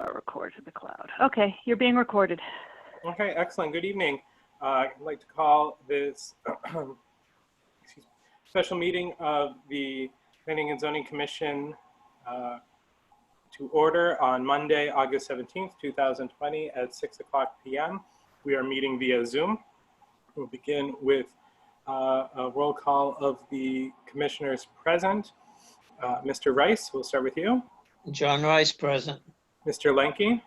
are recorded in the cloud. Okay, you're being recorded. Okay, excellent. Good evening. I'd like to call this special meeting of the Planning and Zoning Commission to order on Monday, August 17th, 2020 at 6:00 p.m. We are meeting via Zoom. We'll begin with a roll call of the commissioners present. Mr. Rice, we'll start with you. John Rice, present. Mr. Lenke.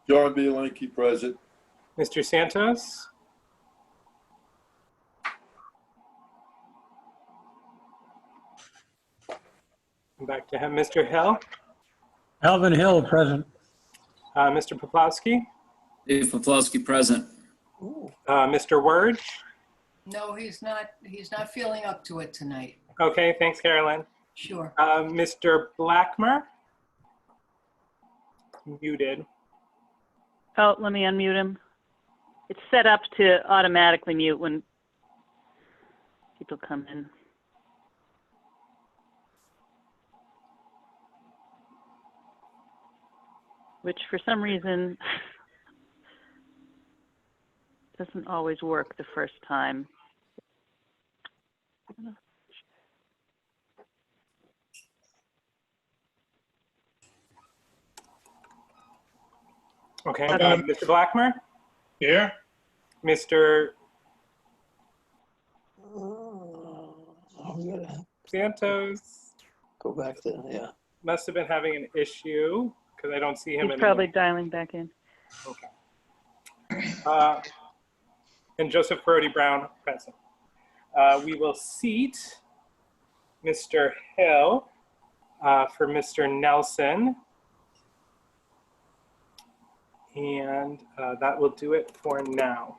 John B. Lenke, present. Mr. Santos. Back to him. Mr. Hill. Alvin Hill, present. Mr. Poplawski. Dave Poplawski, present. Mr. Word. No, he's not feeling up to it tonight. Okay, thanks, Carolyn. Sure. Mr. Blackmer. Muted. Oh, let me unmute him. It's set up to automatically mute when people come in. Which for some reason doesn't always work the first time. Okay, Okay. Mr. Blackmer. Here. Mr. I'm gonna Santos go back to, yeah. must have been having an issue because I don't see him He's in probably dialing back in. Okay. And Joseph Brody Brown present. We will seat Mr. Hill for Mr. Nelson. And that will do it for now.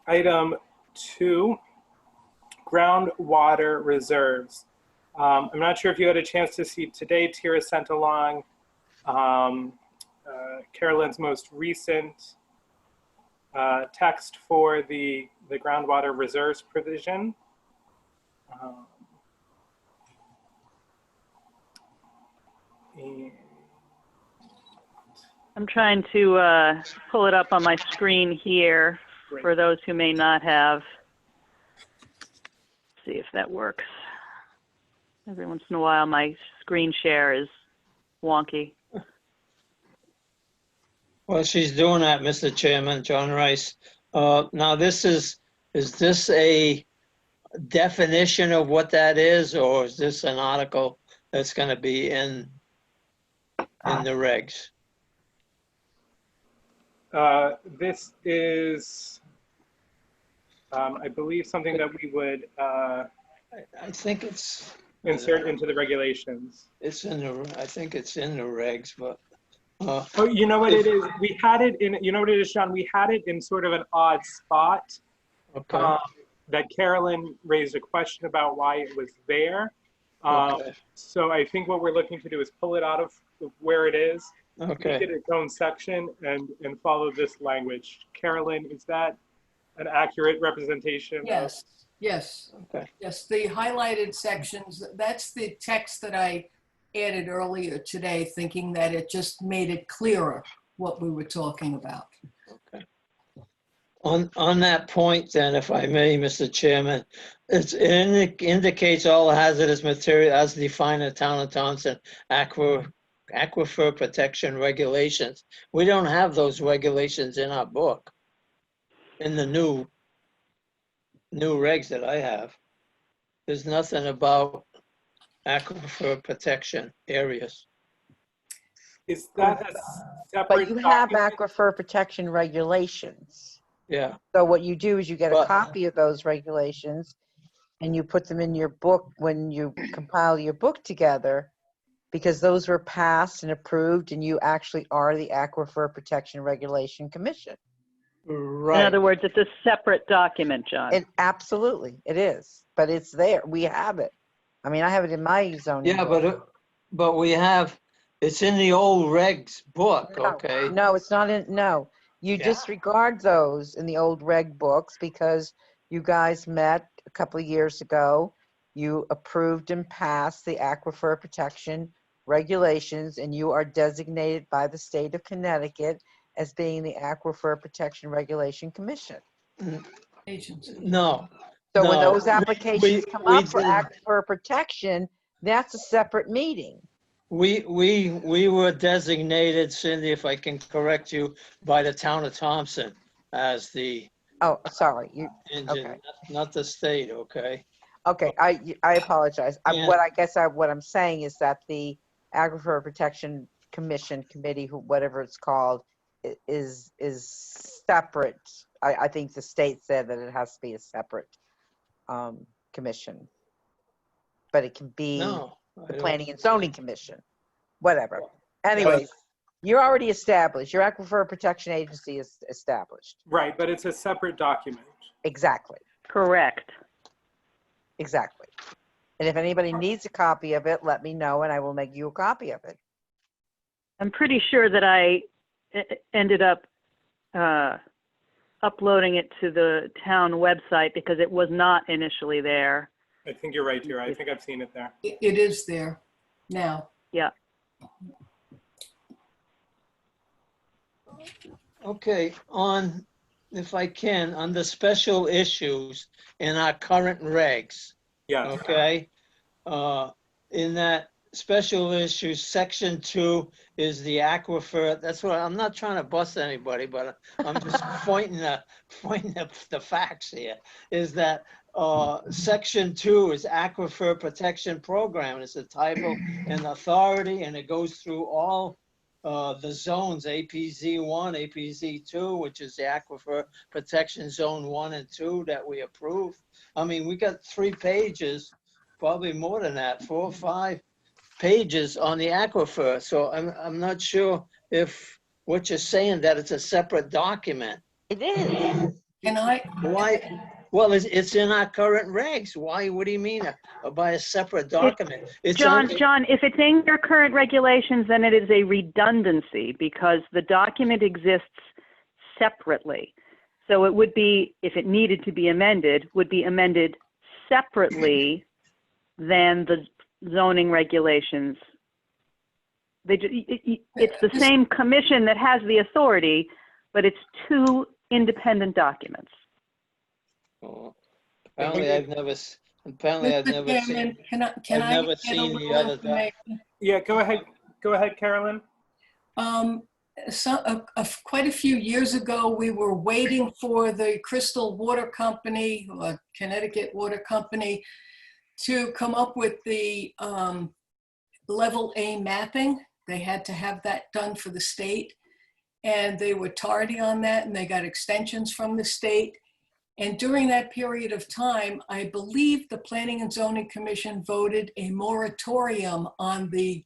Item 2, groundwater reserves. I'm not sure if you had a chance to see today, Tira sent along Carolyn's most recent text for the groundwater reserves provision. And I'm trying to pull it up on my screen here for those who may not have. See if that works. Every once in a while, my screen share is wonky. Well, she's doing that, Mr. Chairman, John Rice. Now, is this a definition of what that is, or is this an article that's going to be in the regs? This is, I believe, something that we would I think it's insert into the regulations. I think it's in the regs, but. Oh, you know what it is? We had it in, you know what it is, Sean? We had it in sort of an odd spot. Okay. That Carolyn raised a question about why it was there. Okay. So I think what we're looking to do is pull it out of where it is, Okay. make it its own section, and follow this language. Carolyn, is that an accurate representation? Yes, yes. Okay. Yes, the highlighted sections, that's the text that I added earlier today, thinking that it just made it clearer what we were talking about. Okay. On that point, then, if I may, Mr. Chairman, it indicates all hazardous material as defined in Town of Townsend aquifer protection regulations. We don't have those regulations in our book, in the new regs that I have. There's nothing about aquifer protection areas. Is that a separate But you have document? aquifer protection regulations. Yeah. So what you do is you get a But- copy of those regulations and you put them in your book when you compile your book together, because those were passed and approved and you actually are the Aquifer Protection Regulation Commission. Right. In other words, it's a separate document, John. Absolutely, it is, but it's there. We have it. I mean, I have it in my zoning. Yeah, book. but we have, it's in the old regs book, okay? No, it's not in, no. You Yeah. disregard those in the old reg books because you guys met a couple of years ago. You approved and passed the Aquifer Protection regulations, and you are designated by the state of Connecticut as being the Aquifer Protection Regulation Commission. Agency. No. So when No, those applications come we up for did- aquifer protection, that's a separate meeting. We were designated, Cindy, if I can correct you, by the town of Thompson as the Oh, sorry. You, engine, Okay. not the state, okay? okay, I apologize. Yeah. What I'm saying is that the Aquifer Protection Commission Committee, whatever it's called, is separate. I think the state said that it has to be a separate commission. But it can be No. I the don't- Planning and Zoning Commission, whatever. Anyways, you're already established. Your Aquifer Protection Agency is established. Right, but it's a separate document. Exactly, Correct. exactly. And if anybody needs a copy of it, let me know and I will make you a copy of it. I'm pretty sure that I ended up uploading it to the town website because it was not initially there. I think you're right, Tara. I think I've seen it there. It is there now. Yeah. Okay, if I can, on the special issues in our current regs, Yeah. okay? In that special issues, section 2 is the aquifer. That's what, I'm not trying to bust anybody, but I'm just pointing the facts here, is that section 2 is Aquifer Protection Program. It's a title and authority, and it goes through all the zones, APZ1, APZ2, which is the Aquifer Protection Zone 1 and 2 that we approved. I mean, we got 3 pages, probably more than that, 4 or 5 pages on the aquifer. So I'm not sure if what you're saying, that it's a separate document. It is. And I, Why? Well, it's in our current regs. Why? What do you mean by a separate document? It's John, only- John, if it's in your current regulations, then it is a redundancy because the document exists separately. So it would be, if it needed to be amended, would be amended separately than the zoning regulations. It's the same commission that has the authority, but it's 2 independent documents. Oh, apparently I've never Mr. Chairman, seen. can I I've get never a seen the little other doc- information? Yeah, go ahead. Go ahead, Carolyn. Quite a few years ago, we were waiting for the Crystal Water Company, or Connecticut Water Company, to come up with the level A mapping. They had to have that done for the state. And they were tardy on that, and they got extensions from the state. And during that period of time, I believe the Planning and Zoning Commission voted a moratorium on the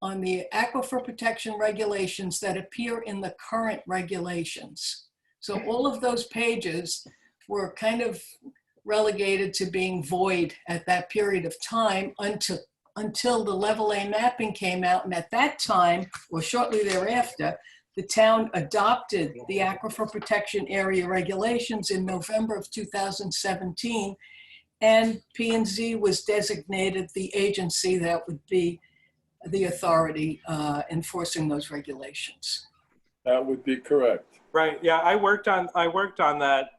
aquifer protection regulations that appear in the current regulations. So all of those pages were kind of relegated to being void at that period of time until the level A mapping came out. And at that time, or shortly thereafter, the town adopted the Aquifer Protection Area regulations in November of 2017, and P&Z was designated the agency that would be the authority enforcing those regulations. That would be correct. Right. Yeah, I worked on that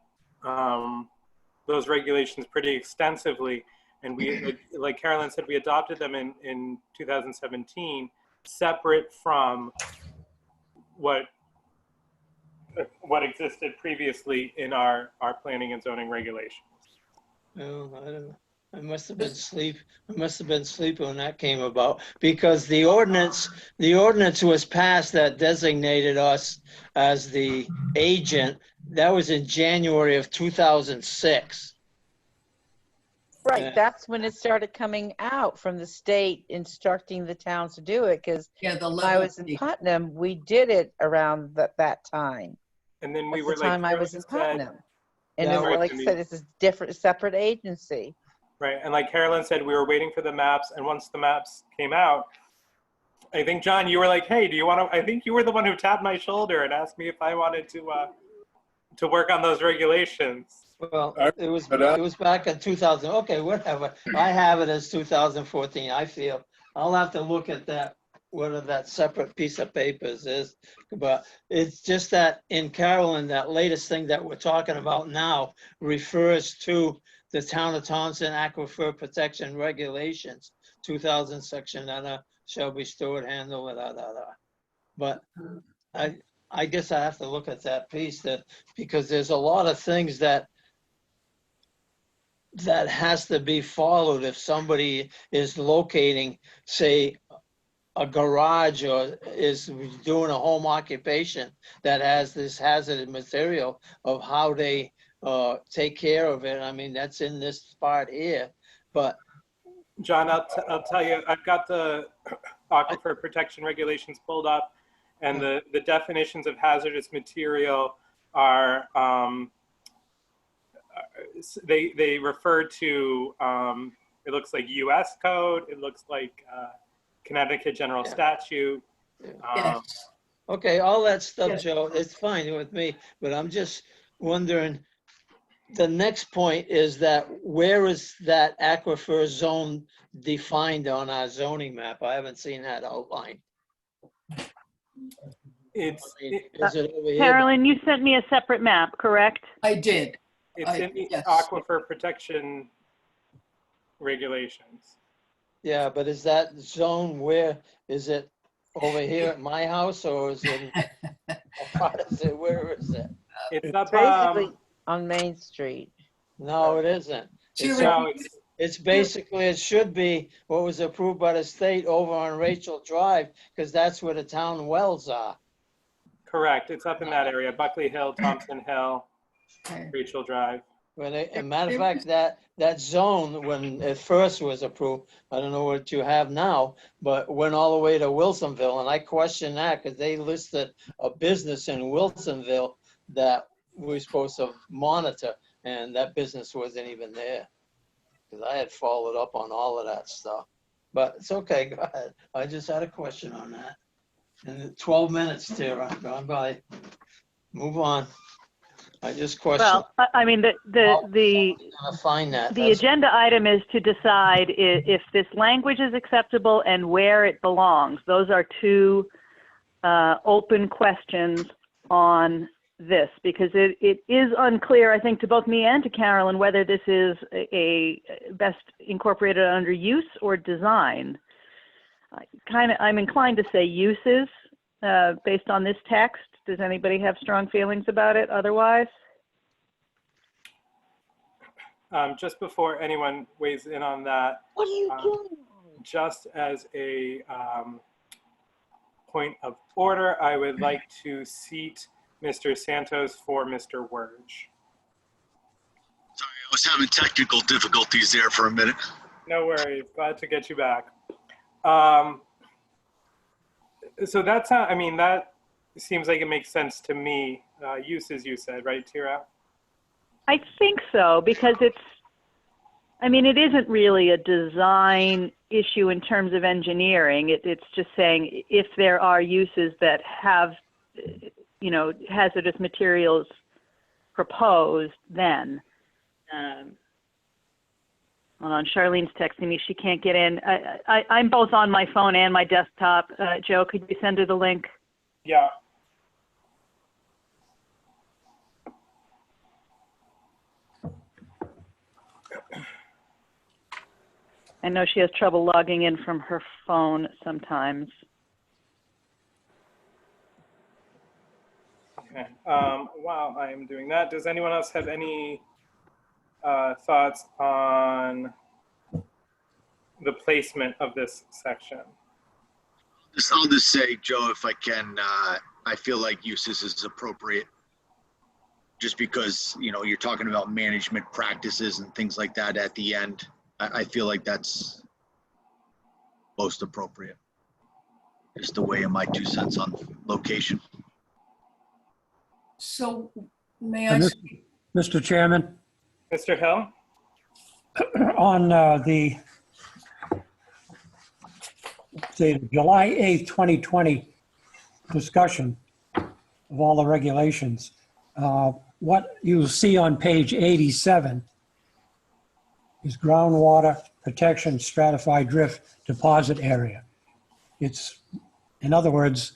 those regulations pretty extensively, and we, like Carolyn said, we adopted them in 2017, separate from what existed previously in our planning and zoning regulations. No, I don't know. I must have been sleeping when that came about, because the ordinance was passed that designated us as the agent. That was in January of 2006. Right, Yeah. that's when it started coming out from the state instructing the towns to do it, because Yeah, the when I level was in B. Putnam, we did it around that time. And then we That's were the like, time I was in Carolyn said, Putnam. And Yeah, then, right, like I said, it's a different, separate agency. right, and like Carolyn said, we were waiting for the maps, and once the maps came out, I think, John, you were like, hey, do you want to, I think you were the one who tapped my shoulder and asked me if I wanted to work on those regulations. Well, it was But, back in 2000. Okay, whatever. I have it as 2014. I feel I'll have to look at that, whether that separate piece of papers is. But it's just that in Carolyn, that latest thing that we're talking about now refers to the Town of Taunton Aquifer Protection Regulations, 2000 section, shall be stored, handled, But I guess I have to look at that piece because there's a lot of things that has to be followed if somebody is locating, say, a garage or is doing a home occupation that has this hazardous material, of how they take care of it. I mean, that's in this part here, but John, I'll tell you, I've got the aquifer protection regulations pulled up, and the definitions of hazardous material are, they refer to, it looks like US code, it looks like Connecticut General Statute. Yes. okay, all that stuff, Yes. Joe, it's fine with me, but I'm just wondering, the next point is that where is that aquifer zone defined on our zoning map? I haven't seen that outlined. It's, Is it over here? Carolyn, you sent me a separate map, correct? I did. it's in the Yes. aquifer protection regulations. Yeah, but is that zone where, is it over here at my house, or is it, what is it, where is it? It's up, Basically on Main Street. No, it isn't. It's, Sure. no, it's basically, it should be what was approved by the state over on Rachel Drive, because that's where the town wells are. correct. It's up in that area, Buckley Hill, Thompson Hill, Okay. Rachel Drive. When they, a matter of fact, that zone, when it first was approved, I don't know what you have now, but went all the way to Wilsonville, and I question that because they listed a business in Wilsonville that we're supposed to monitor, and that business wasn't even there. Because I had followed up on all of that stuff. But it's okay, go ahead. I just had a question on that. And 12 minutes, Tara, gone by. Move on. I just questioned. Well, I mean, I'll find that. the That's- agenda item is to decide if this language is acceptable and where it belongs. Those are two open questions on this, because it is unclear, I think, to both me and to Carolyn, whether this is a best incorporated under use or design. I'm inclined to say uses based on this text. Does anybody have strong feelings about it otherwise? Just before anyone weighs in on that, What are you doing? just as a point of order, I would like to seat Mr. Santos for Mr. Werge. Sorry, I was having technical difficulties there for a minute. No worries, glad to get you back. So that's how, I mean, that seems like it makes sense to me. Uses, you said, right, Tira? I think so, because it isn't really a design issue in terms of engineering. It's just saying if there are uses that have, hazardous materials proposed, then. Hold on, Charlene's texting me. She can't get in. I'm both on my phone and my desktop. Joe, could you send her the link? Yeah. I know she has trouble logging in from her phone sometimes. Okay. While I am doing that, does anyone else have any thoughts on the placement of this section? I'll just say, Joe, if I can, I feel like uses is appropriate. Just because, you're talking about management practices and things like that at the end. I feel like that's most appropriate. Just the way of my 2 cents on location. So may I, Mr. Chairman, Mr. Hill? on the July 8th, 2020 discussion of all the regulations, what you see on page 87 is groundwater protection stratified drift deposit area. It's, in other words,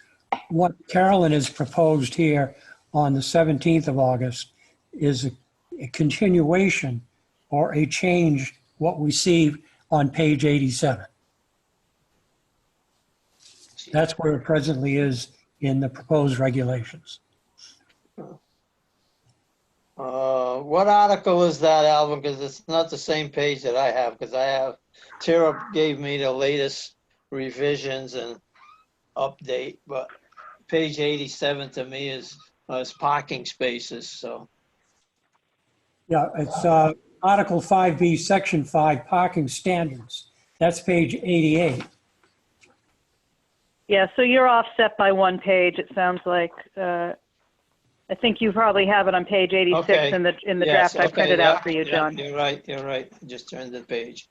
what Carolyn has proposed here on the 17th of August is a continuation or a change what we see on page 87. That's where it presently is in the proposed regulations. What article is that, Alvin? Because it's not the same page that I have, because Tara gave me the latest revisions and update, but page 87 to me is parking spaces, so. Yeah, it's Article 5B, Section 5, parking standards. That's page 88. Yeah, so you're offset by one page, it sounds like. I think you probably have it on page 86 Okay. in the Yes, draft I okay, printed yeah, out for you, yeah, John. You're right, Just turned the page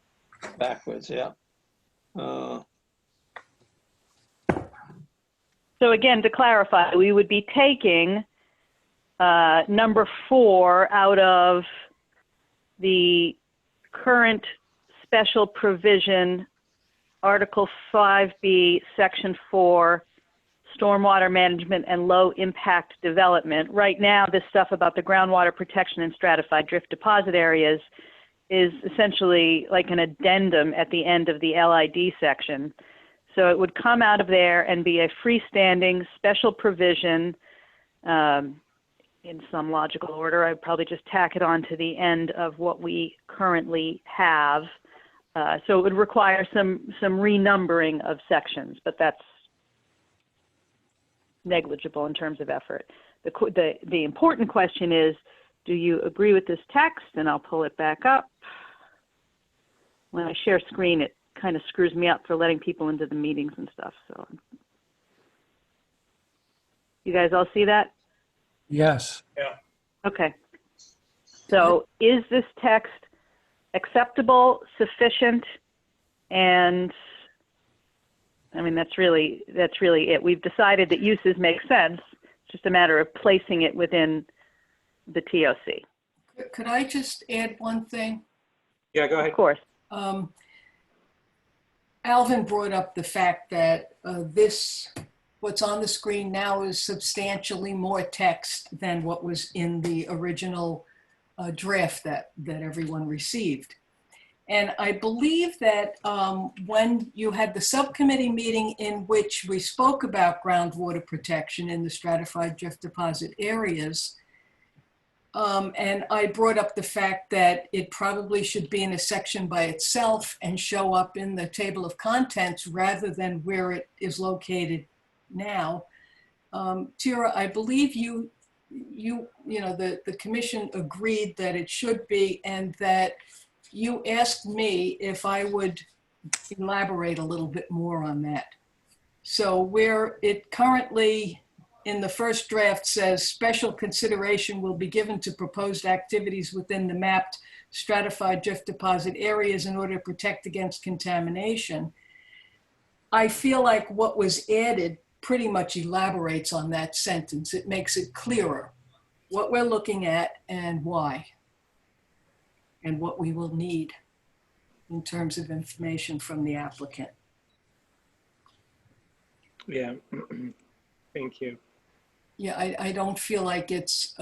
backwards, yeah. So again, to clarify, we would be taking number 4 out of the current special provision, Article 5B, Section 4, stormwater management and low impact development. Right now, this stuff about the groundwater protection and stratified drift deposit areas is essentially like an addendum at the end of the LID section. So it would come out of there and be a freestanding special provision in some logical order. I'd probably just tack it on to the end of what we currently have. So it would require some renumbering of sections, but that's negligible in terms of effort. The important question is, do you agree with this text? And I'll pull it back up. When I share screen, it kind of screws me up for letting people into the meetings and stuff. So, you guys all see that? Yes. Okay. So is this text acceptable, sufficient, and I mean, that's really it. We've decided that uses make sense. It's just a matter of placing it within the TOC. Could I just add one thing? Yeah, go ahead. Of course. Alvin brought up the fact that what's on the screen now is substantially more text than what was in the original draft that everyone received. And I believe that when you had the subcommittee meeting in which we spoke about groundwater protection in the stratified drift deposit areas, and I brought up the fact that it probably should be in a section by itself and show up in the table of contents rather than where it is located now. Tira, I believe the commission agreed that it should be, and that you asked me if I would elaborate a little bit more on that. So where it currently in the first draft says special consideration will be given to proposed activities within the mapped stratified drift deposit areas in order to protect against contamination, I feel like what was added pretty much elaborates on that sentence. It makes it clearer what we're looking at and why, and what we will need in terms of information from the applicant. Yeah, thank you. Yeah, I don't feel like it's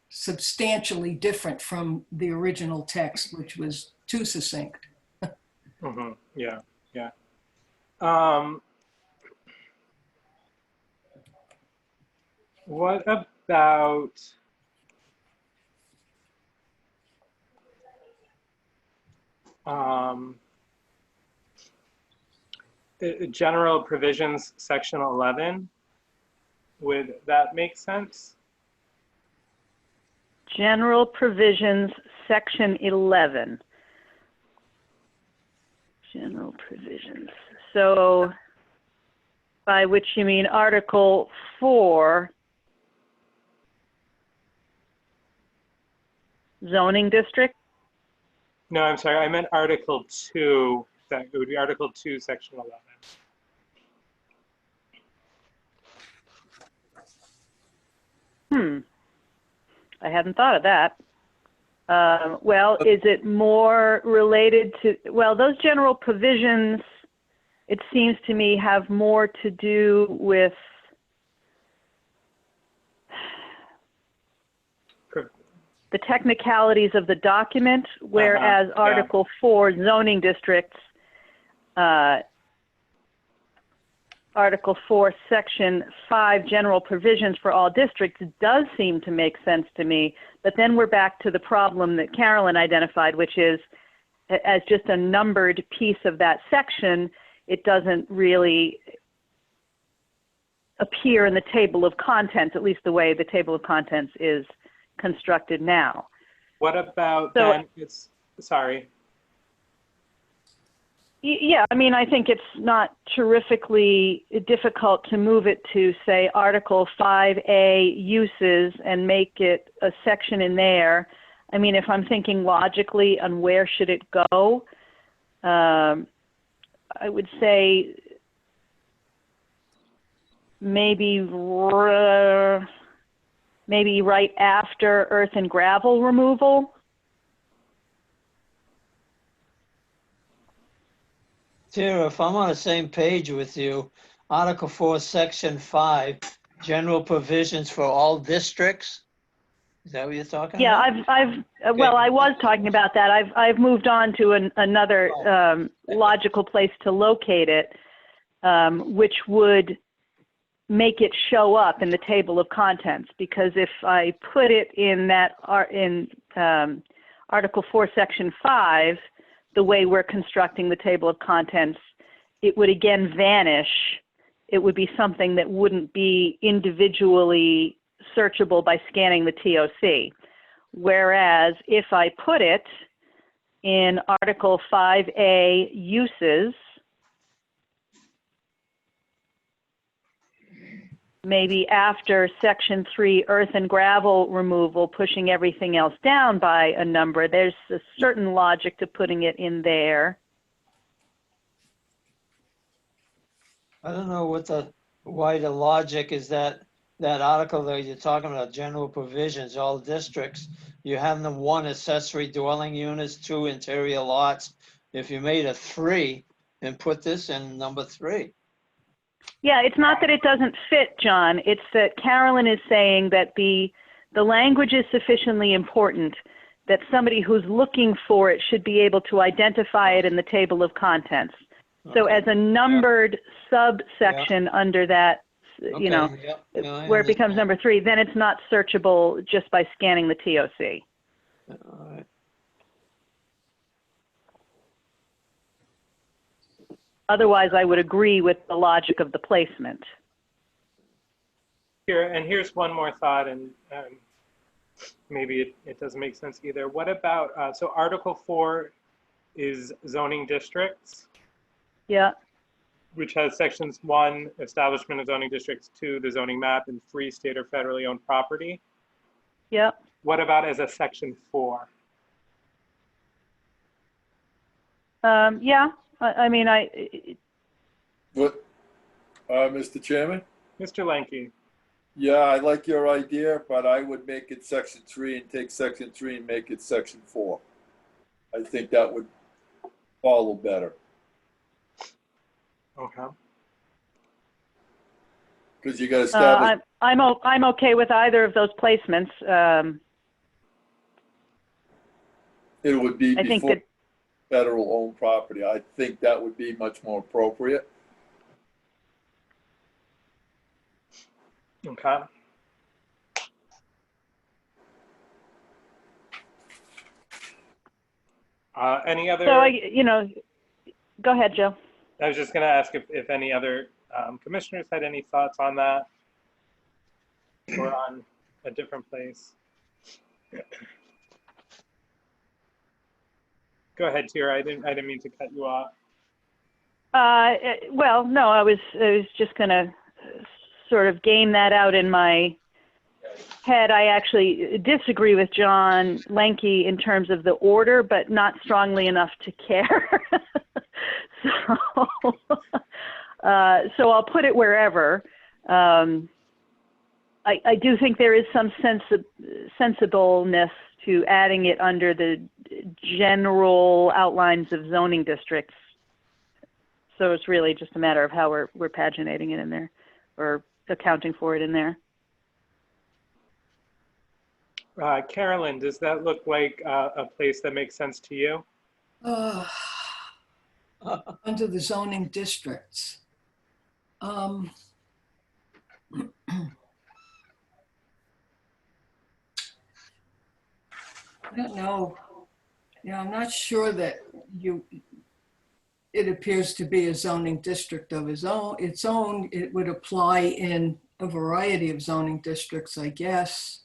substantially different from the original text, which was too succinct. Yeah. What about general provisions, section 11? Would that make sense? General provisions, section 11. General provisions. So by which you mean Article 4, zoning district? No, I'm sorry. I meant Article 2. It would be Article 2, section 11. I hadn't thought of that. Well, is it more related to, well, those general provisions, it seems to me, have more to do with the technicalities of the document, whereas yeah. Article 4 zoning districts, Article 4, Section 5, general provisions for all districts does seem to make sense to me. But then we're back to the problem that Carolyn identified, which is as just a numbered piece of that section, it doesn't really appear in the table of contents, at least the way the table of contents is constructed now. What about So- then, sorry. Yeah, I mean, I think it's not terrifically difficult to move it to, say, Article 5A uses and make it a section in there. I mean, if I'm thinking logically on where should it go, I would say maybe right after earth and gravel removal. Tara, if I'm on the same page with you, Article 4, Section 5, general provisions for all districts? Is that what you're talking Yeah, about? well, I was talking about that. I've moved on to another logical place to locate it, which would make it show up in the table of contents. Because if I put it in that Article 4, Section 5, the way we're constructing the table of contents, it would again vanish. It would be something that wouldn't be individually searchable by scanning the TOC. Whereas if I put it in Article 5A uses, maybe after Section 3 earth and gravel removal, pushing everything else down by a number, there's a certain logic to putting it in there. I don't know why the logic is that article that you're talking about, general provisions, all districts, you have them 1 accessory dwelling units, 2 interior lots. If you made a 3 and put this in number 3. Yeah, it's not that it doesn't fit, John. It's that Carolyn is saying that the language is sufficiently important that somebody who's looking for it should be able to identify it in the table of contents. So as a numbered subsection under that, you know, where it becomes number 3, then it's not searchable just by scanning the TOC. All right. Otherwise, I would agree with the logic of the placement. Here's one more thought, and maybe it doesn't make sense either. What about, so Article 4 is zoning districts, Yeah. which has sections 1, establishment of zoning districts, 2, the zoning map, and 3, state or federally owned property. Yeah. What about as a section 4? Yeah. I mean, What, Mr. Chairman? Mr. Lanky, Yeah, I like your idea, but I would make it section 3 and take section 3 and make it section 4. I think that would follow better, okay. because you got to establish, I'm okay with either of those placements. it would be I think before that, federal owned property. I think that would be much more appropriate. Okay. Any other? so go ahead, Joe. I was just going to ask if any other commissioners had any thoughts on that or on a different place. Go ahead, Tira. I didn't mean to cut you off. Well, no, I was just going to sort of game that out in my head. I actually disagree with John Lanky in terms of the order, but not strongly enough to care. So I'll put it wherever. I do think there is some sensibleness to adding it under the general outlines of zoning districts. So it's really just a matter of how we're paginating it in there, or accounting for it in there. Carolyn, does that look like a place that makes sense to you? Under the zoning districts. I don't know. Yeah, I'm not sure that it appears to be a zoning district of its own. It would apply in a variety of zoning districts, I guess.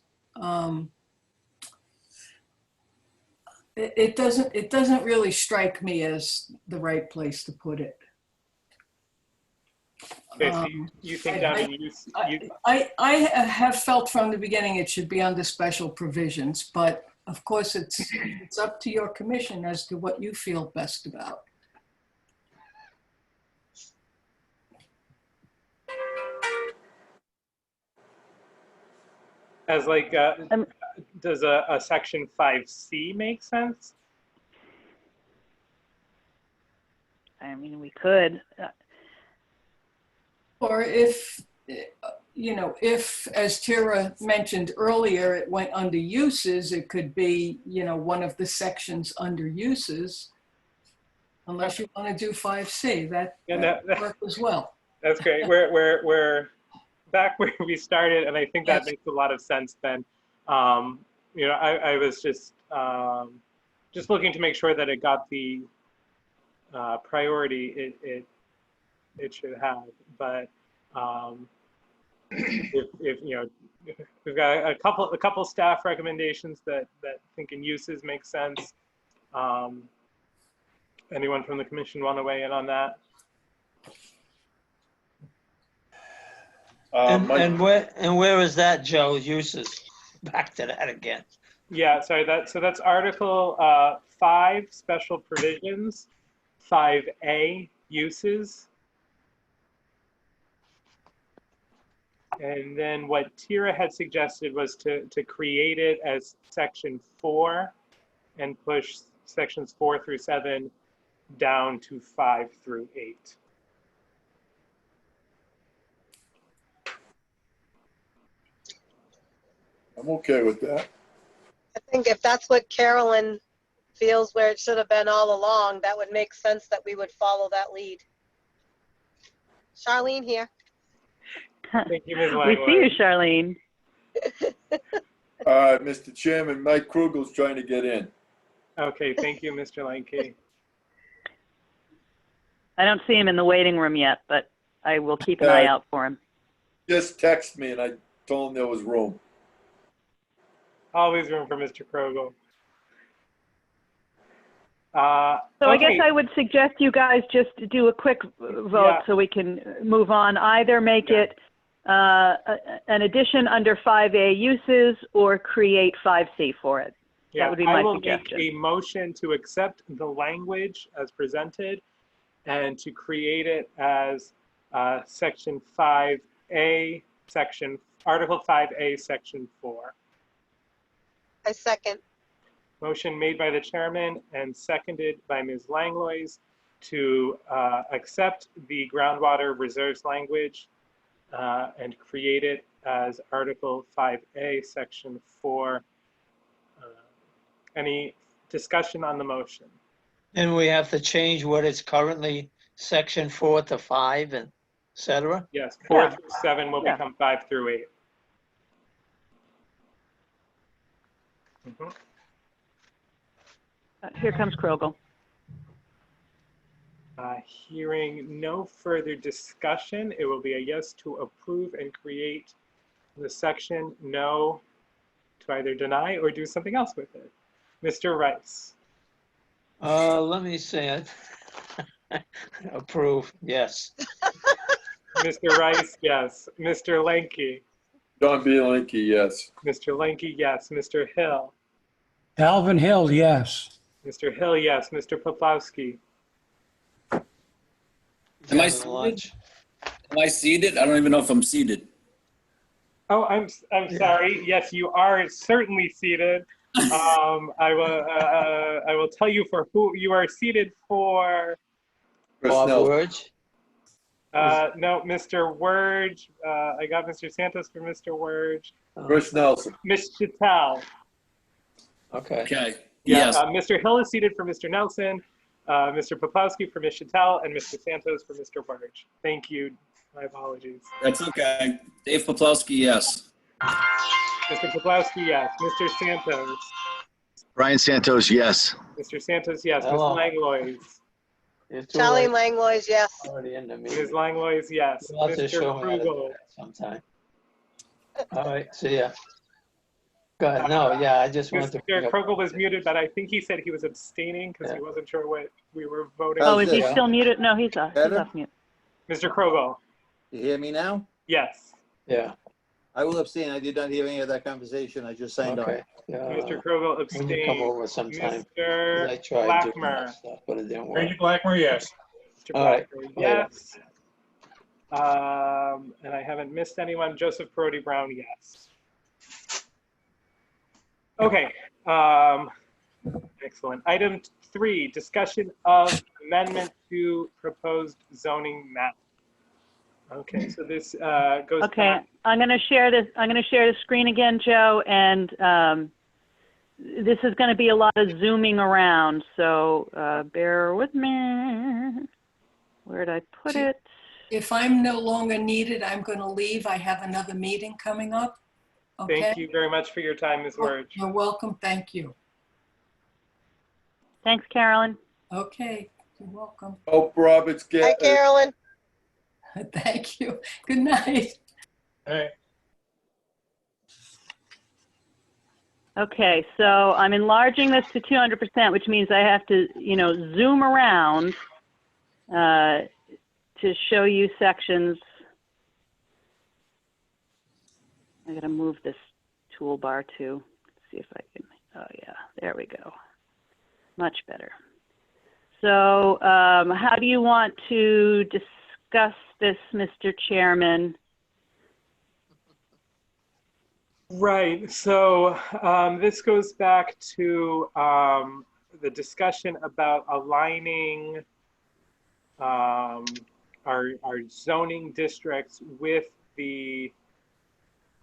It doesn't really strike me as the right place to put it. Okay, so you think down in use, I have felt from the beginning it should be under special provisions, but of course it's up to your commission as to what you feel best about. as like, does a section 5C make sense? I mean, we could. Or if, if, as Tara mentioned earlier, it went under uses, it could be, one of the sections under uses. Unless you want to do 5C, that works as well. That's great. We're back where we started, and I think that makes a lot of sense then. I was just looking to make sure that it got the priority it should have. But if we've got a couple staff recommendations that thinking uses make sense. Anyone from the commission want to weigh in on that? And where is that, Joe, uses? Back to that again. Yeah, sorry, that's Article 5, Special Provisions, 5A, Uses. And then what Tira had suggested was to create it as Section 4 and push Sections 4 through 7 down to 5 through 8. I'm okay with that. I think if that's what Carolyn feels where it should have been all along, that would make sense that we would follow that lead. Charlene here. Thank you, Ms. We Langworth. see you, Charlene. Mr. Chairman, Mike Krugel's trying to get in. Okay, thank you, Mr. Lanke. I don't see him in the waiting room yet, but I will keep an eye out for him. Just text me and I told him there was room. Always room for Mr. Krogel. So I guess I would suggest you guys just do a quick vote so we can move on. Either make it an addition under 5A uses or create 5C for it. That would be my suggestion. I will make a motion to accept the language as presented and to create it as Section 5A, Article 5A, Section 4. I second. Motion made by the chairman and seconded by Ms. Langlois to accept the groundwater reserves language and create it as Article 5A, Section 4. Any discussion on the motion? And we have to change what is currently Section 4 to 5, and et cetera? Yes, 4 through 7 will become 5 through 8. Here comes Krogel. Hearing no further discussion, it will be a yes to approve and create the section, no to either deny or do something else with it. Mr. Rice. Let me see it. Approve, yes. Mr. Rice, yes. Mr. Lanke. John B. Linke, yes. Mr. Lanke, yes. Mr. Hill. Alvin Hill, yes. Mr. Hill, yes. Mr. Poplawski. Am I seated? Am I seated? I don't even know if I'm seated. Oh, I'm sorry. Yes, you are certainly seated. I will tell you for who you are seated for. Chris Bob Nelson. Wurge? No, Mr. Wurge. I got Mr. Santos for Mr. Wurge. Chris Nelson. Ms. Chattel. Okay. Okay, Yeah, yes, Mr. Hill is seated for Mr. Nelson, Mr. Poplawski for Ms. Chattel, and Mr. Santos for Mr. Wurge. Thank you. My apologies. that's okay. Dave Poplawski, yes. Mr. Poplawski, yes. Mr. Santos. Brian Santos, yes. Mr. Santos, yes. Ms. Hello. Langlois. You're too Charlie late. Langlois, yes. Already in the Ms. meeting. Langlois, yes. You'll have to Mr. show me how to do Krugel. that sometime. All right, see ya. Go ahead. No, yeah, I just wanted to. bring Mr. up- Krugel was muted, but I think he said he was abstaining because he Yeah. wasn't sure what we were voting. Oh, on. is he Yeah. still muted? No, he's off Better? mute. Mr. Krugel, You hear me now? yes. Yeah, I will abstain. I did not hear any of that conversation. I just signed on. okay. Yeah. Mr. Krugel When you come abstained. over sometime. 'Cause Mr. I tried doing Blackmer. that stuff, but it didn't work. Randy Blackmer, yes. Mr. All right. Blackmer, Later. yes. And I haven't missed anyone. Joseph Brody Brown, yes. Okay. Excellent. Item 3, discussion of amendment to proposed zoning map. Okay, so this goes Okay, back. I'm going to share this. I'm going to share the screen again, Joe, and this is going to be a lot of zooming around. So bear with me. Where'd I put it? If I'm no longer needed, I'm going to leave. I have another meeting coming up. Okay? Thank you very much for your time, Ms. Wurge. You're welcome. Thank you. Thanks, Carolyn. Okay, you're welcome. Hope Roberts Hi, get, Carolyn. Thank you. Good night. Hey, Okay, so I'm enlarging this to 200%, which means I have to, zoom around to show you sections. I gotta move this toolbar too. Let's see if I can, oh yeah, there we go. Much better. So how do you want to discuss this, Mr. Chairman? Right. So this goes back to the discussion about aligning our zoning districts with the,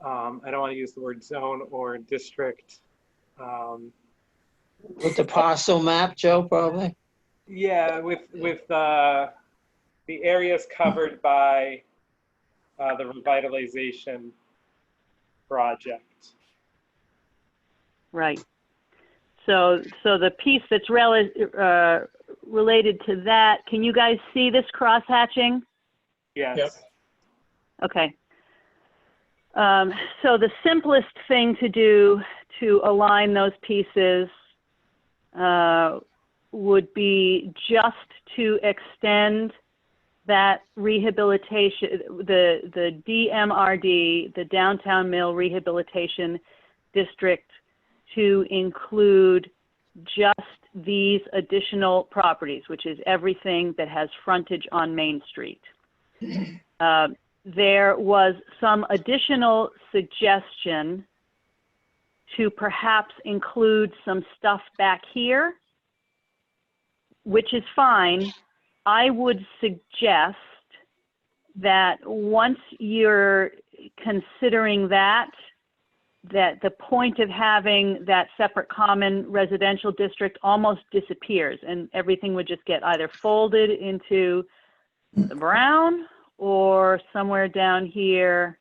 I don't want to use the word zone or district. With the parcel map, Joe, probably? Yeah, with the areas covered by the revitalization project. Right. So the piece that's related to that, can you guys see this cross-hatching? Yes. Yep. Okay. So the simplest thing to do to align those pieces would be just to extend that rehabilitation, the DMRD, the Downtown Mill Rehabilitation District, to include just these additional properties, which is everything that has frontage on Main Street. There was some additional suggestion to perhaps include some stuff back here, which is fine. I would suggest that once you're considering that the point of having that separate common residential district almost disappears, and everything would just get either folded into the brown or somewhere down here.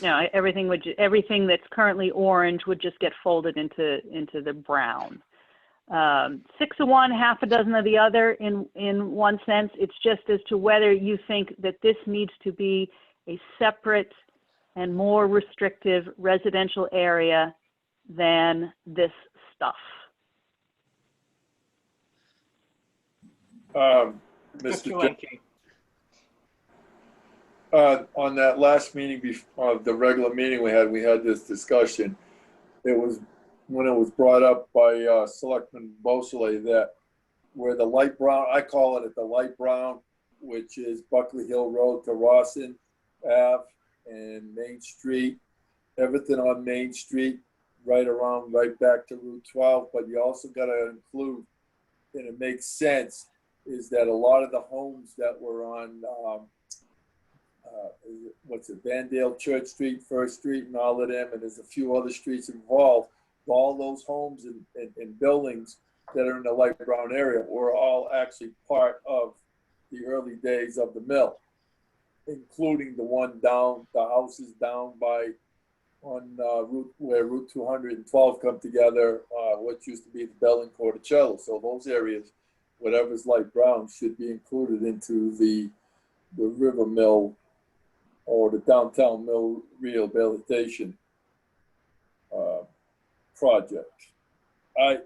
Everything that's currently orange would just get folded into the brown. 6 of one, half a dozen of the other in one sense. It's just as to whether you think that this needs to be a separate and more restrictive residential area than this stuff. Mr. Mr. Lenke. On that last meeting before the regular meeting we had this discussion. It was when it was brought up by Selectman Bosley that where the light brown, I call it the light brown which is Buckley Hill Road to Rawson Ave and Main Street, everything on Main Street, right around, right back to Route 12. But you also got to include, and it makes sense, is that a lot of the homes that were on, what's it, Vandale, Church Street, First Street, and all of them, and there's a few other streets involved. All those homes and buildings that are in the light brown area were all actually part of the early days of the mill, including the one down, the houses down by, on Route, where Route 212 come together, what used to be the Bell and Corticello. So those areas, whatever's light brown, should be included into the River Mill or the Downtown Mill Rehabilitation project. I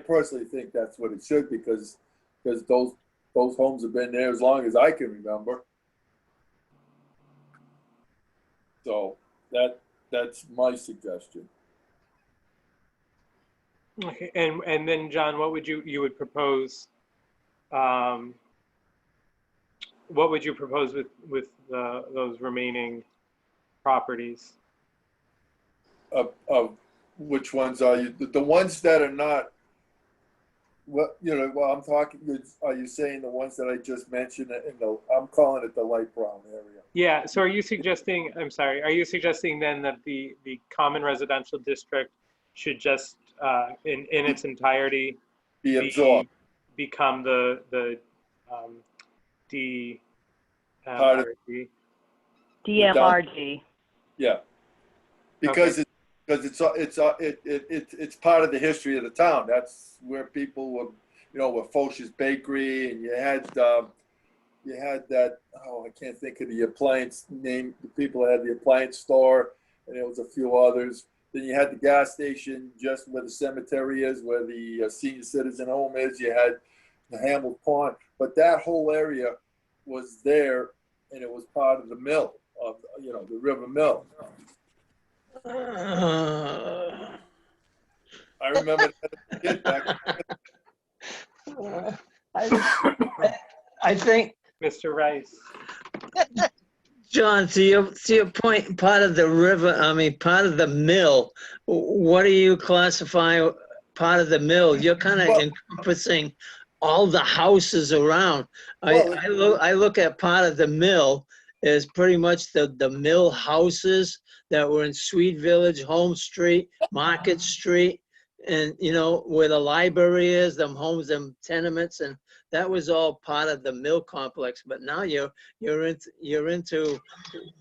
personally think that's what it should, because those homes have been there as long as I can remember. So that's my suggestion. Okay, and then John, what would you would propose? What would you propose with those remaining properties? Of which ones are you? The ones that are not. What, you know? Well, I'm talking. Are you saying the ones that I just mentioned in the? I'm calling it the light brown area. Yeah. So are you suggesting? I'm sorry. Are you suggesting then that the common residential district should just in its entirety Be absorbed. Become the Part of- DMRG. Yeah, because it's part of the history of the town. That's where people were, you know, with Foch's Bakery, and you had that, oh, I can't think of the appliance name. The people that had the appliance store, and there was a few others. Then you had the gas station just where the cemetery is, where the senior citizen home is. You had the Hamel Pond, but that whole area was there, and it was part of the mill, of, you know, the River Mill. I remember that as a kid back. I think, Mr. Rice. John, to your point, part of the river, part of the mill, what do you classify part of the mill? You're kind of encompassing all the houses around. I look at part of the mill as pretty much the mill houses that were in Sweet Village, Home Street, Market Street, and, you know, where the library is, them homes, them tenements, and that was all part of the mill complex. But now you're into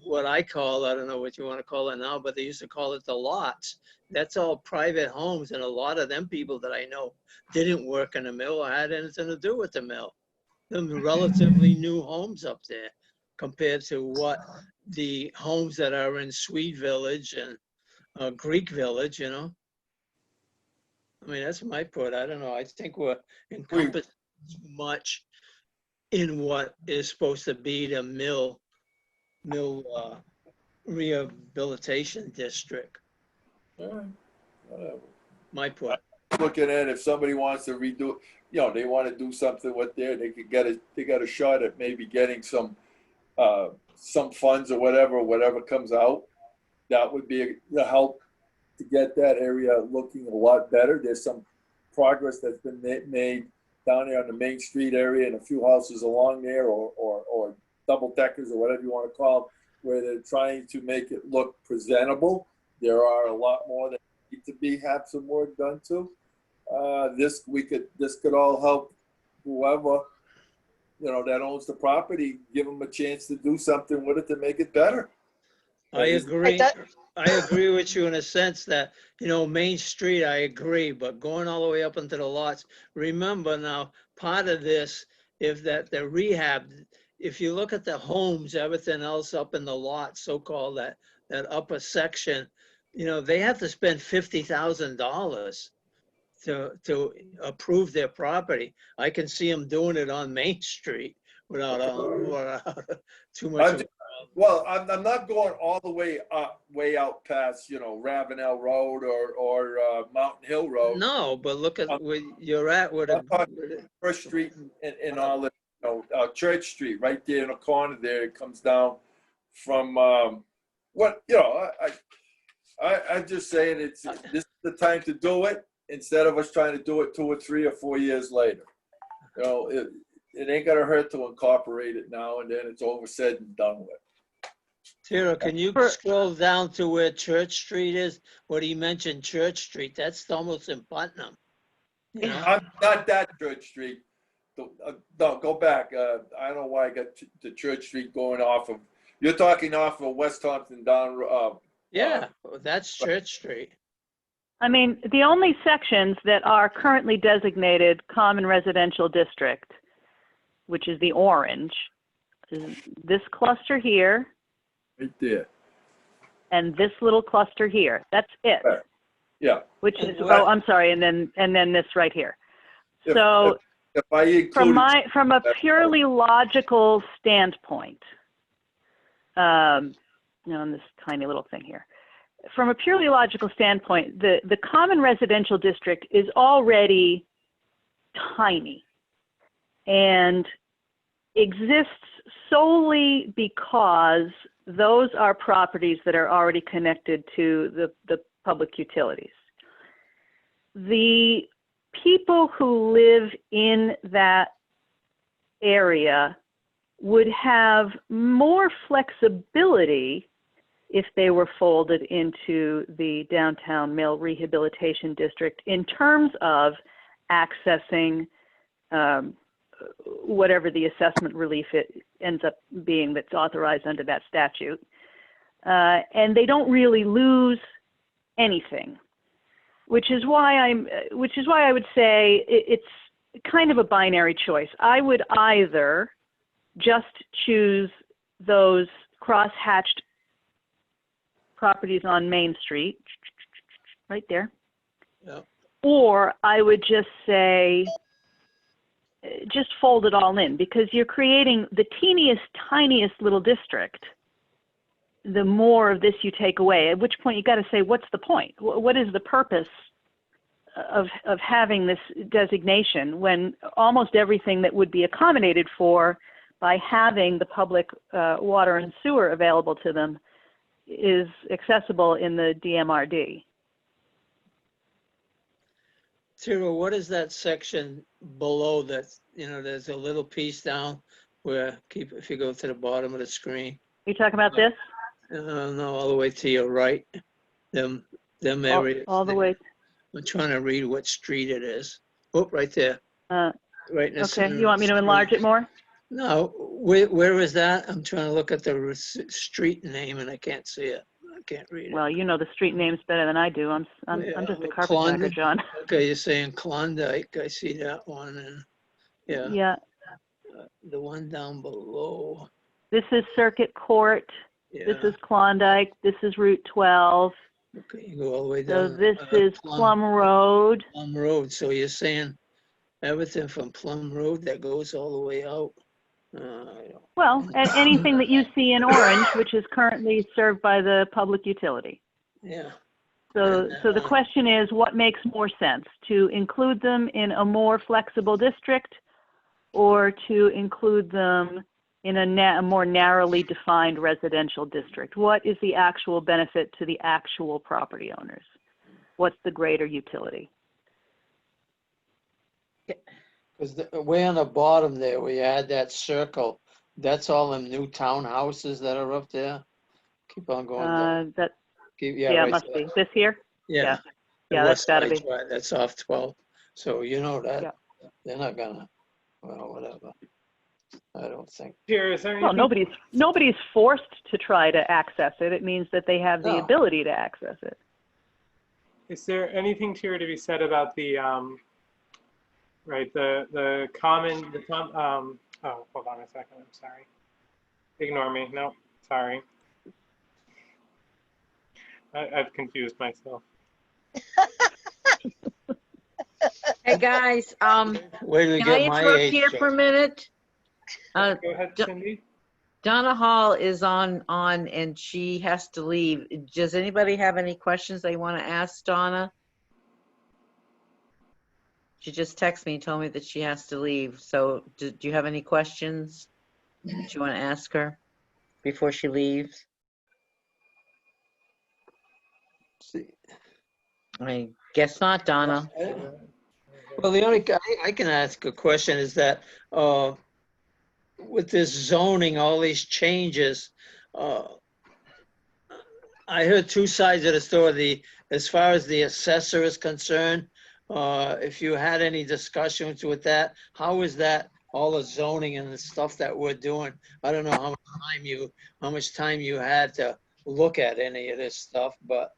what I call, I don't know what you want to call it now, but they used to call it the lots. That's all private homes, and a lot of them people that I know didn't work in the mill or had anything to do with the mill. Them relatively new homes up there compared to what the homes that are in Sweet Village and Greek Village, you know. I mean, that's my put. I don't know. I think we're encompassing much in what is supposed to be the mill rehabilitation district. Whatever. My put. Looking at if somebody wants to redo, you know, they want to do something with there, they could get it. They got a shot at maybe getting some funds or whatever comes out. That would be the help to get that area looking a lot better. There's some progress that's been made down there on the Main Street area and a few houses along there, or double deckers or whatever you want to call them, where they're trying to make it look presentable. There are a lot more that need to have some work done to. This could all help whoever, you know, that owns the property, give them a chance to do something with it to make it better. I agree. I agree with you in a sense that, you know, Main Street, I agree, but going all the way up into the lots, remember now, part of this, if that the rehab, if you look at the homes, everything else up in the lot, so-called that upper section, you know, they have to spend $50,000 to approve their property. I can see them doing it on Main Street without too much. Well, I'm not going all the way out past, you know, Ravenel Road or Mountain Hill Road. No, but look at where you're at with First Street and all that, you know, Church Street, right there in the corner there. It comes down from, I'm just saying this is the time to do it instead of us trying to do it 2 or 3 or 4 years later. It ain't gonna hurt to incorporate it now and then it's over, said and done with. Tara, can you scroll down to where Church Street is? What he mentioned, Church Street, that's almost in Putnam. You know? I'm not that Church Street. No, go back. I don't know why I got the Church Street going off of, you're talking off of West Thompson down, Yeah, that's Church Street. I mean, the only sections that are currently designated common residential district, which is the orange, is this cluster here right there. and this little cluster here. That's it. Right. Yeah. Which is, Well, oh, I'm sorry, and then this right here. If- So If I include. from a purely logical standpoint, on this tiny little thing here, from a purely logical standpoint, the common residential district is already tiny and exists solely because those are properties that are already connected to the public utilities. The people who live in that area would have more flexibility if they were folded into the downtown Mill Rehabilitation District in terms of accessing whatever the assessment relief it ends up being that's authorized under that statute. And they don't really lose anything, which is why I would say it's kind of a binary choice. I would either just choose those cross-hatched properties on Main Street, right there. Yep. Or I would just say, just fold it all in, because you're creating the teeniest, tiniest little district. The more of this you take away, at which point you got to say, what's the point? What is the purpose of having this designation when almost everything that would be accommodated for by having the public water and sewer available to them is accessible in the DMRD. Tara, what is that section below that, there's a little piece down where, if you go to the bottom of the screen. You talking about this? No, all the way to your right. Them areas. All the way. I'm trying to read what street it is. Oh, right there. Right in the Okay, center you want me of to the enlarge screen. it more? No, where is that? I'm trying to look at the street name and I can't see it. I can't read it. Well, you know the street names better than I do. I'm just a carpetbagger, Klondike. John. Okay, you're saying Klondike. I see that one, and yeah. Yeah, The one down below. this is Circuit Court. Yeah. This is Klondike. This is Route 12. Okay, you go all the way So down. this is Plum Road. Plum Road. So you're saying everything from Plum Road that goes all the way out. Well, anything that you see in orange, which is currently served by the public utility. Yeah. So the question is, what makes more sense? To include them in a more flexible district or to include them in a more narrowly defined residential district? What is the actual benefit to the actual property owners? What's the greater utility? Because way on the bottom there, where you had that circle, that's all them new townhouses that are up there. Keep on going down. Yeah, right it must there. be. This here? Yeah. Yeah, that's gotta be. Right, that's off 12. So you know that Yeah. they're not gonna, well, whatever. I don't think. Here, is there Well, anything? nobody's forced to try to access it. It means that they have the No. ability to access it. Is there anything here to be said about the oh, hold on a second. I'm sorry. Ignore me. No, sorry. I've confused myself. Hey, guys, Where do we can I get my interrupt age? here for a minute? Go ahead, Do- Cindy. Donna Hall is on and she has to leave. Does anybody have any questions they want to ask Donna? She just texted me and told me that she has to leave. So do you have any questions that you want to ask her before she leaves? See. I guess not, Donna. Well, the only, I can ask a question is that, with this zoning, all these changes, I heard two sides of the story. As far as the assessor is concerned, if you had any discussions with that, how is that, all the zoning and the stuff that we're doing? I don't know how much time you had to look at any of this stuff, but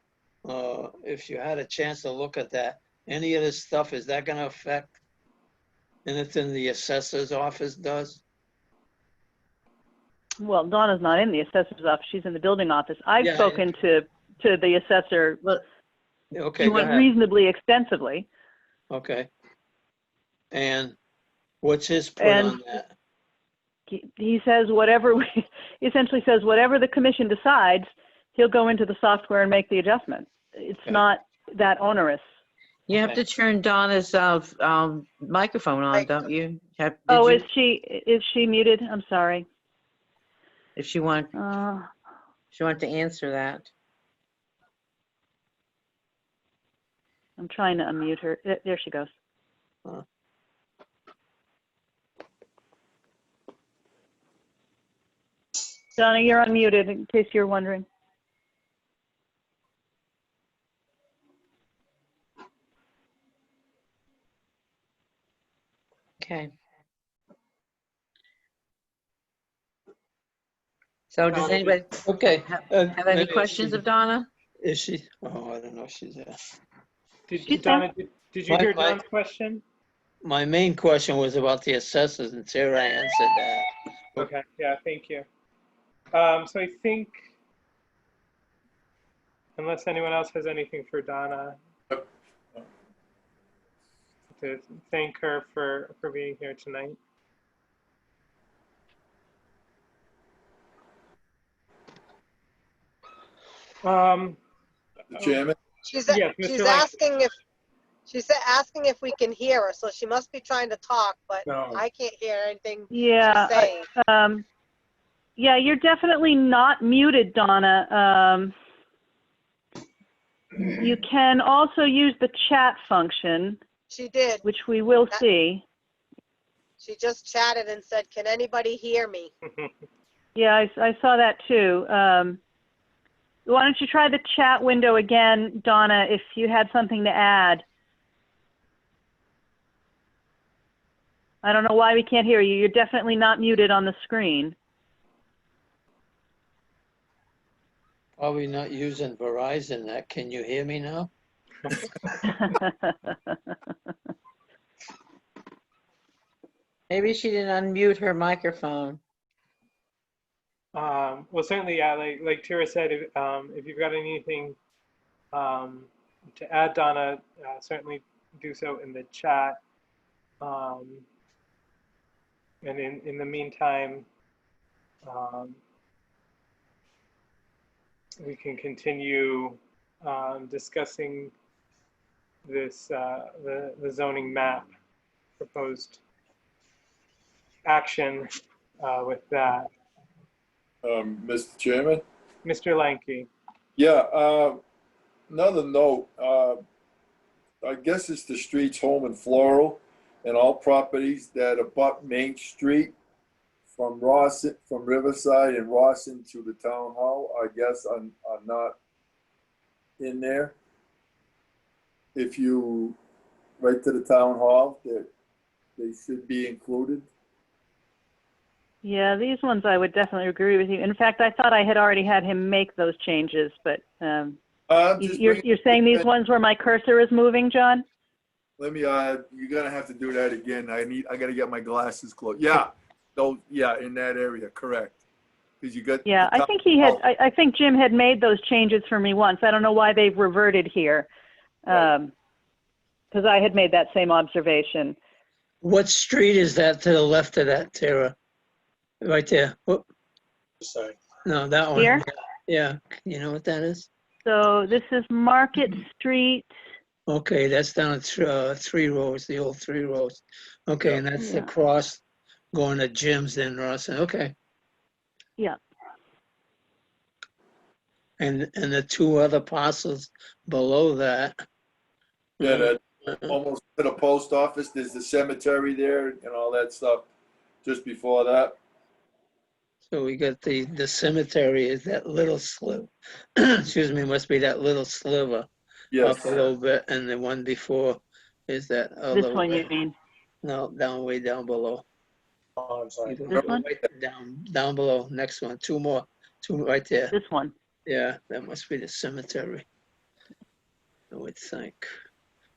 if you had a chance to look at that, any of this stuff, is that gonna affect anything the assessor's office does? Well, Donna's not in the assessor's office. She's in the building office. I've Yeah, I- spoken to the assessor Okay, go ahead. reasonably extensively. Okay. And what's his put And- on that? He says he essentially says whatever the commission decides, he'll go into the software and make the adjustment. It's Okay. not that onerous. You have Okay. to turn Donna's microphone on, don't you? Did Oh, you? is she muted? I'm sorry. If she wanted Uh, to answer that. I'm trying to unmute her. There she goes. Huh. Donna, you're unmuted in case you're wondering. Okay. So does anybody Okay. have any maybe questions she- of Donna? Is she? Oh, I don't know if she's there. Donna, did you hear My- Don's question? My main question was about the assessors and Sarah answered that. Okay, yeah, thank you. So I think, unless anyone else has anything for Donna, to thank her for being here tonight. Mr. Chairman, She's, Yes, Mr. she's Lang. asking if we can hear her, so she must be trying to talk, but No. I can't hear anything Yeah. she's saying. Yeah, you're definitely not muted, Donna. You can also use the chat function, She did. which we will see. She just chatted and said, "Can anybody hear me?" Yeah, I saw that too. Why don't you try the chat window again, Donna, if you had something to add? I don't know why we can't hear you. You're definitely not muted on the screen. Probably not using Verizon. That, can you hear me now? Maybe she didn't unmute her microphone. Well, certainly, yeah, like Tira said, if you've got anything to add, Donna, certainly do so in the chat. And in the meantime, we can continue discussing this, the zoning map proposed action with that. Mr. Chairman? Mr. Lanky. Yeah, another note, I guess it's the streets Home and Floral and all properties that abut Main Street from Riverside and Rawson to the town hall, I guess are not in there. If you write to the town hall, that they should be included. Yeah, these ones I would definitely agree with you. In fact, I thought I had already had him make those changes, but you're saying these ones where my cursor is moving, John? Let me, you're gonna have to do that again. I gotta get my glasses closed. Yeah, those, yeah, in that area, correct. Because you got. Yeah, I think he had. I think Jim had made those changes for me once. I don't know why they've reverted here, because I had made that same observation. What street is that to the left of that, Tara? Right there. Whoop. Sorry. No, that one. Here? Yeah. You know what that is? So this is Market Street. Okay, that's down at Three Rows, the old Three Rows. Okay, and that's the Yeah. cross going to Jim's then, Ross. Okay. Yeah. And the two other parcels below that. Yeah, that uh, almost to the post office, there's the cemetery there and all that stuff just before that. So we got the cemetery is that little sliver. Excuse me, must be that little sliver Yes. up a little bit, and the one before is that This other one way. you mean? No, down way down below. Oh, I'm sorry. This one? Down below. Next one. Two more. Two right there. This one. Yeah, that must be the cemetery. I would think.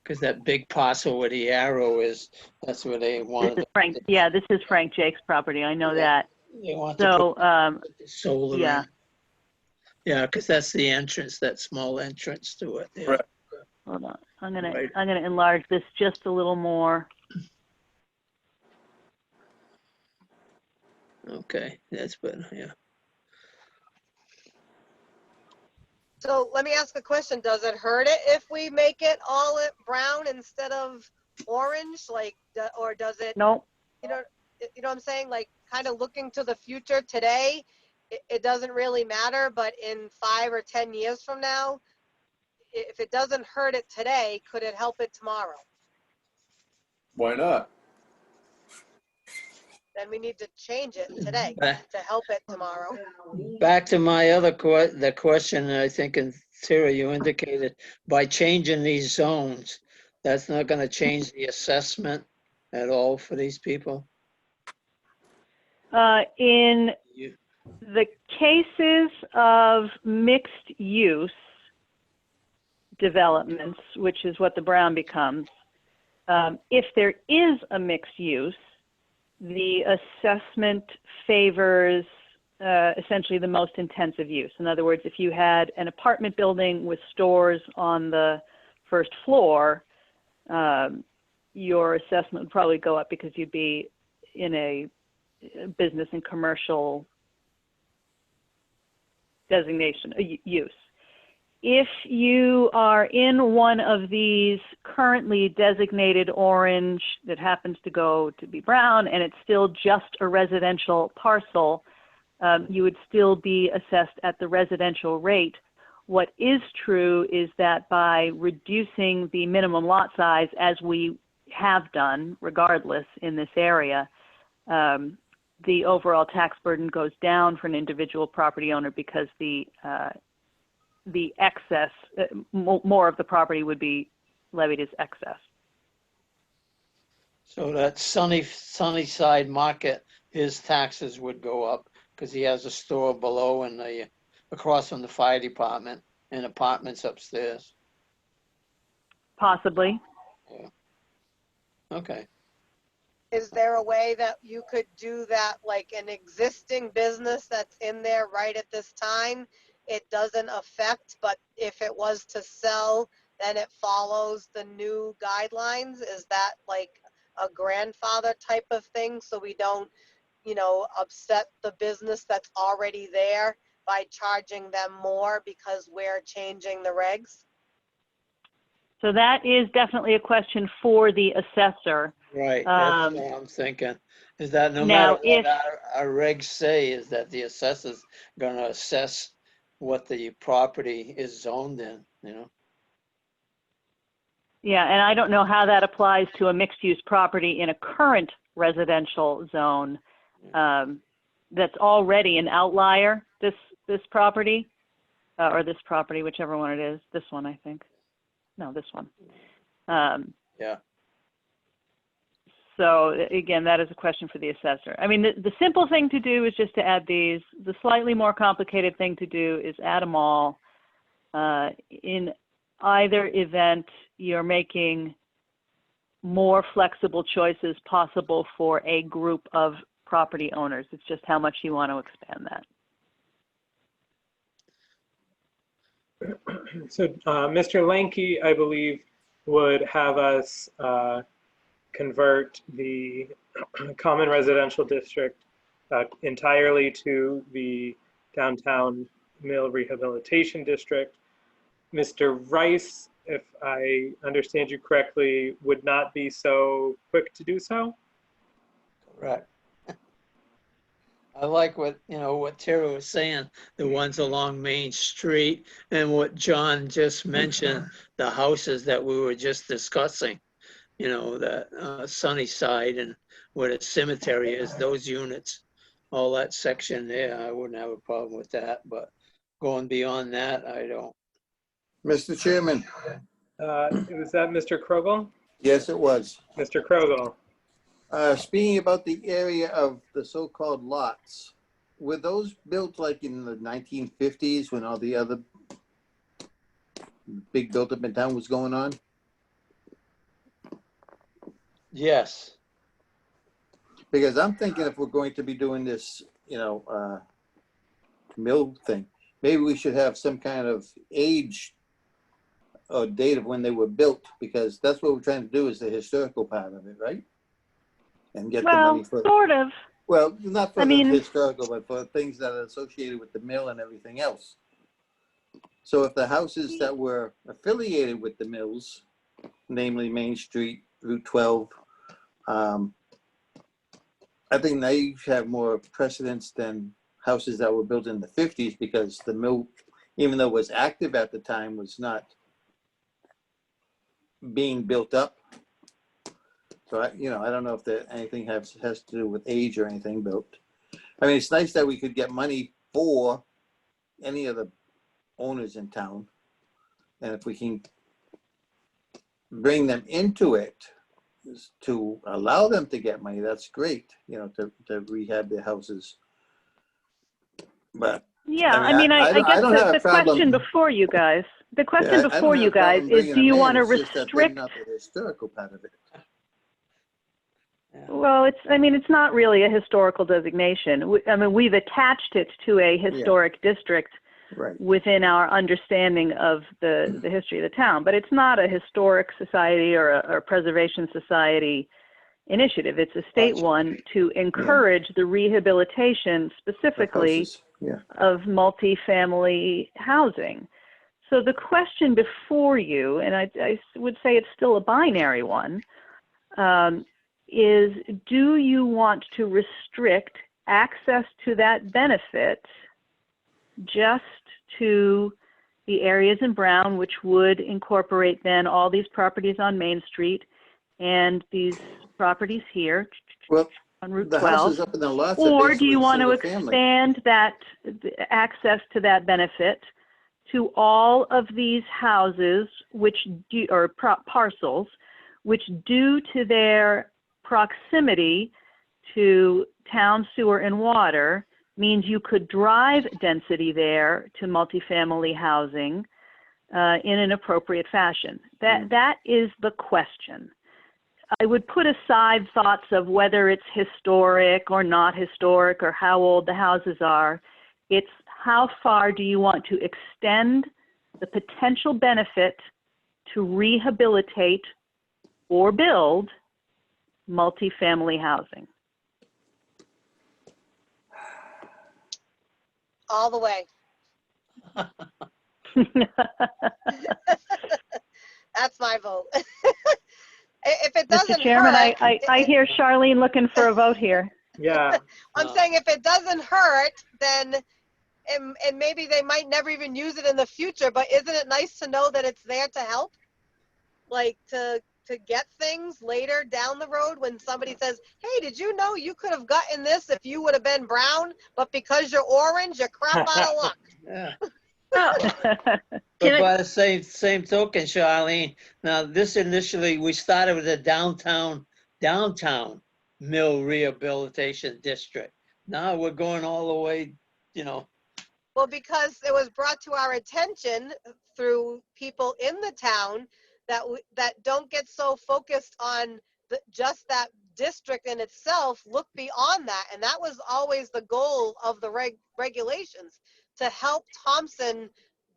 Because that big parcel where the arrow is, that's where they This wanted. is Frank. Yeah, this is Frank Jake's property. I know Yeah. that. They want to So, put the solar yeah. in. Yeah, because that's the entrance, that small entrance to it. Yeah. Right. Hold on. I'm Right. gonna enlarge this just a little more. Okay, that's better. Yeah. So let me ask a question. Does it hurt it if we make it all brown instead of orange? Like, or does it, Nope. you know what I'm saying? Like, kind of looking to the future today, it doesn't really matter, but in 5 or 10 years from now, if it doesn't hurt it today, could it help it tomorrow? Why not? Then we need to change it today Back- to help it tomorrow. Back to my other the question, I think, and Sarah, you indicated, by changing these zones, that's not going to change the assessment at all for these people? In You- the cases of mixed use developments, which is what the brown becomes, if there is a mixed use, the assessment favors essentially the most intensive use. In other words, if you had an apartment building with stores on the first floor, your assessment would probably go up because you'd be in a business and commercial designation, use. If you are in one of these currently designated orange that happens to go to be brown and it's still just a residential parcel, you would still be assessed at the residential rate. What is true is that by reducing the minimum lot size, as we have done regardless in this area, the overall tax burden goes down for an individual property owner because the excess, more of the property would be levied as excess. So that Sunnyside Market, his taxes would go up because he has a store below and across from the fire department and apartments upstairs. Possibly. Okay. Is there a way that you could do that, like an existing business that's in there right at this time? It doesn't affect, but if it was to sell, then it follows the new guidelines? Is that like a grandfather type of thing, so we don't, upset the business that's already there by charging them more because we're changing the regs? So that is definitely a question for the assessor. Right, that's what I'm thinking. Is that no matter what our regs say, is that the assessor's gonna assess what the property is zoned in, Yeah, and I don't know how that applies to a mixed-use property in a current residential zone that's already an outlier, this property, or this property, whichever one it is. This one, I think. No, this one. Yeah. So again, that is a question for the assessor. I mean, the simple thing to do is just to add these. The slightly more complicated thing to do is add them all. In either event, you're making more flexible choices possible for a group of property owners. It's just how much you want to expand that. So Mr. Lanky, I believe, would have us convert the common residential district entirely to the downtown Mill Rehabilitation District. Mr. Rice if I understand you correctly, would not be so quick to do so. Correct. I like what Tara was saying, the ones along Main Street, and what John just mentioned, the houses that we were just discussing, the Sunnyside and where the cemetery is, those units, all that section there, I wouldn't have a problem with that, but going beyond that, I don't. Mr. Chairman, Was that Mr. Krogel? yes, it was. Mr. Krogel. Speaking about the area of the so-called lots, were those built like in the 1950s when all the other big build-up in town was going on? Yes. Because I'm thinking if we're going to be doing this, mill thing, maybe we should have some kind of age or date of when they were built, because that's what we're trying to do is the historical part of it, right? And get the Well, money for, sort of. well, not for I the mean- historical, but for things that are associated with the mill and everything else. So if the houses that were affiliated with the mills, namely Main Street, Route 12, I think they have more precedence than houses that were built in the 50s, because the mill, even though it was active at the time, was not being built up. So I don't know if anything has to do with age or anything built. I mean, it's nice that we could get money for any of the owners in town, and if we can bring them into it to allow them to get money, that's great. To rehab their houses. But Yeah, I mean, I guess don't have a the problem. question before you guys, I don't have a problem is, bringing do you them in, want to it's just that they're restrict? not the historical part of it. Well, it's not really a historical designation. We've attached it to a historic district Right. within our understanding of the history of the town, but it's not a historic society or a preservation society initiative. It's a state one to encourage the rehabilitation specifically Houses. Yeah. of multifamily housing. So the question before you, and I would say it's still a binary one, is do you want to restrict access to that benefit just to the areas in Brown, which would incorporate then all these properties on Main Street and these properties here Well, on Route the 12? houses up in the lots are Or do you basically want to single family. expand that access to that benefit to all of these houses, parcels, which due to their proximity to town sewer and water means you could drive density there to multifamily housing in an appropriate fashion? That is the question. I would put aside thoughts of whether it's historic or not historic or how old the houses are. It's how far do you want to extend the potential benefit to rehabilitate or build multifamily housing? All the way. That's my vote. If it doesn't Mr. Chairman, hurt, I hear Charlene looking for a vote here. Yeah. I'm saying if it doesn't hurt, then and maybe they might never even use it in the future, but isn't it nice to know that it's there to help? Like to get things later down the road when somebody says, hey, did you know you could have gotten this if you would have been brown, but because you're orange, you're crap out of luck. Yeah. Can But I- by the same token, Charlene, now this initially, we started with a downtown mill rehabilitation district. Now we're going all the way, Well, because it was brought to our attention through people in the town that don't get so focused on just that district in itself, look beyond that. And that was always the goal of the regulations, to help Thompson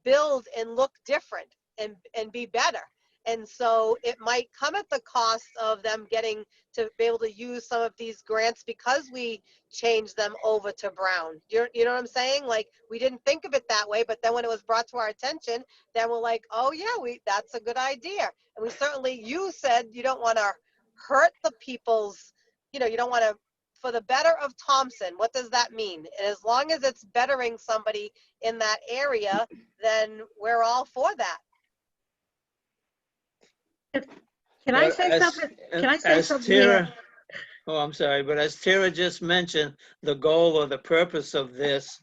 build and look different and be better. And so it might come at the cost of them getting to be able to use some of these grants because we changed them over to Brown. You know what I'm saying? Like, we didn't think of it that way, but then when it was brought to our attention, then we're like, oh yeah, that's a good idea. And we certainly, you said you don't want to hurt the people's, you don't want to, for the better of Thompson. What does that mean? And as long as it's bettering somebody in that area, then we're all for that. Can I But say as- something? Can I say as something here? Tara- Oh, I'm sorry, but as Tara just mentioned, the goal or the purpose of this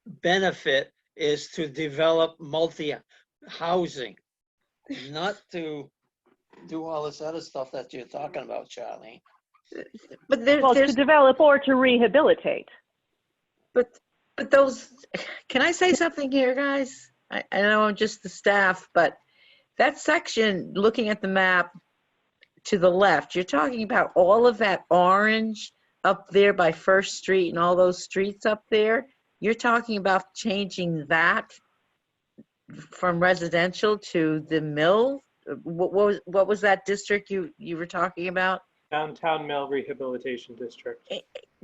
benefit is to develop multi-housing, not to do all this other stuff that you're talking about, Charlene. But Well, to there's, develop or to rehabilitate. but those, can I say something here, guys? I know I'm just the staff, but that section, looking at the map to the left, you're talking about all of that orange up there by First Street and all those streets up there. You're talking about changing that from residential to the mill? What was that district you were talking about? Downtown Mill Rehabilitation District.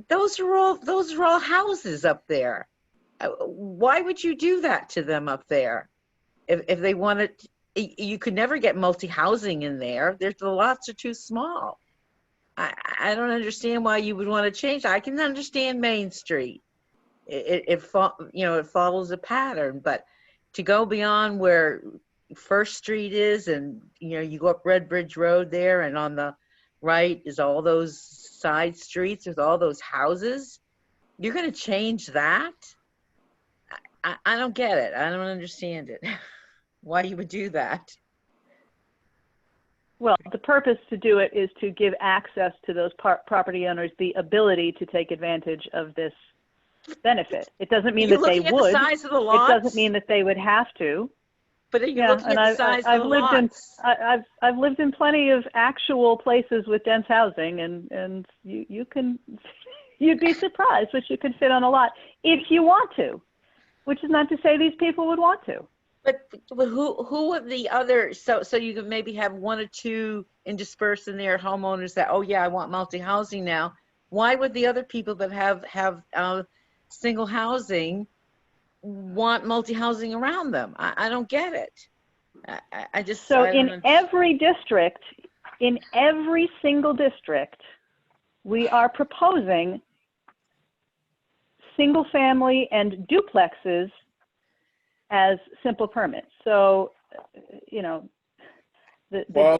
Those are all houses up there. Why would you do that to them up there? If they wanted, you could never get multi-housing in there. The lots are too small. I don't understand why you would want to change. I can understand Main Street. It follows a pattern, but to go beyond where First Street is, and you go up Red Bridge Road there, and on the right is all those side streets with all those houses. You're going to change that? I don't get it. I don't understand it. Why you would do that? Well, the purpose to do it is to give access to those property owners the ability to take advantage of this benefit. It doesn't mean You're that they looking at would. the size of the It lots? doesn't mean that they would have to. But are you Yeah, looking and at the size of the lots? I've lived in plenty of actual places with dense housing, and you can you'd be surprised what you can fit on a lot if you want to, which is not to say these people would want to. But who of the other, so you could maybe have one or two interspersed in there, homeowners that, oh yeah, I want multi-housing now. Why would the other people that have single housing want multi-housing around them? I don't get it. I just, So I don't in every district, in every single district, we are proposing single family and duplexes as simple permits. So, Well,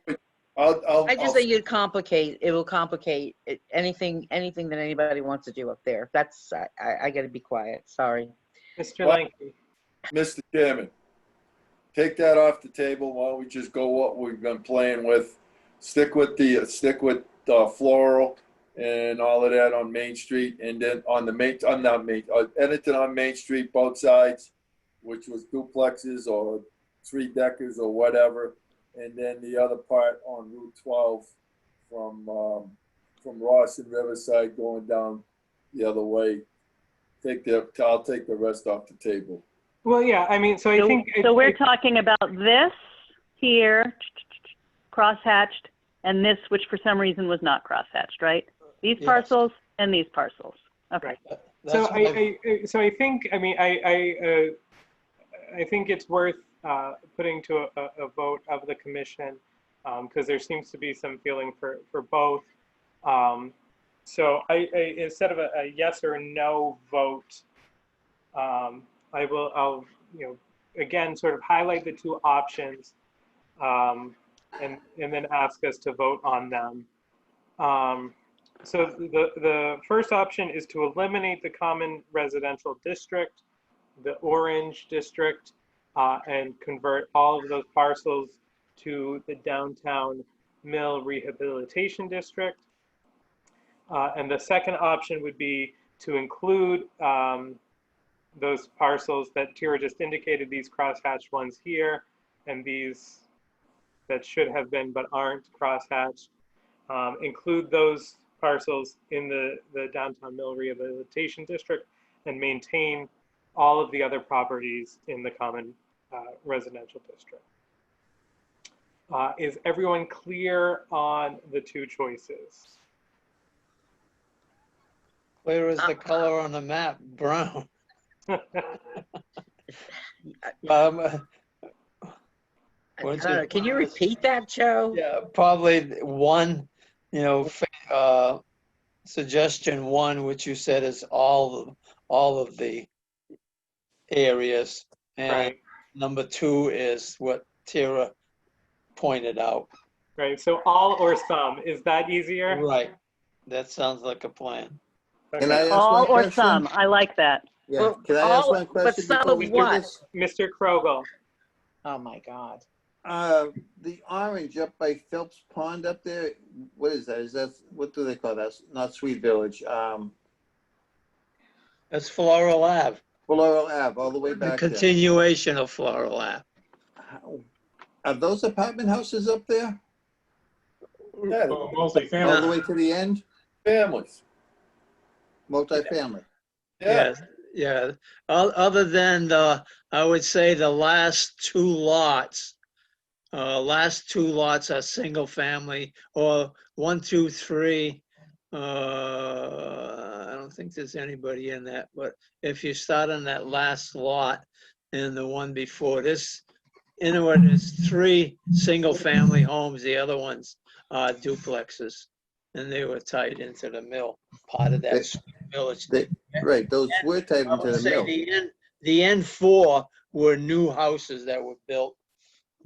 I just think it will complicate anything that anybody wants to do up there. That's, I gotta be quiet, sorry. Mr. Well- Lanky. Mr. Chairman, take that off the table. Why don't we just go what we've been playing with? Stick with floral and all of that on Main Street, and then on the Edison on Main Street, both sides, which was duplexes or 3-deckers or whatever, and then the other part on Route 12 from Ross and Riverside going down the other way. I'll take the rest off the table. Well, yeah, I mean, so I think. So we're talking about this here, crosshatched, and this, which for some reason was not crosshatched, right? These Yes. parcels and these parcels. Okay. So That's why- I think, I mean, I think it's worth putting to a vote of the commission because there seems to be some feeling for both. So instead of a yes or a no vote, I'll again sort of highlight the two options and then ask us to vote on them. So the first option is to eliminate the common residential district, the orange district, and convert all of those parcels to the Downtown Mill Rehabilitation District. And the second option would be to include those parcels that Tira just indicated, these crosshatched ones here, and these that should have been but aren't crosshatched. Include those parcels in the Downtown Mill Rehabilitation District and maintain all of the other properties in the common residential district. Is everyone clear on the two choices? Where is the color on the map? Brown. Um, I don't know. Can you repeat that, Joe? Yeah, probably one, suggestion one, which you said is all of the areas. And Right, number two is what Tara pointed out. right. So all or some, is that easier? Right. That sounds like a plan. Can I Okay. ask All one or question? some, I like that. Yeah, Well, can I ask all- one but question some before of we do what? this? Mr. Krogel, Oh, my God. The orange up by Phelps Pond up there, what is that? Is that, what do they call that? Not Sweet Village, That's Floral Ave, Laurel Ave, all the way the back there. continuation of Floral Ave. Are those apartment houses up there? Yeah, All Multi-family. the way to the end? families. Multifamily? Yeah, Yeah. Other than I would say the last two lots are single family, or 1, 2, 3. I don't think there's anybody in that, but if you start on that last lot and the one before this, anywhere there's 3 single family homes, the other ones are duplexes. And they were tied into the mill, part of that village. Right, those were tied I into would the say mill. the N4 were new houses that were built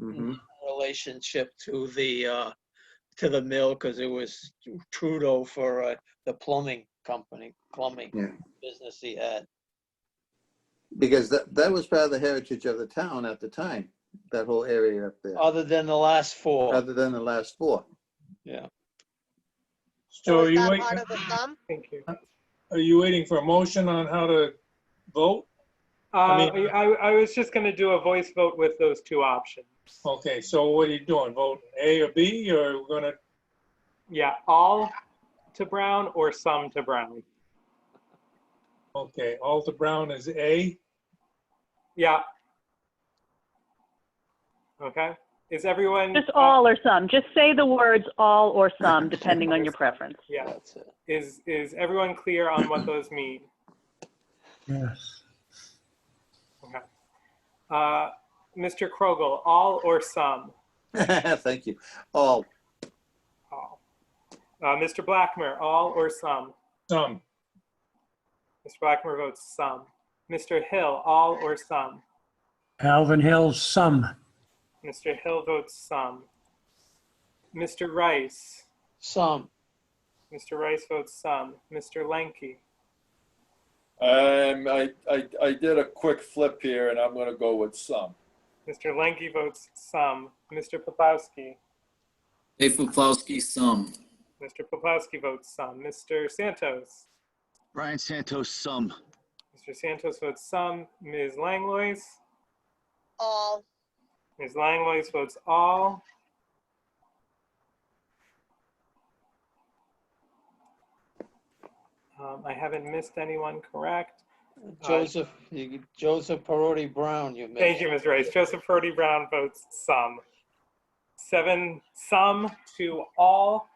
Mhm. in relationship to the mill, because it was Trudeau for the plumbing Yeah. business he had. Because that was part of the heritage of the town at the time, that whole area up there, Other than the last 4, other than the last 4. yeah. So So is are you that waiting, part of the sum? thank you. are you waiting for a motion on how to vote? I mean- I was just going to do a voice vote with those two options. Okay, so what are you doing? Vote A or B, or we're gonna, Yeah, all to Brown or some to Brown. okay, Alta Brown is A. Yeah. Okay. Is everyone? Just all or some. Just say the words all or some, depending on your preference. Yeah. That's it. Is everyone clear on what those mean? Yes. Okay. Mr. Krogel, all or some? Thank you. All. All. Mr. Blackmer, all or some? Some. Mr. Blackmer votes some. Mr. Hill, all or some? Alvin Hills, some. Mr. Hill votes some. Mr. Rice. Some. Mr. Rice votes some. Mr. Lenke. I did a quick flip here and I'm gonna go with some. Mr. Lenke votes some. Mr. Poplawski. Dave Poplawski, some. Mr. Poplawski votes some. Mr. Santos. Brian Santos, some. Mr. Santos votes some. Ms. Langlois. All. Ms. Langlois votes all. I haven't missed anyone, correct? Joseph Perotti Brown, you Thank you, mentioned. Ms. Rice. Joseph Purdy Brown votes some. 7 some to all.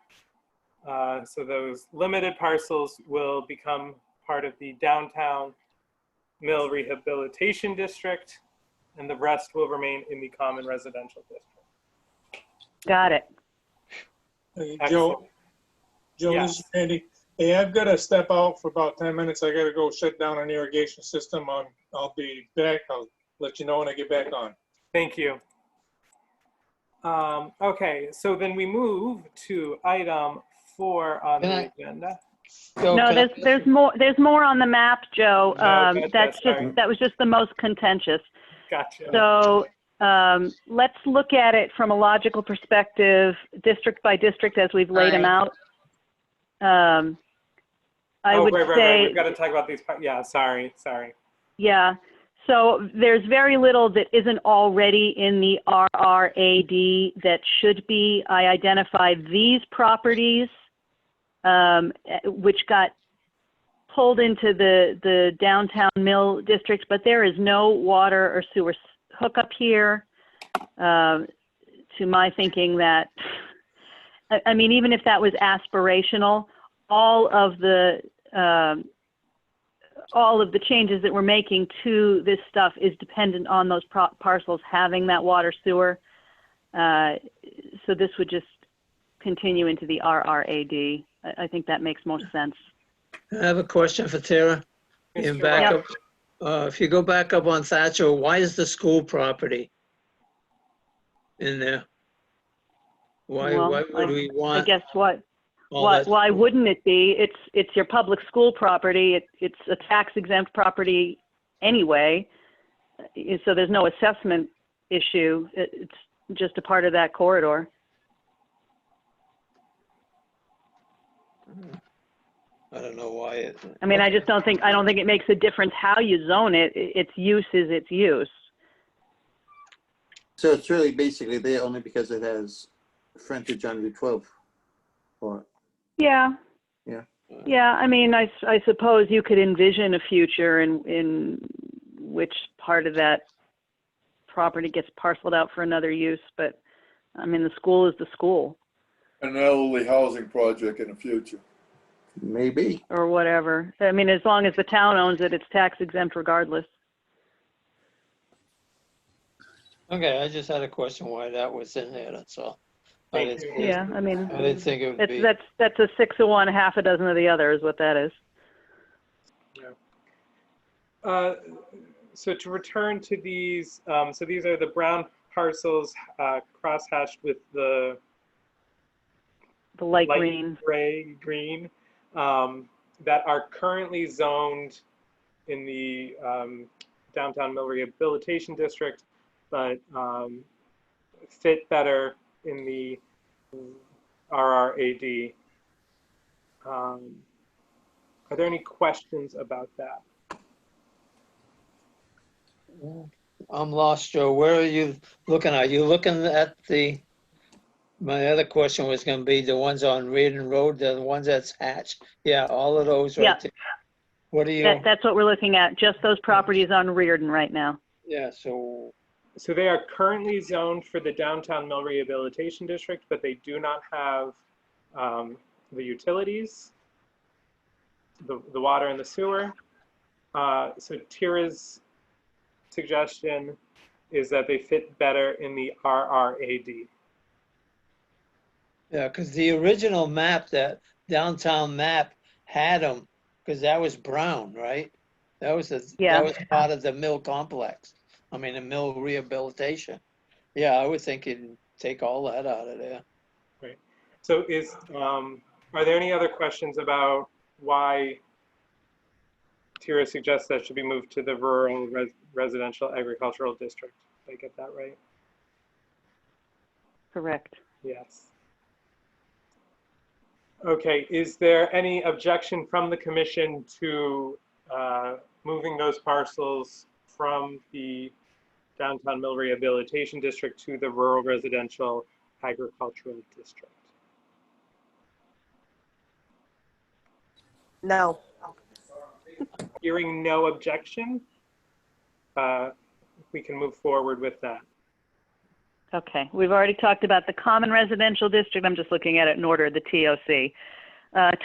So those limited parcels will become part of the downtown Mill Rehabilitation District, and the rest will remain in the Common Residential District. Got it. Hey, Excellent. Joe, Yes. this is Andy. Hey, I've got to step out for about 10 minutes. I got to go shut down an irrigation system. I'll be back. I'll let you know when I get back on. Thank you. Okay, so then we move to item 4 on Can the I- agenda. No, there's more on the map, Joe. gotcha, That's sorry. that was just the most contentious. Gotcha. So let's look at it from a logical perspective, district by district, as we've laid them out. I would right. say, We've got to talk about these. Yeah, sorry. yeah. So there's very little that isn't already in the RRAD that should be. I identified these properties, which got pulled into the downtown Mill District, but there is no water or sewer hookup here. To to my thinking that, I mean, even if that was aspirational, all of the changes that we're making to this stuff is dependent on those parcels having that water sewer. So this would just continue into the RRAD. I think that makes most sense. I have a question for Tara. In Mr. back Roth, up, if you go back up on Thatcher, why is the school property in there? Why Well, would we I want guess what? all that? Why wouldn't it be? It's your public school property. It's a tax exempt property anyway. So there's no assessment issue. It's just a part of that corridor. I don't know why it. I mean, I don't think it makes a difference how you zone it. Its use is its use. So it's really basically there only because it has frontage on Route 12. Or, Yeah. yeah. Yeah, I mean, I suppose you could envision a future in which part of that property gets parceled out for another use, but I mean, the school is the school. An elderly housing project in the future. Maybe. Or whatever. I mean, as long as the town owns it, it's tax exempt regardless. Okay, I just had a question why that was in there, that's all. Thank you. Yeah, I mean, I didn't think it would be. that's a 6 of one, half a dozen of the other is what that is. So to return to these, so these are the brown parcels cross-hatched with the light green. green that are currently zoned in the Downtown Mill Rehabilitation District, but fit better in the RRAD. Are there any questions about that? I'm lost, Joe. Where are you looking at? Are you looking at my other question was going to be the ones on Reardon Road, the ones that's hatched. Yeah, all of those right Yeah. there. What are you? That's what we're looking at, just those properties on Reardon right now. Yeah, so they are currently zoned for the Downtown Mill Rehabilitation District, but they do not have the utilities, the water and the sewer. So Tira's suggestion is that they fit better in the RRAD. yeah, because the original map, that downtown map had them, because that was brown, right? That was Yeah. that was part of the mill complex. I mean, the mill rehabilitation. Yeah, I would think you'd take all that out of there. Right. So are there any other questions about why Tira suggests that should be moved to the rural residential agricultural district? Did I get that right? Correct. Yes. Okay, is there any objection from the commission to moving those parcels from the Downtown Mill Rehabilitation District to the rural residential agricultural district? No. Hearing no objection, we can move forward with that. Okay, we've already talked about the common residential district. I'm just looking at it in order, the TOC.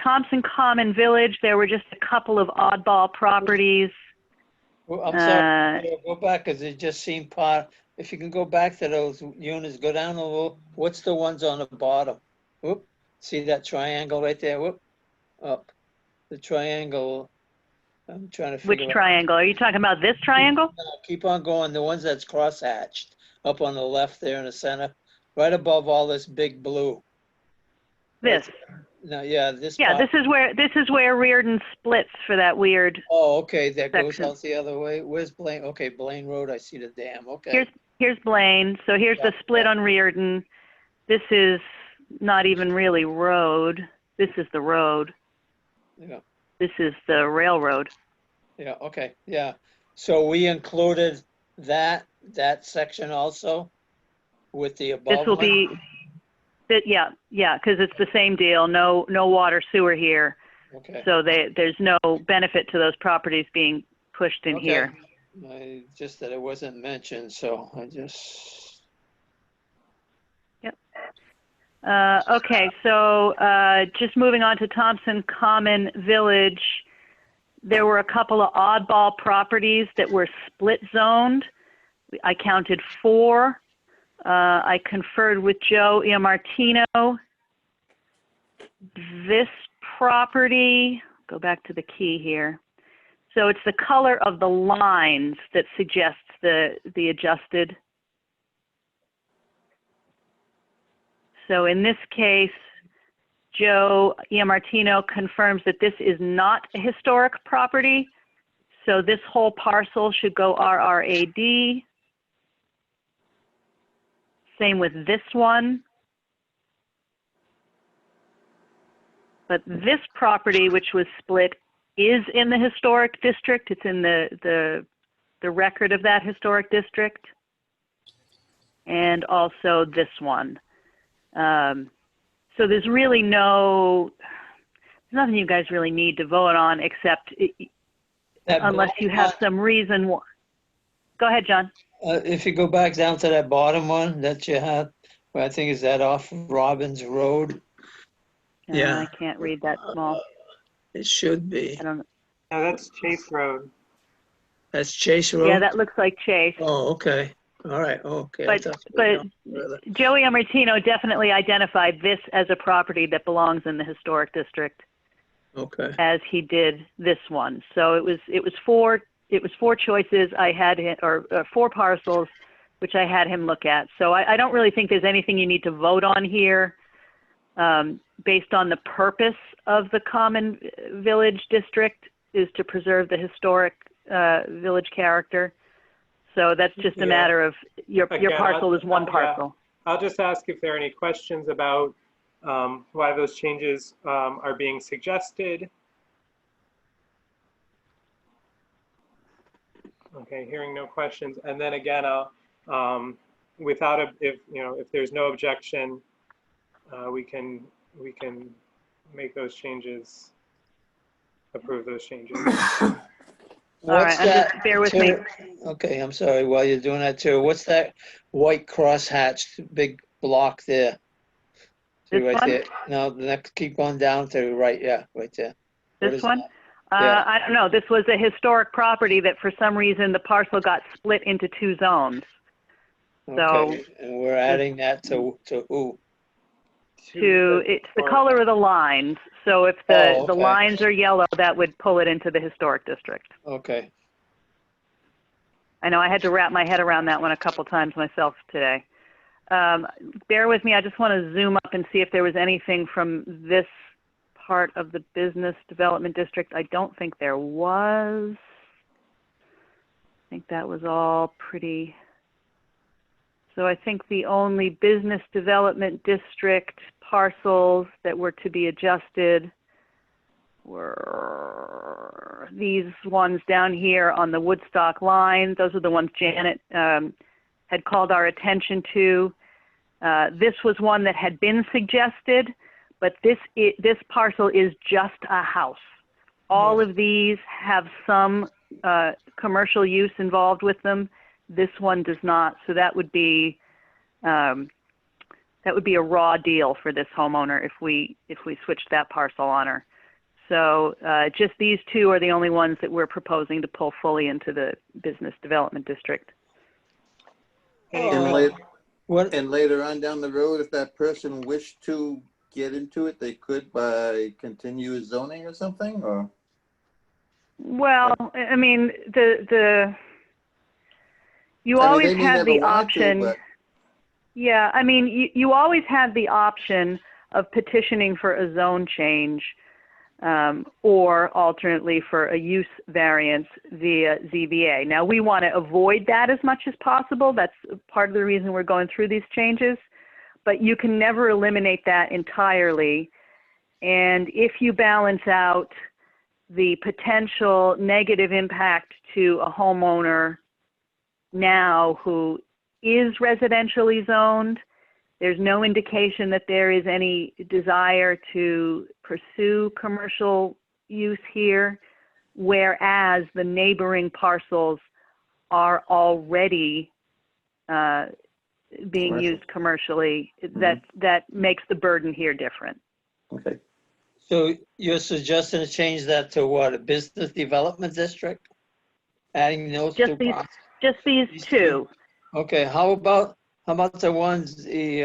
Thompson Common Village, there were just a couple of oddball properties. Well, I'm sorry, yeah, go back, because it just seemed part, if you can go back to those units, go down a little, what's the ones on the bottom? Whoop, see that triangle right there? Whoop, up. The triangle, I'm trying to figure Which out. triangle? Are you talking about this triangle? No, keep on going, the ones that's cross-hatched, up on the left there in the center, right above all this big blue. This. No, yeah, this. Yeah, part. this is where Reardon splits for that weird. Oh, okay, that goes section. out the other way. Where's Blaine? Okay, Blaine Road, I see the dam, okay. Here's Blaine. So here's the split on Reardon. This is not even really road. This is the road. Yeah, This is the railroad. yeah, okay, yeah. So we included that section also with the above This will one? be, yeah, because it's the same deal. No water sewer here. Okay. So there's no benefit to those properties being pushed in Okay. here. Just that it wasn't mentioned, so I just. Okay, so just moving on to Thompson Common Village, there were a couple of oddball properties that were split zoned. I counted 4. I conferred with Joe Iamartino. This property, go back to the key here. So it's the color of the lines that suggests the adjusted. So in this case, Joe Iamartino confirms that this is not a historic property. So this whole parcel should go RRAD. Same with this one. But this property, which was split, is in the historic district. It's in the record of that historic district. And also this one. So there's really nothing you guys really need to vote on except unless you have some reason. Go ahead, John. If you go back down to that bottom one that you had, I think is that off Robbins Road? Yeah. I can't read that small. It should be. I don't know. No, that's Chase Road. That's Chase Road? Yeah, that looks like Chase. Oh, okay. All right. Okay. But Joey Iamartino definitely identified this as a property that belongs in the historic district. Okay. As he did this one. So it was 4 choices I had, or 4 parcels, which I had him look at. So I don't really think there's anything you need to vote on here. Based on the purpose of the Common Village District is to preserve the historic village character. So that's just a matter of your parcel is one parcel. I'll just ask if there are any questions about why those changes are being suggested. Okay, hearing no questions, and then again, I'll if there's no objection, we can make those changes, approve those changes. All right, bear with me. Okay, I'm sorry. While you're doing that too, what's that white crosshatched big block there? See This right one? there. No, the next. Keep on down to the right. Yeah, right there. What This is one? that? Yeah. I don't know. This was a historic property that for some reason the parcel got split into 2 zones. So Okay, and we're adding that to who? it's the color of the lines. So if the Oh, okay. lines are yellow, that would pull it into the historic district. Okay. I know I had to wrap my head around that one a couple times myself today. Bear with me. I just want to zoom up and see if there was anything from this part of the business development district. I don't think there was. I think that was all pretty. So I think the only business development district parcels that were to be adjusted were these ones down here on the Woodstock line. Those are the ones Janet had called our attention to. This was one that had been suggested, but this parcel is just a house. All of these have some commercial use involved with them. This one does not, so that would be a raw deal for this homeowner if we switched that parcel on her. So just these 2 are the only ones that we're proposing to pull fully into the business development district. And later on down the road, if that person wished to get into it, they could by continuous zoning or something, or? Well, I mean, you always have the option. Yeah, I mean, you always have the option of petitioning for a zone change or alternately for a use variance via ZBA. Now, we want to avoid that as much as possible. That's part of the reason we're going through these changes. But you can never eliminate that entirely. And if you balance out the potential negative impact to a homeowner now who is residentially zoned, there's no indication that there is any desire to pursue commercial use here, whereas the neighboring parcels are already being Commercial. used commercially, that makes the burden here different. Okay. So you're suggesting to change that to what, a business development district? Adding those Just two these, parts? just these These two. Okay, how about the ones, in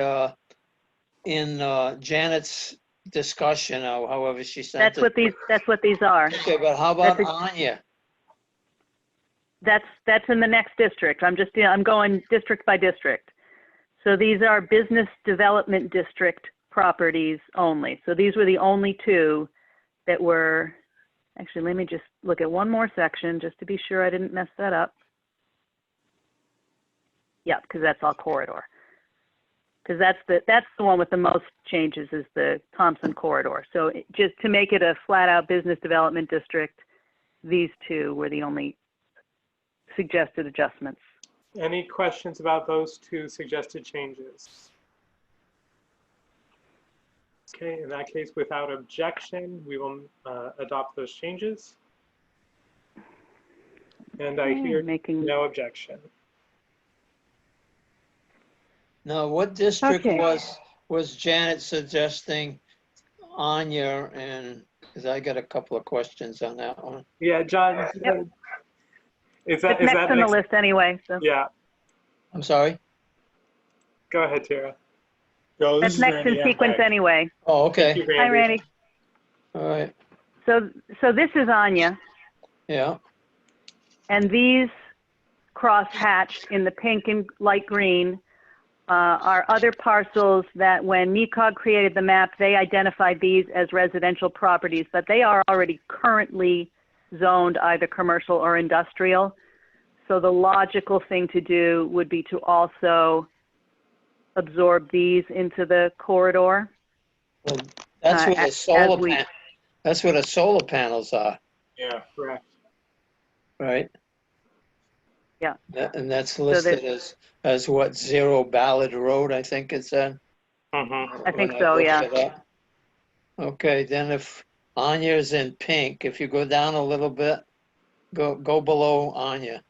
Janet's discussion, or however she sent That's it? what these are. Okay, but how about That's Anya? That's in the next district. I'm going district by district. So these are business development district properties only. So these were the only two that were, actually, let me just look at one more section just to be sure I didn't mess that up. Yeah, because that's all corridor. Because that's the one with the most changes is the Thompson corridor. So just to make it a flat out business development district, these two were the only suggested adjustments. Any questions about those two suggested changes? Okay, in that case, without objection, we will adopt those changes. And I hear no objection. Now, what district Okay. was Janet suggesting Anya, and, because I got a couple of questions on that one. Yeah, John, Yep. is It's that next on the next? list anyway. So Yeah, I'm sorry? go ahead, Tara. Joe, this that's is next Randy. in I'm sequence back. anyway. Oh, Thank you, okay, Hi, Randy. all right, So this is Anya, yeah, and these cross-hatched in the pink and light green are other parcels that when NECOG created the map, they identified these as residential properties, but they are already currently zoned either commercial or industrial. So the logical thing to do would be to also absorb these into the corridor. well, that's where the as solar we- that's where the solar panels are, Yeah. Correct. right? Yeah. And that's there's- listed as what, Zero Ballard Road, I think it said? Mm-hmm. I think when so, looked yeah. it up. Okay, then if Anya's in pink, if you go down a little bit, go below Anya.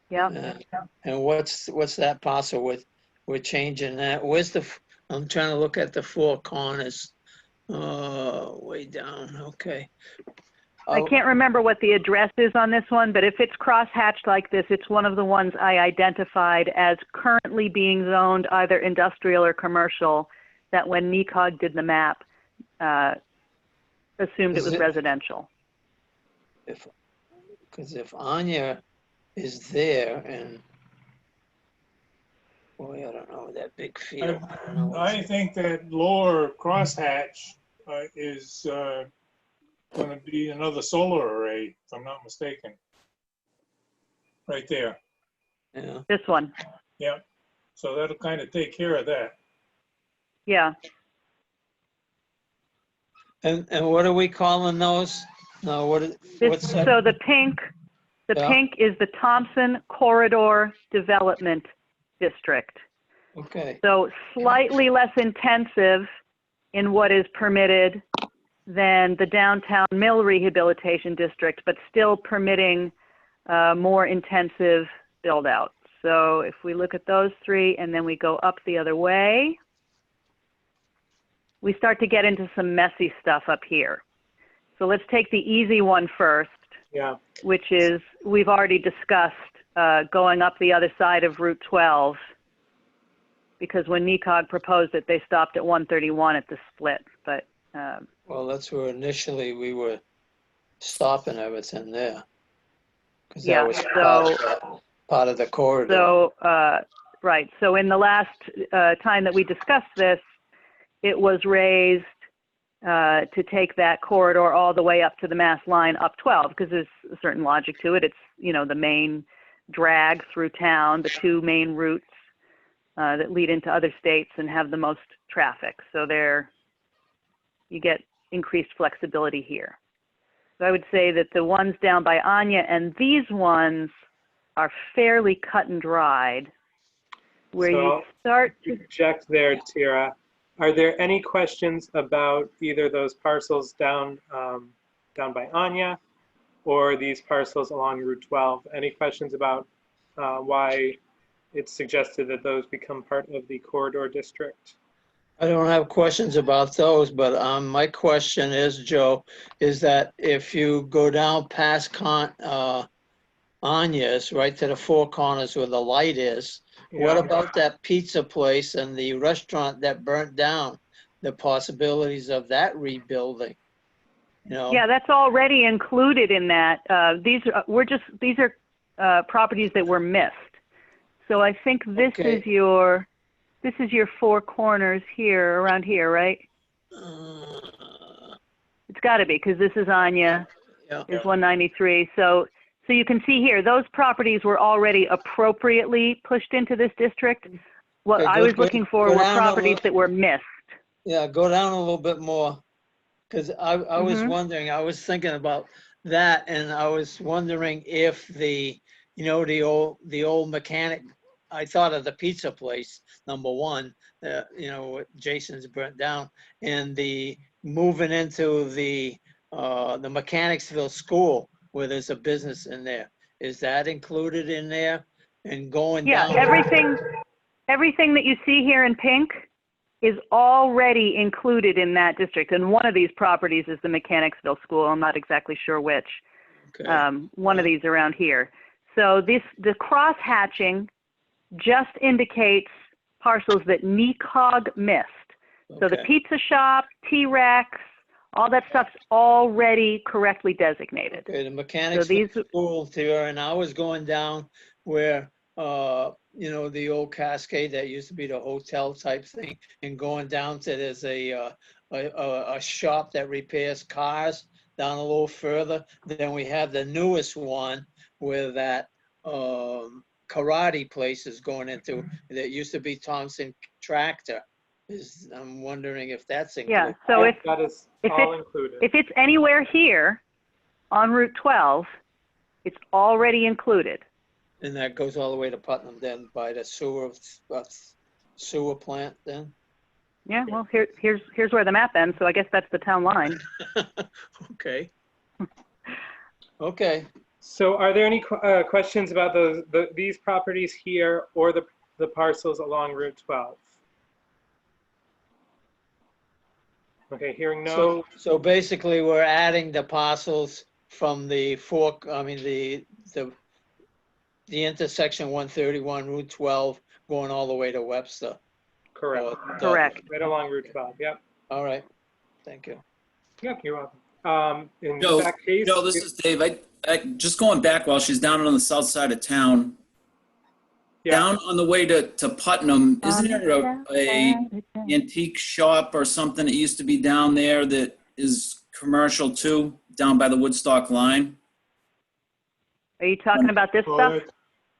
Yeah. And what's that parcel with? We're changing that. Where's I'm trying to look at the four corners. Way down, okay. I can't remember what the address is on this one, but if it's cross-hatched like this, it's one of the ones I identified as currently being zoned either industrial or commercial, that when NECOG did the map, assumed it Is was it- residential. Because if Anya is there and, boy, I don't know, that big field. I don't know what's- I think that lower crosshatch is going to be another solar array, if I'm not mistaken. Right there. Yeah, This one, Yeah. So that'll kind of take care of that. yeah. and what are we calling those? No, what's that? So the pink Yeah. is the Thompson Corridor Development District. Okay, So slightly less intensive in what is permitted than the Downtown Mill Rehabilitation District, but still permitting more intensive build out. So if we look at those three and then we go up the other way, we start to get into some messy stuff up here. So let's take the easy one first, Yeah. which is, we've already discussed going up the other side of Route 12, because when NECOG proposed it, they stopped at 131 at the split. But well, that's where initially we were stopping everything there. Because Yeah, that was so- part of the corridor. so, right. So in the last time that we discussed this, it was raised to take that corridor all the way up to the Mass line up 12, because there's a certain logic to it. It's, the main drag through town, the two main routes that lead into other states and have the most traffic. So you get increased flexibility here. So I would say that the ones down by Anya and these ones are fairly cut and dried, where you So- start to, Object there, Tara. Are there any questions about either those parcels down by Anya or these parcels along Route 12? Any questions about why it's suggested that those become part of the corridor district. I don't have questions about those, but my question is, Joe, is that if you go down past Anya's, right to the Four Corners where the light is, what Yeah. about that pizza place and the restaurant that burnt down? The possibilities of that rebuilding, you know? Yeah, that's already included in that. These are properties that were missed. So I think this Okay. is your Four Corners here, around here, right? It's got to be, because this is Anya. Yeah. Is 193. So you can see here, those properties were already appropriately pushed into this district. What Okay, I go- was looking for go were down a properties little- that were missed. Yeah, go down a little bit more, because I was Mhm. wondering, I was thinking about that, and I was wondering if the old mechanic, I thought of the pizza place, number one, what Jason's burnt down, and the moving into the Mechanicsville School, where there's a business in there. Is that included in there? And going Yeah, down? everything that you see here in pink is already included in that district. And one of these properties is the Mechanicsville School. I'm not exactly sure which. Okay. One of these around here. So the cross hatching just indicates parcels that NECOG missed. So the Okay. pizza shop, T-Rex, all that stuff's already correctly designated. Okay, the mechanics these- school there, and I was going down where, the old Cascade that used to be the hotel type thing, and going down to there's a shop that repairs cars down a little further. Then we have the newest one where that karate place is going into, that used to be Thompson Tractor. I'm wondering if that's Yeah, included. so if That is if all it- included. if it's anywhere here on Route 12, it's already included. And that goes all the way to Putnam then by the sewer plant then? Yeah, well, here's where the map ends, so I guess that's the town line. Okay. Okay. So are there any questions about these properties here or the parcels along Route 12? Okay, hearing no, So basically, we're adding the parcels from the intersection 131, Route 12, going all the way to Webster. correct. Correct. Right along Route 12, yep. All right, thank you. Yep, you're welcome. In Joe, that case, Joe, this is Dave. I just going back while she's down on the south side of town. yeah, Down on the way to Putnam, isn't there a antique shop or something that used to be down there that is commercial too, down by the Woodstock line? Are you talking about this Oh, stuff?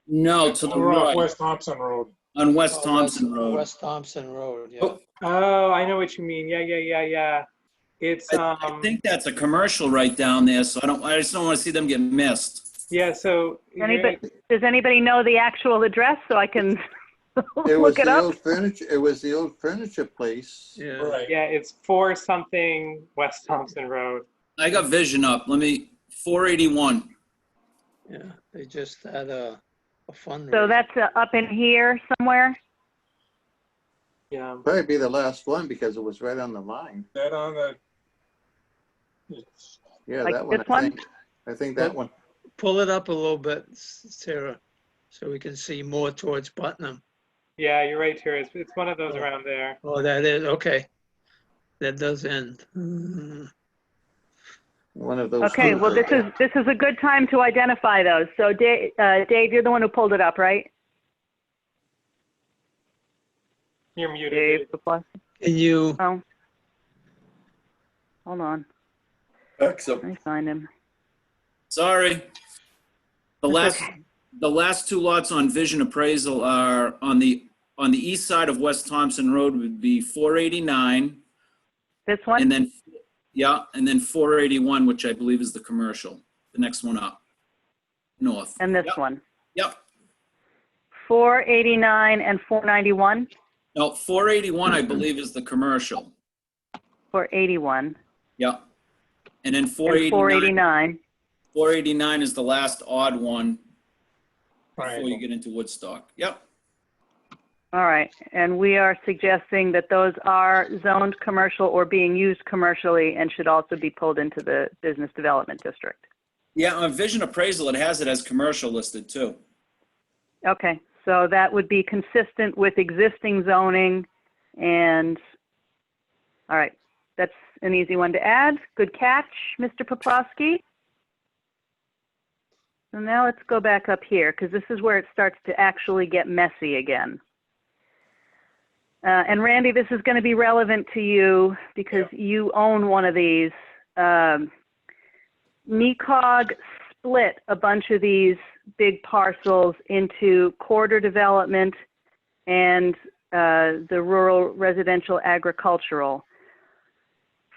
No, to the We're off right, West Thompson Road. on West Thompson Road. West Thompson Road, yeah. Oh, oh, I know what you mean. Yeah. It's, I think that's a commercial right down there, so I just don't want to see them get missed. yeah, so. Does anybody know the actual address so I can It was look it the up? old furniture, it was the old furniture place. Yeah. Right. Yeah, it's 4 something West Thompson Road. I got vision up. 481. Yeah, they just had a fundraiser. So that's up in here somewhere? Yeah. Probably be the last one because it was right on the line. That on the, it's, Yeah, Like that one, this I one? think. I think that one. Pull it up a little bit, Sarah, so we can see more towards Putnam. Yeah, you're right, Terry. It's one of those around there. Oh, that is, okay. That does end. Mm. One of those. Okay, two. well, this is a good time to identify those. So Dave, you're the one who pulled it up, right? You're muted. Dave, Duplass? Can you, Oh. Hold on. Excellent. Let me find him. Sorry. The That's the last two lots on Vision Appraisal are on the east side of West Thompson Road would be 489, This one? and then 481, which I believe is the commercial, the next one up, north. And this Yep. one? Yep. 489 and 491? No, 481, I believe, is the commercial. 481. Yep. And then And 489 489. is the last odd one right. before you get into Woodstock. Yep. All right, and we are suggesting that those are zoned commercial or being used commercially and should also be pulled into the business development district. Yeah, on Vision Appraisal, it has it as commercial listed too. Okay, so that would be consistent with existing zoning and, all right, that's an easy one to add. Good catch, Mr. Poplawski. So now let's go back up here because this is where it starts to actually get messy again. And Randy, this is going to be relevant to you because you own one of these. NECOG split a bunch of these big parcels into corridor development and the rural residential agricultural.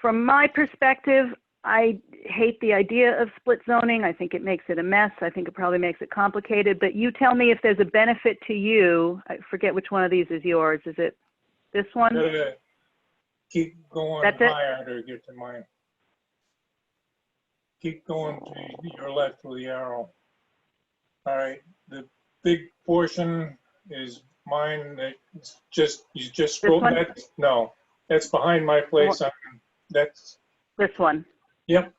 From my perspective, I hate the idea of split zoning. I think it makes it a mess. I think it probably makes it complicated. But you tell me if there's a benefit to you. I forget which one of these is yours. Is it this one? Keep going That's it? higher to get to mine. Keep going to your left with the arrow. All right, the big portion is mine. It's just, you just scroll one? that. No, that's behind my place. That's, This one. yep.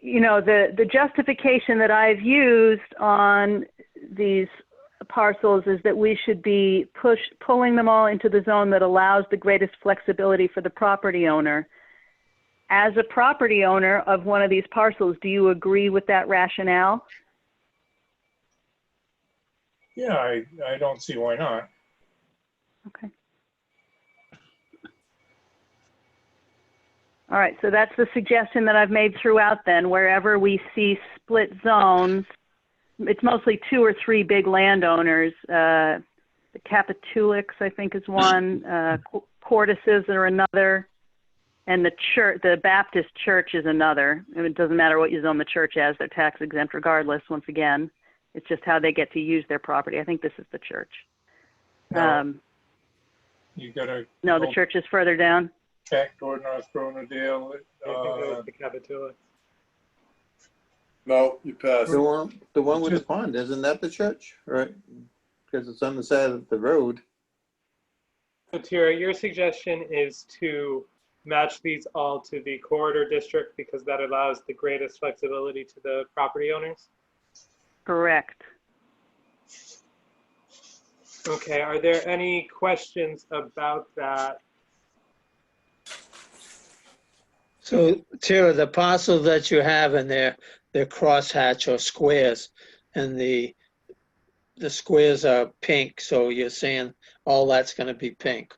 You know, the justification that I've used on these parcels is that we should be pulling them all into the zone that allows the greatest flexibility for the property owner. As a property owner of one of these parcels, do you agree with that rationale? Yeah, I don't see why not. Okay. All right, so that's the suggestion that I've made throughout then. Wherever we see split zones, it's mostly 2 or 3 big landowners. The Capitulics, I think, is one. Cordises are another. And the church, the Baptist church is another. And it doesn't matter what you zone the church as, they're tax exempt regardless, once again. It's just how they get to use their property. I think this is the church. No, you gotta. No, the go church is further down. back toward North Gronadale. I think it was the Capitula. No, you passed. The one with the pond, isn't that the church? Right? Because it's on the side of the road. So Tira, your suggestion is to match these all to the corridor district because that allows the greatest flexibility to the property owners? Correct. Okay, are there any questions about that? So Tara, the parcels that you have in there, they're crosshatch or squares, and the squares are pink, so you're saying all that's gonna be pink.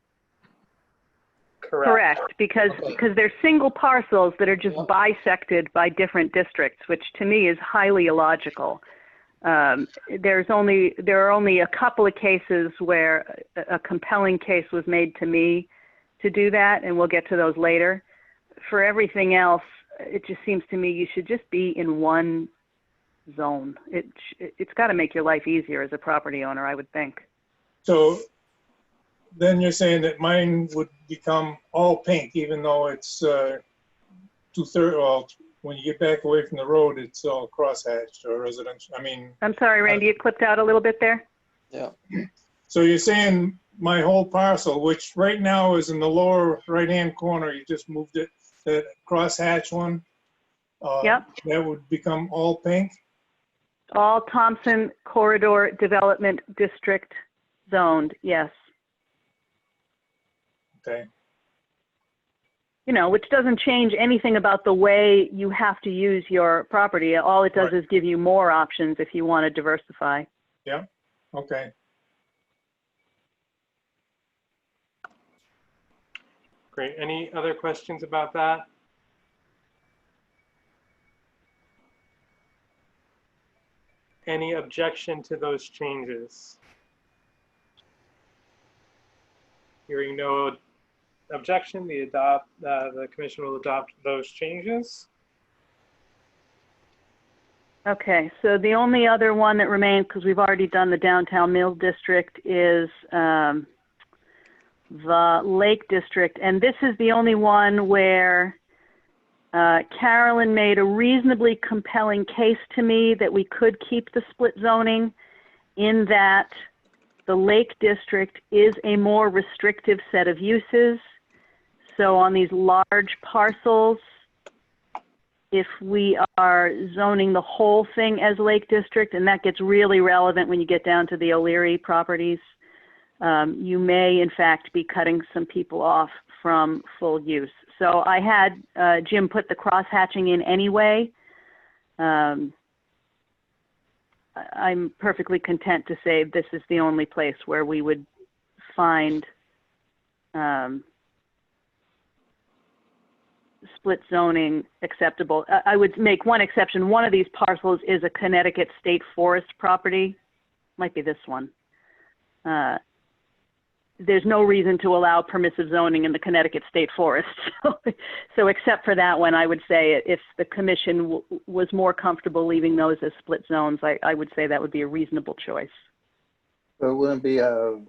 Correct, because they're single parcels that are just bisected by different districts, which to me is highly illogical. There are only a couple of cases where a compelling case was made to me to do that, and we'll get to those later. For everything else, it just seems to me you should just be in one zone. It's got to make your life easier as a property owner, I would think. So then you're saying that mine would become all pink, even though it's 2/3, well, when you get back away from the road, it's all crosshatched or residential. I mean. I'm sorry, Randy, it clipped out a little bit there. Yeah. So you're saying my whole parcel, which right now is in the lower right-hand corner, you just moved it, that crosshatch one? Yep. That would become all pink? All Thompson Corridor Development District zoned, yes. Okay. You know, which doesn't change anything about the way you have to use your property. All it does is give you more options if you want to diversify. Yeah, okay. Great, any other questions about that? Any objection to those changes? Hearing no objection, the commission will adopt those changes. Okay, so the only other one that remains, because we've already done the downtown Mill District, is the Lake District. And this is the only one where Carolyn made a reasonably compelling case to me that we could keep the split zoning in that the Lake District is a more restrictive set of uses. So on these large parcels, if we are zoning the whole thing as Lake District, and that gets really relevant when you get down to the O'Leary properties, you may in fact be cutting some people off from full use. So I had Jim put the cross-hatching in anyway. I'm perfectly content to say this is the only place where we would find split zoning acceptable. I would make one exception. One of these parcels is a Connecticut State Forest property. Might be this one. There's no reason to allow permissive zoning in the Connecticut State Forest. So except for that one, I would say if the commission was more comfortable leaving those as split zones, I would say that would be a reasonable choice. But it wouldn't be a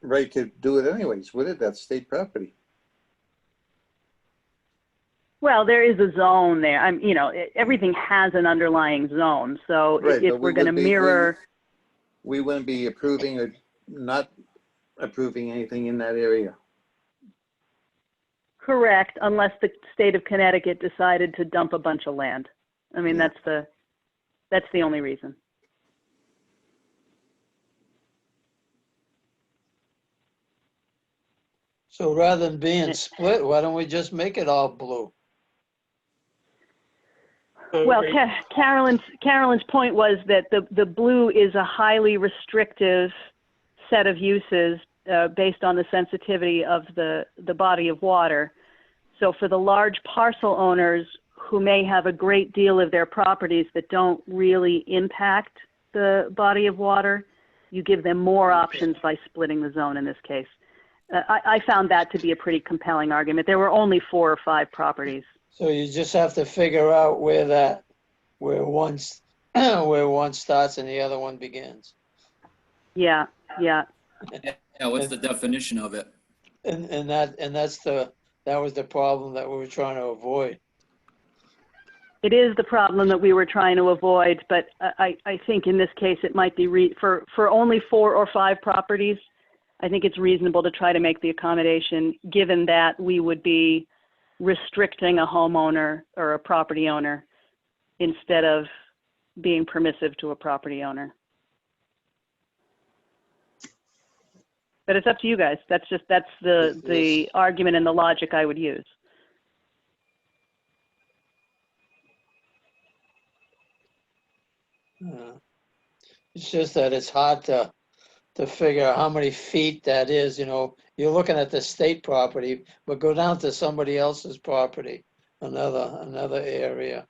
right to do it anyways, would it? That's state property. Well, there is a zone there. Everything has an underlying zone. So Right, if but we're going to mirror, we wouldn't be approving or not approving anything in that area. correct, unless the state of Connecticut decided to dump a bunch of land. I mean, that's the only reason. So rather than being split, why don't we just make it all blue? Well, Carolyn's point was that the blue is a highly restrictive set of uses based on the sensitivity of the body of water. So for the large parcel owners who may have a great deal of their properties that don't really impact the body of water, you give them more options by splitting the zone in this case. I found that to be a pretty compelling argument. There were only 4 or 5 properties. So you just have to figure out where one starts and the other one begins. Yeah. Yeah, what's the definition of it? And that was the problem that we were trying to avoid. It is the problem that we were trying to avoid, but I think in this case it might be for only 4 or 5 properties. I think it's reasonable to try to make the accommodation, given that we would be restricting a homeowner or a property owner instead of being permissive to a property owner. But it's up to you guys. That's the argument and the logic I would use. It's just that it's hard to figure out how many feet that is. You know, you're looking at the state property, but go down to somebody else's property, another area.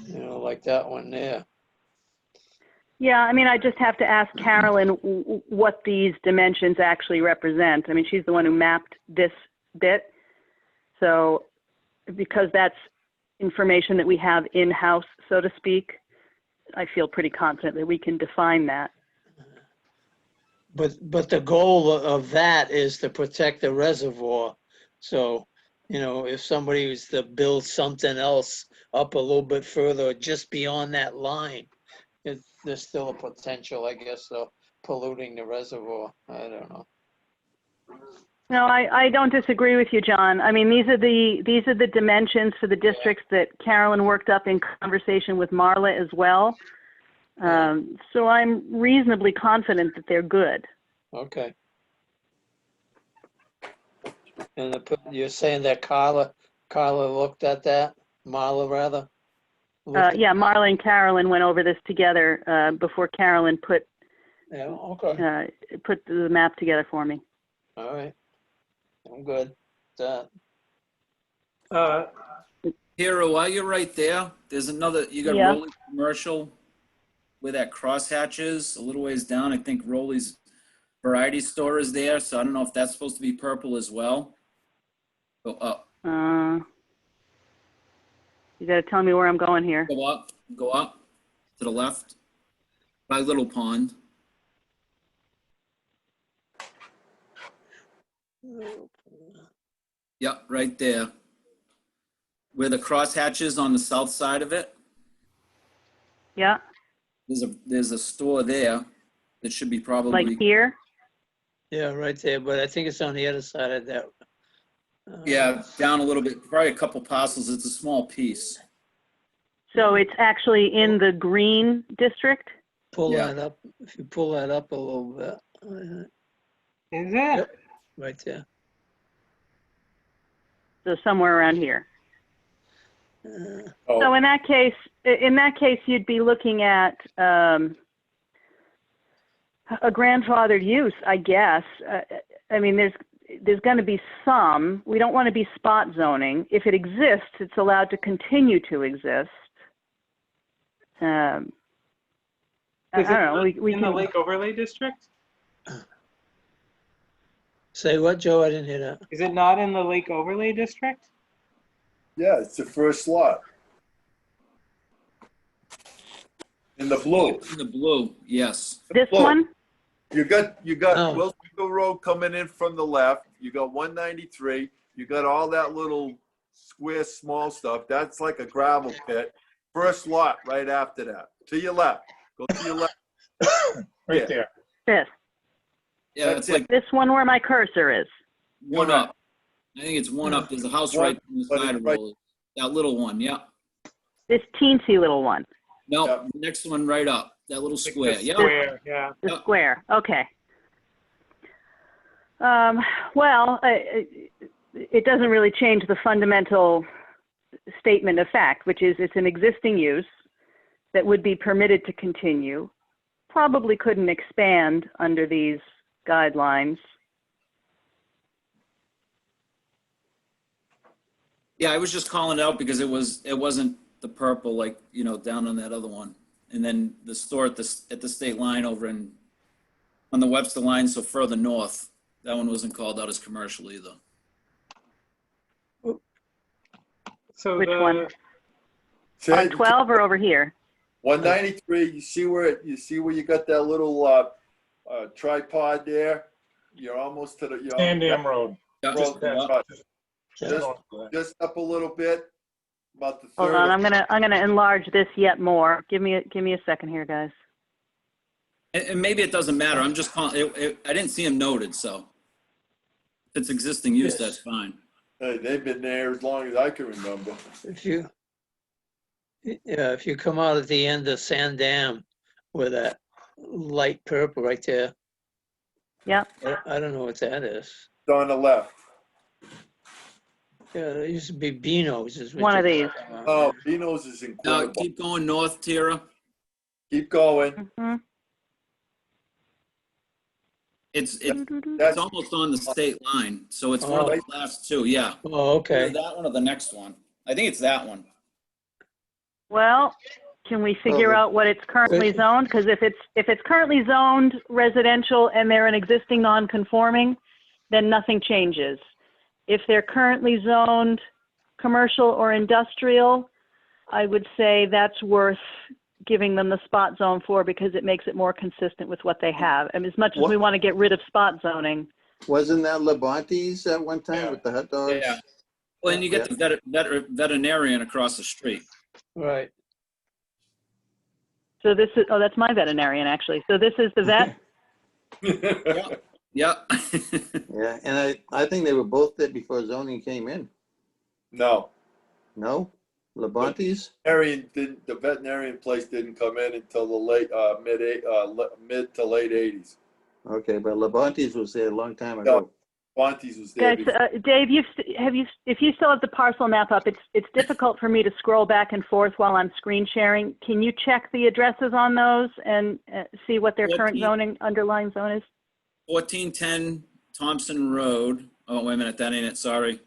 You know, like that one there. Yeah, I mean, I just have to ask Carolyn what these dimensions actually represent. I mean, she's the one who mapped this bit. So because that's information that we have in-house, so to speak, I feel pretty confident that we can define that. But the goal of that is to protect the reservoir. So, you know, if somebody was to build something else up a little bit further, just beyond that line, there's still a potential, I guess, of polluting the reservoir. I don't know. No, I don't disagree with you, John. I mean, these are the dimensions for the districts that Carolyn worked up in conversation with Marla as well. So I'm reasonably confident that they're good. Okay. And you're saying that Carla looked at that? Marla, rather? Yeah, Marla and Carolyn went over this together before Carolyn put the map together for me. All right. I'm good. Hero, while you're right there, there's another, you got Rolly Commercial where that crosshatch is, a little ways down. I think Rolly's variety store is there, so I don't know if that's supposed to be purple as well. Go up. You got to tell me where I'm going here. Go up to the left by Little Pond. Yep, right there. Where the crosshatches on the south side of it, Yeah, there's a store there that should be probably. like here. Yeah, right there, but I think it's on the other side of that. Yeah, down a little bit, probably a couple parcels. It's a small piece. So it's actually in the green district? Pull Yeah. that up, if you pull that up a little bit. Is it? Yep. Right there. So somewhere around here. Oh, So in that case, you'd be looking at a grandfathered use, I guess. I mean, there's going to be some. We don't want to be spot zoning. If it exists, it's allowed to continue to exist. I Is don't it know. We in the can, Lake Overlay District? Say what, Joe? I didn't hear that. Is it not in the Lake Overlay District? yeah, it's the first lot. In the blue. In the blue, yes. this Look. one? You got Oh. Wilsonville Road coming in from the left. You got 193. You got all that little square, small stuff. That's like a gravel pit. First lot right after that. To your left. Go to your left. Right Yeah. there. This. Yeah, That's it's it. like This one where my cursor is. one up. I think it's one up. There's a house One, right on the but side it's of right- Rolling. That little one, yeah. This teensy little one. No, Yep. next one right up. That little Like square, the yeah. square, yeah. The Yeah. square, okay. Well, it doesn't really change the fundamental statement of fact, which is it's an existing use that would be permitted to continue, probably couldn't expand under these guidelines. Yeah, I was just calling it out because it wasn't the purple like, down on that other one. And then the store at the state line over on the Webster line, so further north, that one wasn't called out as commercial either. So Which one? On Say- 12 or over here? 193. You see where you got that little tripod there? You're almost to the. Tandem Road. Yeah, Road, yeah. right. Just Just up a little bit, about the Hold third. on, I'm gonna enlarge this yet more. Give me a second here, guys. And maybe it doesn't matter. I'm just calling, I didn't see him noted, so. If it's existing use, Yes. that's fine. Hey, they've been there as long as I can remember. If you come out at the end of Sandam with that light purple right there, Yep. I don't know what that is. It's on the left. Yeah, there used to be Beano's. is what One of you're these. talking about. Oh, Vino's is in Now, Quinnipiac. keep going north, Tara. Keep going. Mhm. It's That's almost on the state line, so it's one of Oh. the last two, yeah. Oh, okay. Either that one or the next one. I think it's that one. Well, can we figure out what it's currently zoned? Because if it's currently zoned residential and they're an existing non-conforming, then nothing changes. If they're currently zoned commercial or industrial, I would say that's worth giving them the spot zone for because it makes it more consistent with what they have. And as much as we want to get rid of spot zoning, Wasn't that Lebante's at one time with the hot dogs? Yeah. Well, and you get the veterinarian across the street. Right. so this is, that's my veterinarian actually. So this is the vet? Yeah. Yeah, and I think they were both there before zoning came in. No. No? Lebante's? The veterinarian place didn't come in until the late mid to late 80s. Okay, but Lebante's was there a long time ago. Fontes was there. Guys, before. Dave, if you still have the parcel map up, it's difficult for me to scroll back and forth while I'm screen sharing. Can you check the addresses on those and see what their current 14. zoning, underlying zone is? 1410 Thompson Road. Oh, wait a minute, that ain't it, sorry.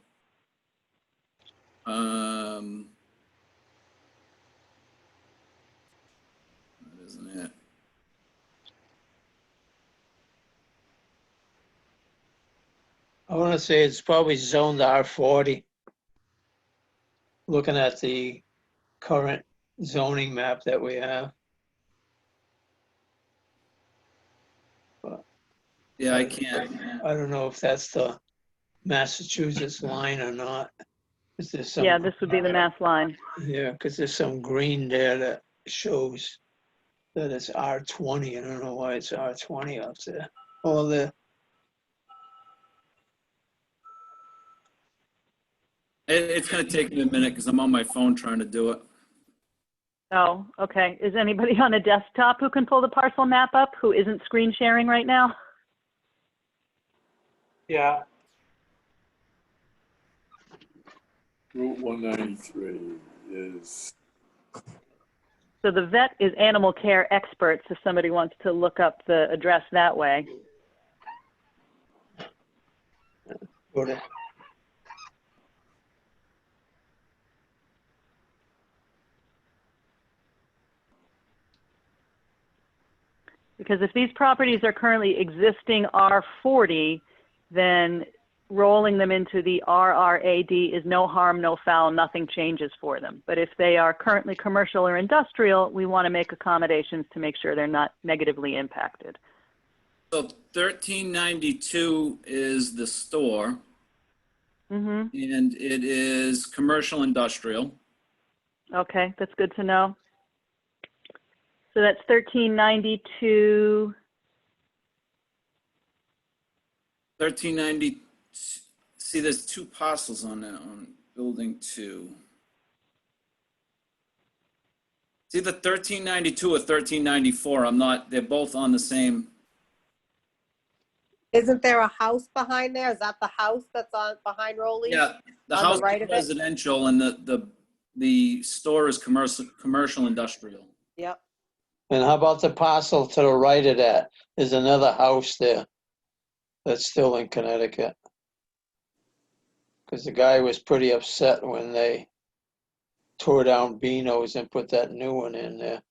That isn't it. I want to say it's probably zoned R40. Looking at the current zoning map that we have. Yeah, I can't. I don't know if that's the Massachusetts line or not. Is there some? Yeah, this would be the Mass line. Yeah, because there's some green there that shows that it's R20. I don't know why it's R20 up there. Oh, there. It's gonna take me a minute because I'm on my phone trying to do it. Oh, okay. Is anybody on a desktop who can pull the parcel map up who isn't screen sharing right now? Yeah, Route 193 is, So the vet is animal care experts if somebody wants to look up the address that way. Go there. Because if these properties are currently existing R40, then rolling them into the RRAD is no harm, no foul, nothing changes for them. But if they are currently commercial or industrial, we want to make accommodations to make sure they're not negatively impacted. So 1392 is the store, Mm-hmm. and it is commercial industrial. Okay, that's good to know. So that's 1392. 1390. See, there's two parcels on that on building 2. It's either 1392 or 1394. I'm not. They're both on the same. Isn't there a house behind there? Is that the house that's on behind Rollies? Yeah, the On the house right is of it? residential, and the store is commercial industrial. Yep. And how about the parcel to the right of that? There's another house there that's still in Connecticut. Because the guy was pretty upset when they tore down Beano's and put that new one in there.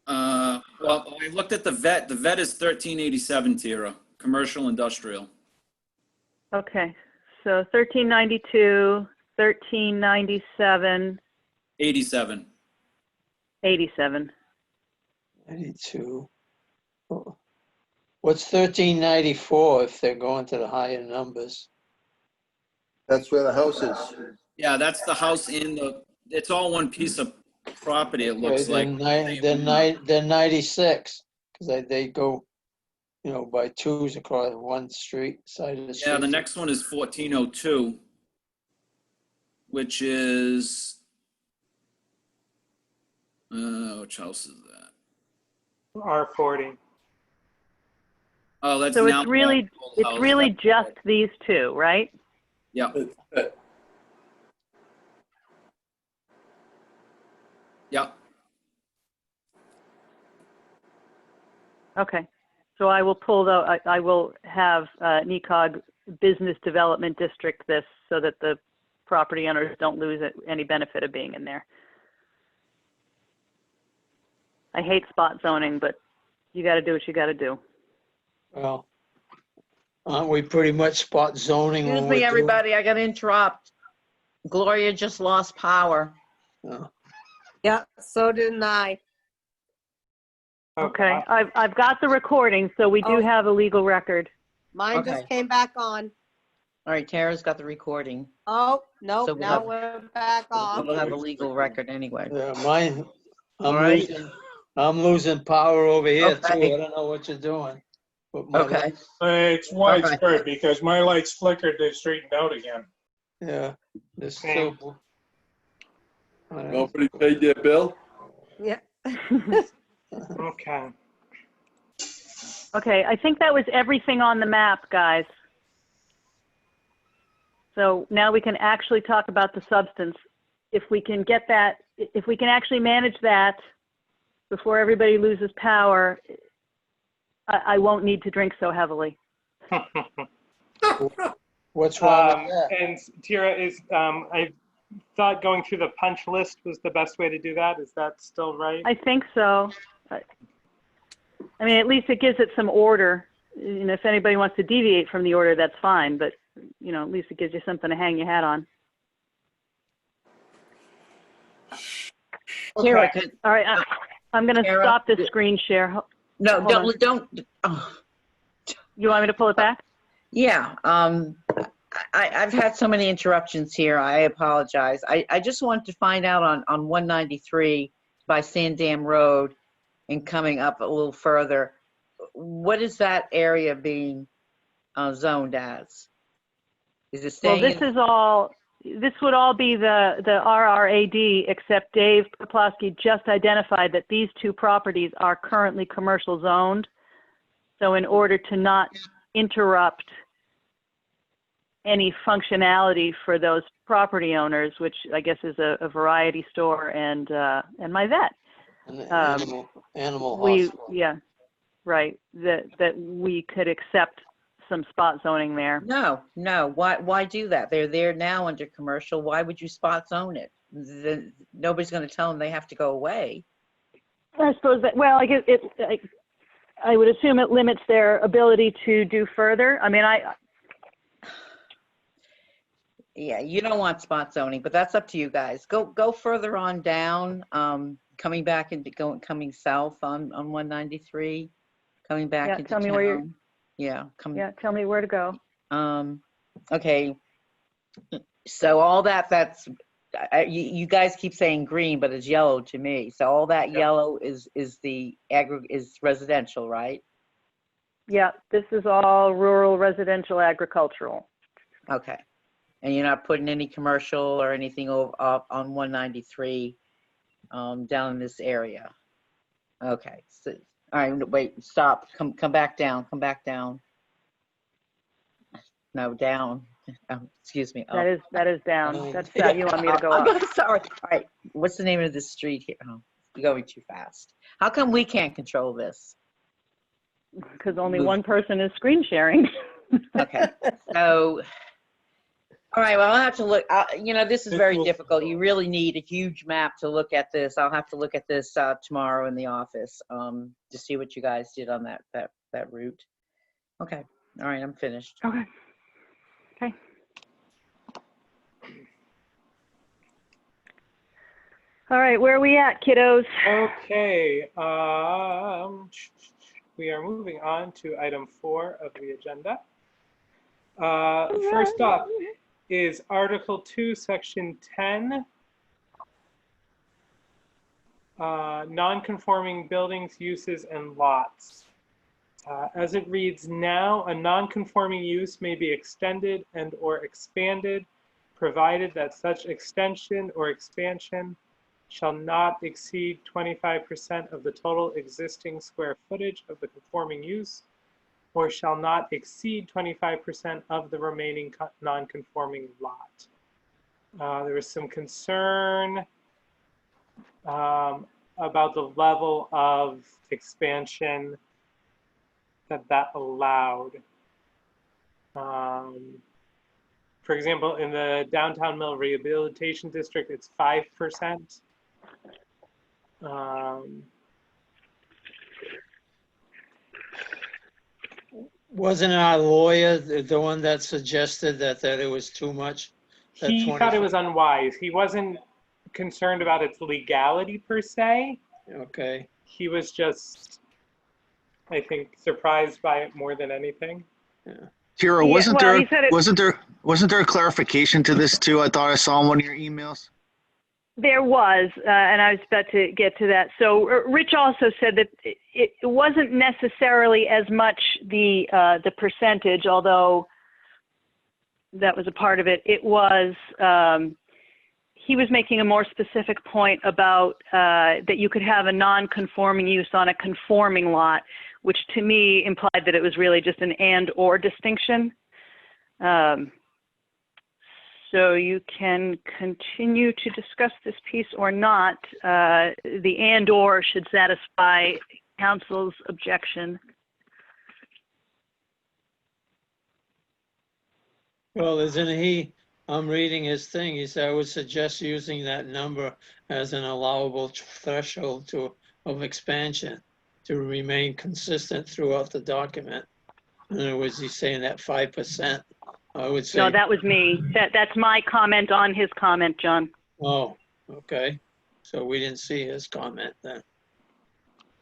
Well, I looked at the vet. The vet is 1387, Tira, commercial industrial. Okay, so 1392, 1397, 87. 87. 92. Oh. What's 1394 if they're going to the higher numbers? That's where the house is. Yeah, that's the house in the. It's all one piece of property. It looks Okay, like. then 96, because they go, by twos across one side of the street. Yeah, the next one is 1402, which is. Which house is that? R40. Oh, that's So now it's really, the old house. just these two, right? Yeah. Yeah. Okay, so I will I will have NECOG Business Development District this so that the property owners don't lose any benefit of being in there. I hate spot zoning, but you got to do what you got to do. Well, aren't we pretty much spot zoning? Excuse when me, we're everybody, I gotta interrupt. Gloria just lost power. doing- Yep, so didn't I. Okay, I've got the recording, so we do Oh. have a legal record. Mine Okay. just came back on. All right, Tara's got the recording. Oh, nope, So we'll now have- we're back off. We'll have a legal record anyway. Yeah, mine, All right. I'm losing power over here too. Okay. I don't know what you're doing. But my Okay. lights- It's widespread because my lights flickered, they straightened out again. Yeah, there's Same. still. I don't know. nobody paid their bill? Yeah. Okay. Okay, I think that was everything on the map, guys. So now we can actually talk about the substance. If we can get that, if we can actually manage that before everybody loses power, I won't need to drink so heavily. What's wrong with that? And Tira, I thought going through the punch list was the best way to do that. Is that still right? I think so. I mean, at least it gives it some order. If anybody wants to deviate from the order, that's fine, but, at least it gives you something to hang your hat on. Tara, Okay. could, All right, I'm going to Tara, stop the d- screen share. no, Hold on. don't. Oh, You want me to pull it back? Yeah, I've had so many interruptions here. I apologize. I just wanted to find out on 193 by Sandam Road and coming up a little further, what is that area being zoned as? Is it Well, staying? this would all be the RRAD, except Dave Poplawski just identified that these two properties are currently commercial zoned. So in order to not interrupt any functionality for those property owners, which I guess is a variety store and my vet. And the animal We, hospital. yeah, right, that we could accept some spot zoning there. No. Why do that? They're there now under commercial. Why would you spot zone it? Nobody's going to tell them they have to go away. I suppose that, well, I guess I would assume it limits their ability to do further. I mean, Yeah, you don't want spot zoning, but that's up to you guys. Go further on down, coming back into coming south on 193, coming back Yeah, into tell me town. where you're- Yeah, yeah, tell me where to go. Okay. So all that's you guys keep saying green, but it's yellow to me. So all that yellow is residential, right? Yeah, this is all rural, residential, agricultural. Okay. And you're not putting any commercial or anything up on 193 down in this area. Okay. So, all right, wait, stop. Come back down. Come back down. No, down. Excuse me. That is down. That's you want me to go I'm up. sorry. All right. What's the name of this street here? Oh, you're going too fast. How come we can't control this? Because only one person is screen sharing. Okay. So, all right. Well, I'll have to look. This is very difficult. You really need a huge map to look at this. I'll have to look at this tomorrow in the office to see what you guys did on that route. Okay. All right. I'm finished. Okay. Okay. All right, where are we at, kiddos? Okay, we are moving on to item 4 of the agenda. First up is Article 2, Section 10, non-conforming buildings, uses, and lots. As it reads now, a non-conforming use may be extended and or expanded, provided that such extension or expansion shall not exceed 25% of the total existing square footage of the conforming use, or shall not exceed 25% of the remaining non-conforming lot. There was some concern about the level of expansion that allowed. For example, in the Downtown Mill Rehabilitation District, it's 5%. Wasn't our lawyer the one that suggested that it was too much? That He thought it was unwise. He wasn't concerned about its legality per se. Okay. He was just, I think, surprised by it more than anything. Yeah. Kira, Yeah, wasn't well, he said it- wasn't there a clarification to this too? I thought I saw in one of your emails. There was, and I was about to get to that. So Rich also said that it wasn't necessarily as much the percentage, although that was a part of it. It was, he was making a more specific point about that you could have a non-conforming use on a conforming lot, which to me implied that it was really just an and/or distinction. So you can continue to discuss this piece or not. The and/or should satisfy council's objection. Well, isn't he, I'm reading his thing, he said, I would suggest using that number as an allowable threshold of expansion to remain consistent throughout the document. In other words, he's saying that 5%. I would say. No, that was me. That's my comment on his comment, John. Oh, okay. So we didn't see his comment then.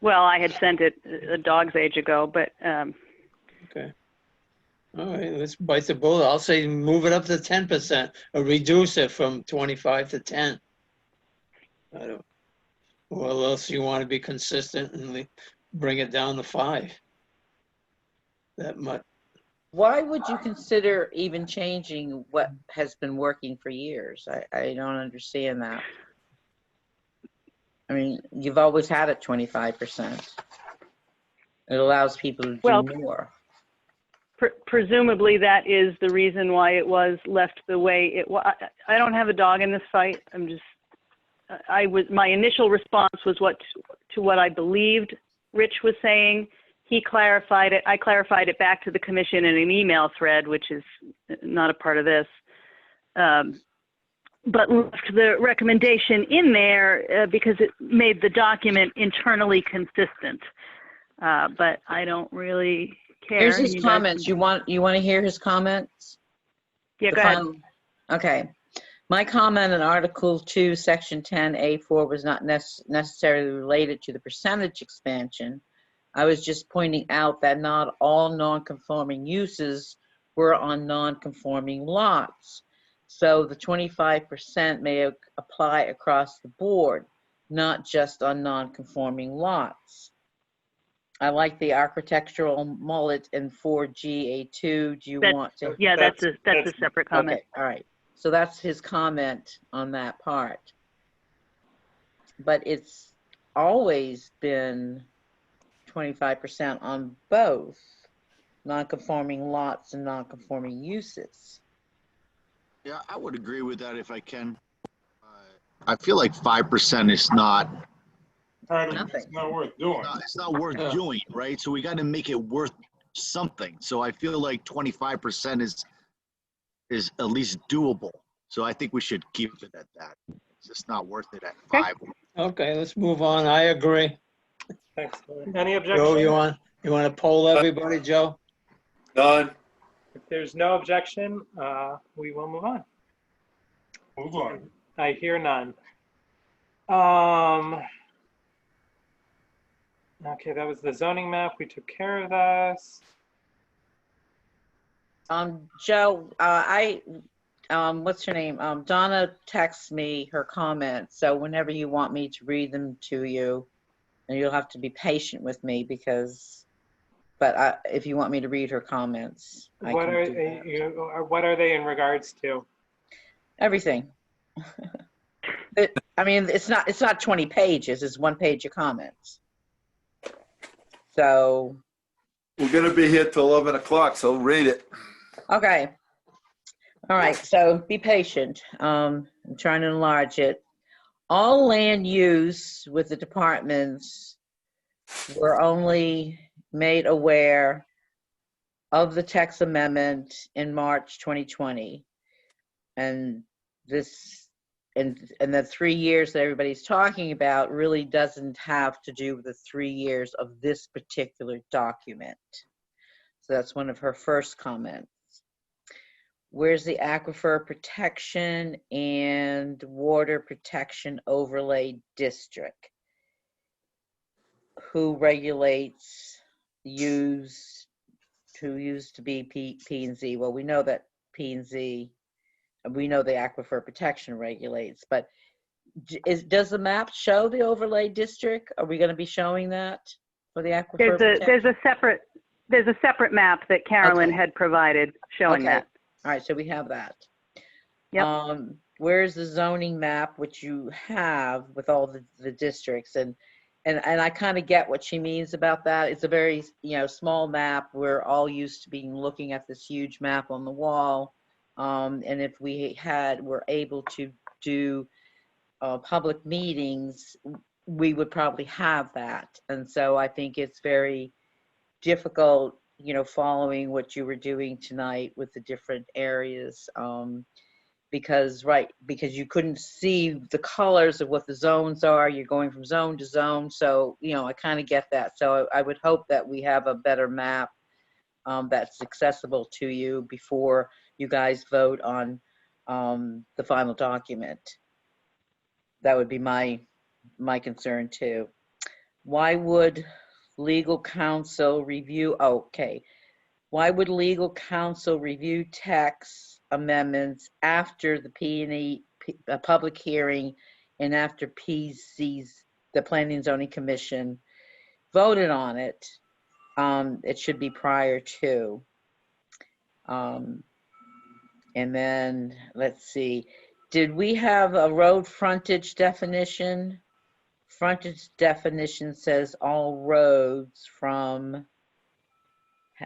Well, I had sent it a dog's age ago, but Okay. All right, let's bite the bullet. I'll say move it up to 10% or reduce it from 25 to 10. I don't, or else you want to be consistent and bring it down to 5. That much. Why would you consider even changing what has been working for years? I don't understand that. I mean, you've always had it 25%. It allows people to do Well, more. Presumably that is the reason why it was left the way it was. I don't have a dog in this fight. My initial response was to what I believed Rich was saying. He clarified it. I clarified it back to the commission in an email thread, which is not a part of this. But left the recommendation in there because it made the document internally consistent. But I don't really care. Here's his You guys comments. You want to hear his comments? Yeah, The go ahead. final- Okay. My comment in Article 2, Section 10A4 was not necessarily related to the percentage expansion. I was just pointing out that not all non-conforming uses were on non-conforming lots. So the 25% may apply across the board, not just on non-conforming lots. I like the architectural mullet in 4G-A2. Do you want to? Yeah, that's a separate comment. Okay, all right. So that's his comment on that part. But it's always been 25% on both non-conforming lots and non-conforming uses. Yeah, I would agree with that if I can. I feel like 5% is not. It's not worth doing. It's not worth doing, right? So we got to make it worth something. So I feel like 25% is at least doable. So I think we should keep it at that. It's just not worth it at 5. Okay, let's move on. I agree. Thanks. Any objections? Joe, you want to poll everybody, Joe? Done. If there's no objection, we will move on. Move on. I hear none. Okay, that was the zoning map. We took care of this. Joe, what's her name? Donna texts me her comments. So whenever you want me to read them to you, and you'll have to be patient with me but if you want me to read her comments, I What can are do that. what are they in regards to? Everything. I mean, it's not 20 pages. It's 1 page of comments. So. We're gonna be here till 11 o'clock, so read it. Okay. All right, so be patient. I'm trying to enlarge it. All land use with the departments were only made aware of the text amendment in March 2020. And the 3 years that everybody's talking about really doesn't have to do with the 3 years of this particular document. So that's one of her first comments. Where's the aquifer protection and water protection overlay district? Who regulates who used to be P&Z? Well, we know that P&Z, we know the aquifer protection regulates, but does the map show the overlay district? Are we going to be showing that for the aquifer protection? There's a separate map that Carolyn had provided showing that. All right, so we have that. Yep. Where's the zoning map, which you have with all the districts? And I kind of get what she means about that. It's a very, small map. We're all used to looking at this huge map on the wall. And if were able to do public meetings, we would probably have that. And so I think it's very difficult, following what you were doing tonight with the different areas, because you couldn't see the colors of what the zones are. You're going from zone to zone. So, I kind of get that. So I would hope that we have a better map that's accessible to you before you guys vote on the final document. That would be my concern too. Why would legal counsel review? Okay. Why would legal counsel review text amendments after the P&E, public hearing and after PZ's, the Planning and Zoning Commission voted on it? It should be prior to. And then, let's see, did we have a road frontage definition? Frontage definition says all roads from,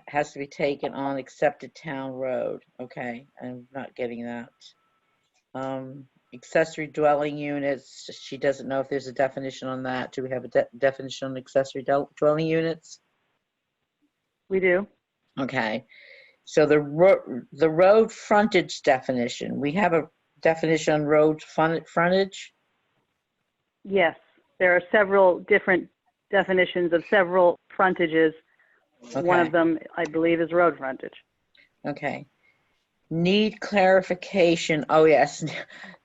has to be taken on accepted town road. Okay, I'm not getting that. Accessory dwelling units, she doesn't know if there's a definition on that. Do we have a definition on accessory dwelling units? We do. Okay, so the road frontage definition, we have a definition on road frontage? Yes, there are several different definitions of several frontages. One Okay. of them, I believe, is road frontage. Okay. Need clarification. Oh, yes.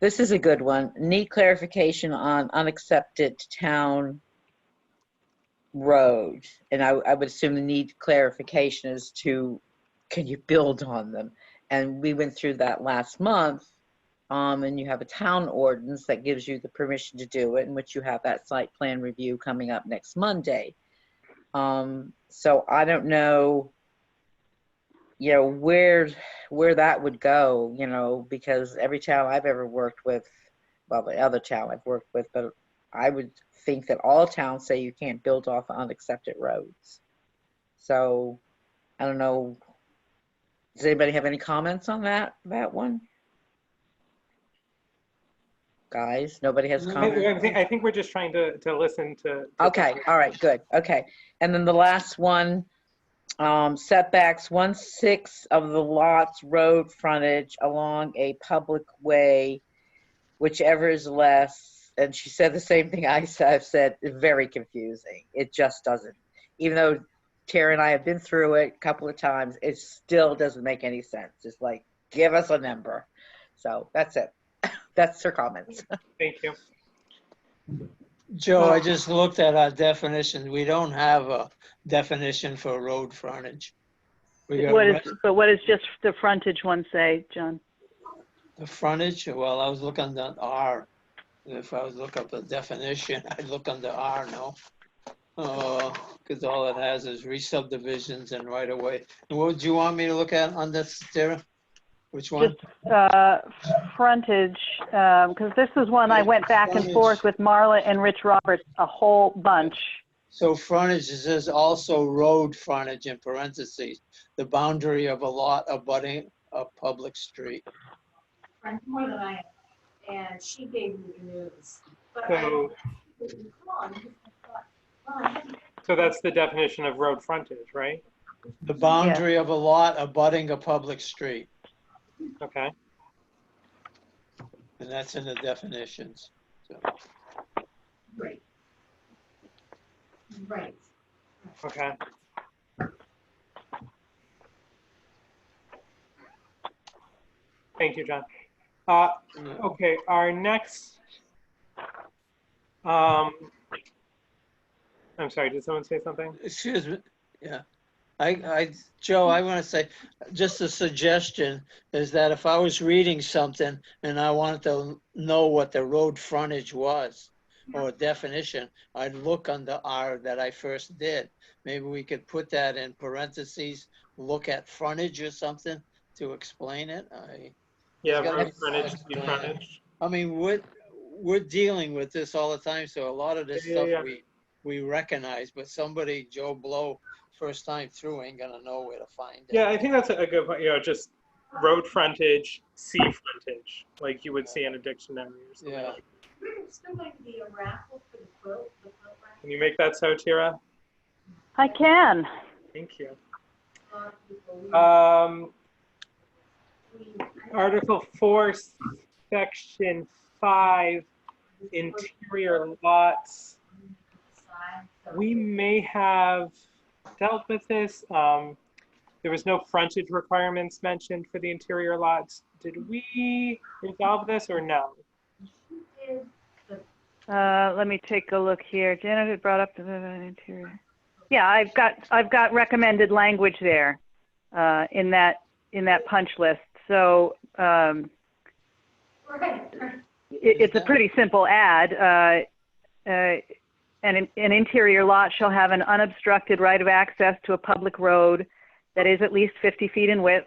This is a good one. Need clarification on unaccepted town road. And I would assume the need clarification is to, can you build on them? And we went through that last month. And you have a town ordinance that gives you the permission to do it, in which you have that site plan review coming up next Monday. So I don't know, you know, where that would go, you know, because every town I've ever worked with, well, the other town I've worked with, but I would think that all towns say you can't build off unaccepted roads. So I don't know. Does anybody have any comments on that one? Guys, nobody has comments? I think we're just trying to listen to. Okay, all right, good, okay. And then the last one, setbacks 1/6 of the lot's road frontage along a public way, whichever is less. And she said the same thing I've said, very confusing. It just doesn't. Even though Tara and I have been through it a couple of times, it still doesn't make any sense. It's like, give us a number. So that's it. That's her comments. Thank you. Joe, I just looked at our definition. We don't have a definition for road frontage. We got But what does just the frontage one say, John? the frontage. Well, I was looking under R. If I was looking up the definition, I'd look under R, no? Because all it has is re-subdivisions and right of way. And what would you want me to look at on this, Tara? Which one? Frontage, because this is one I went back and forth with Marla and Rich Roberts a whole bunch. So frontage, it says also road frontage in parentheses, the boundary of a lot abutting a public street. More than I am, and she gave me the news. But So, so that's the definition of road frontage, right? The boundary of a lot abutting a public street. Okay. And that's in the definitions. So, Right. Right. Okay. Thank you, John. Okay, our next, I'm sorry, did someone say something? excuse me, yeah. Joe, I want to say, just a suggestion is that if I was reading something and I wanted to know what the road frontage was or definition, I'd look under R that I first did. Maybe we could put that in parentheses, look at frontage or something to explain it. Yeah, gotta road be frontage, explained. frontage. I mean, we're dealing with this all the time, so a lot of this Yeah, stuff yeah. we recognize, but somebody, Joe Blow, first time through ain't gonna know where to find it. Yeah, I think that's a good point, you know, just road frontage, sea frontage, like you would see in a dictionary or something. Yeah. There's still going to be a raffle for the quilt raffle. Can you make that so, Tira? I can. Thank you. A lot of people, Article 4, Section 5, interior lots. We may have dealt with this. There was no frontage requirements mentioned for the interior lots. Did we resolve this or no? Let me take a look here. Janet had brought up the interior. Yeah, I've got recommended language there. in that punch list. So it's a pretty simple ad. An interior lot shall have an unobstructed right of access to a public road that is at least 50 feet in width.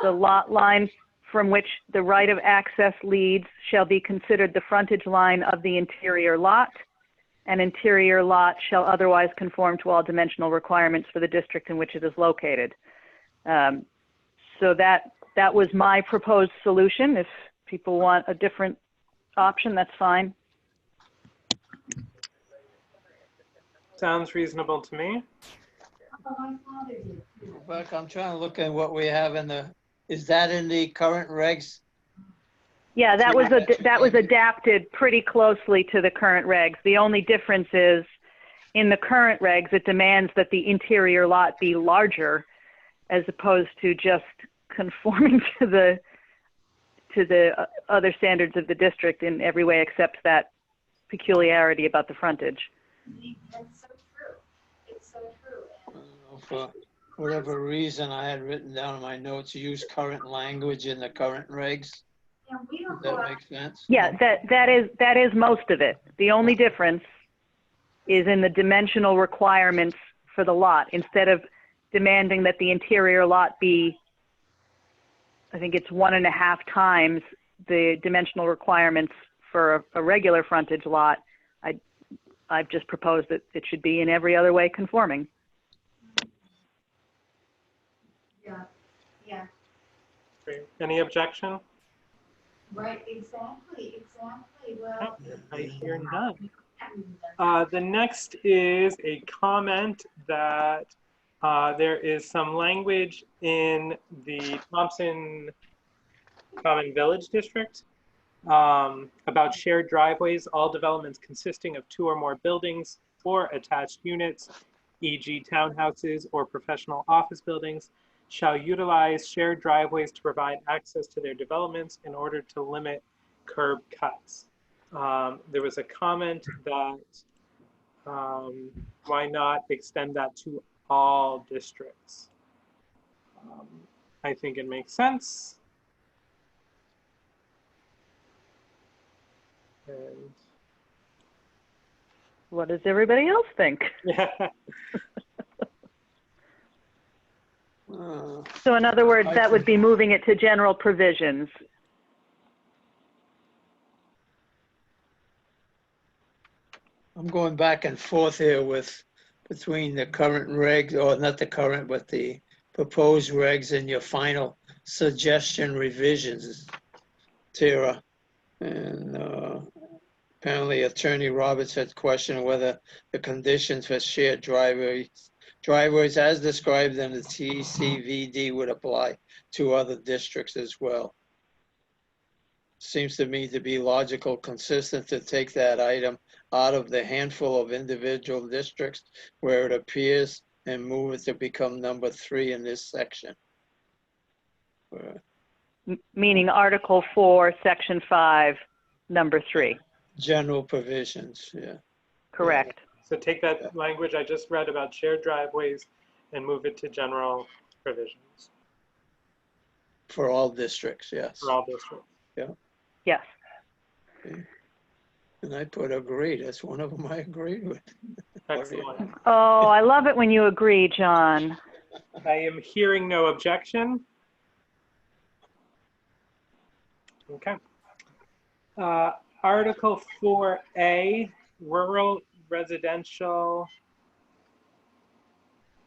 The lot line from which the right of access leads shall be considered the frontage line of the interior lot. An interior lot shall otherwise conform to all dimensional requirements for the district in which it is located. So that was my proposed solution. If people want a different option, that's fine. Sounds reasonable to me. Rebecca, I'm trying to look at what we have in the, is that in the current regs? Yeah, that was adapted pretty closely to the current regs. The only difference is in the current regs, it demands that the interior lot be larger as opposed to just conforming to the other standards of the district in every way except that peculiarity about the frontage. That's so true. It's so true. For whatever reason, I had written down in my notes, use current language in the current regs. And we Does don't go that out. make sense? Yeah, that is most of it. The only difference is in the dimensional requirements for the lot. Instead of demanding that the interior lot be, I think it's 1.5 times the dimensional requirements for a regular frontage lot, I've just proposed that it should be in every other way conforming. Yeah, yeah, Great. Any objection? right, exactly. Well. I hear none. The next is a comment that there is some language in the Thompson Common Village District about shared driveways, all developments consisting of 2 or more buildings or attached units, e.g. townhouses or professional office buildings, shall utilize shared driveways to provide access to their developments in order to limit curb cuts. There was a comment that why not extend that to all districts? I think it makes sense. And What does everybody else think? yeah. So in other words, that would be moving it to general provisions. I'm going back and forth here between the current regs, or not the current, but the proposed regs and your final suggestion revisions, Tara. And apparently Attorney Roberts had questioned whether the conditions for shared driveways as described in the TCVD would apply to other districts as well. Seems to me to be logical, consistent to take that item out of the handful of individual districts where it appears and move it to become number 3 in this section. Meaning Article 4, Section 5, number 3. General provisions, yeah. Correct. So take that language I just read about shared driveways and move it to general provisions. For all districts, yes. For all districts. Yeah. Yes. Okay. And I put agree. That's one of them I agreed with. Excellent. Oh, I love it when you agree, John. I am hearing no objection. Okay. Article 4A, rural residential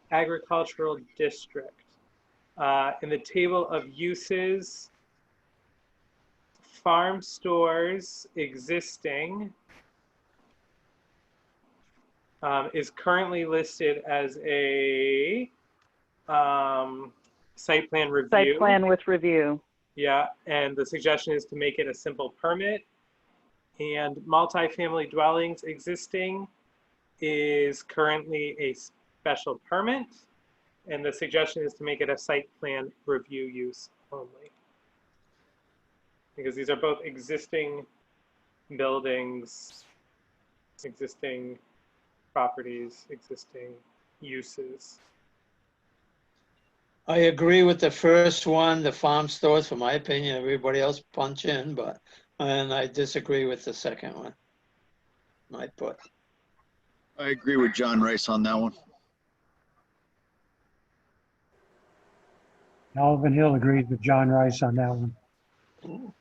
agricultural district. In the table of uses, farm stores existing is currently listed as a site plan review. Site plan with review. Yeah, and the suggestion is to make it a simple permit. And multifamily dwellings existing is currently a special permit. And the suggestion is to make it a site plan review use only. Because these are both existing buildings, existing properties, existing uses. I agree with the first one, the farm stores, for my opinion, everybody else punch in, and I disagree with the second one. My put. I agree with John Rice on that one. Alvin Hill agrees with John Rice on that one.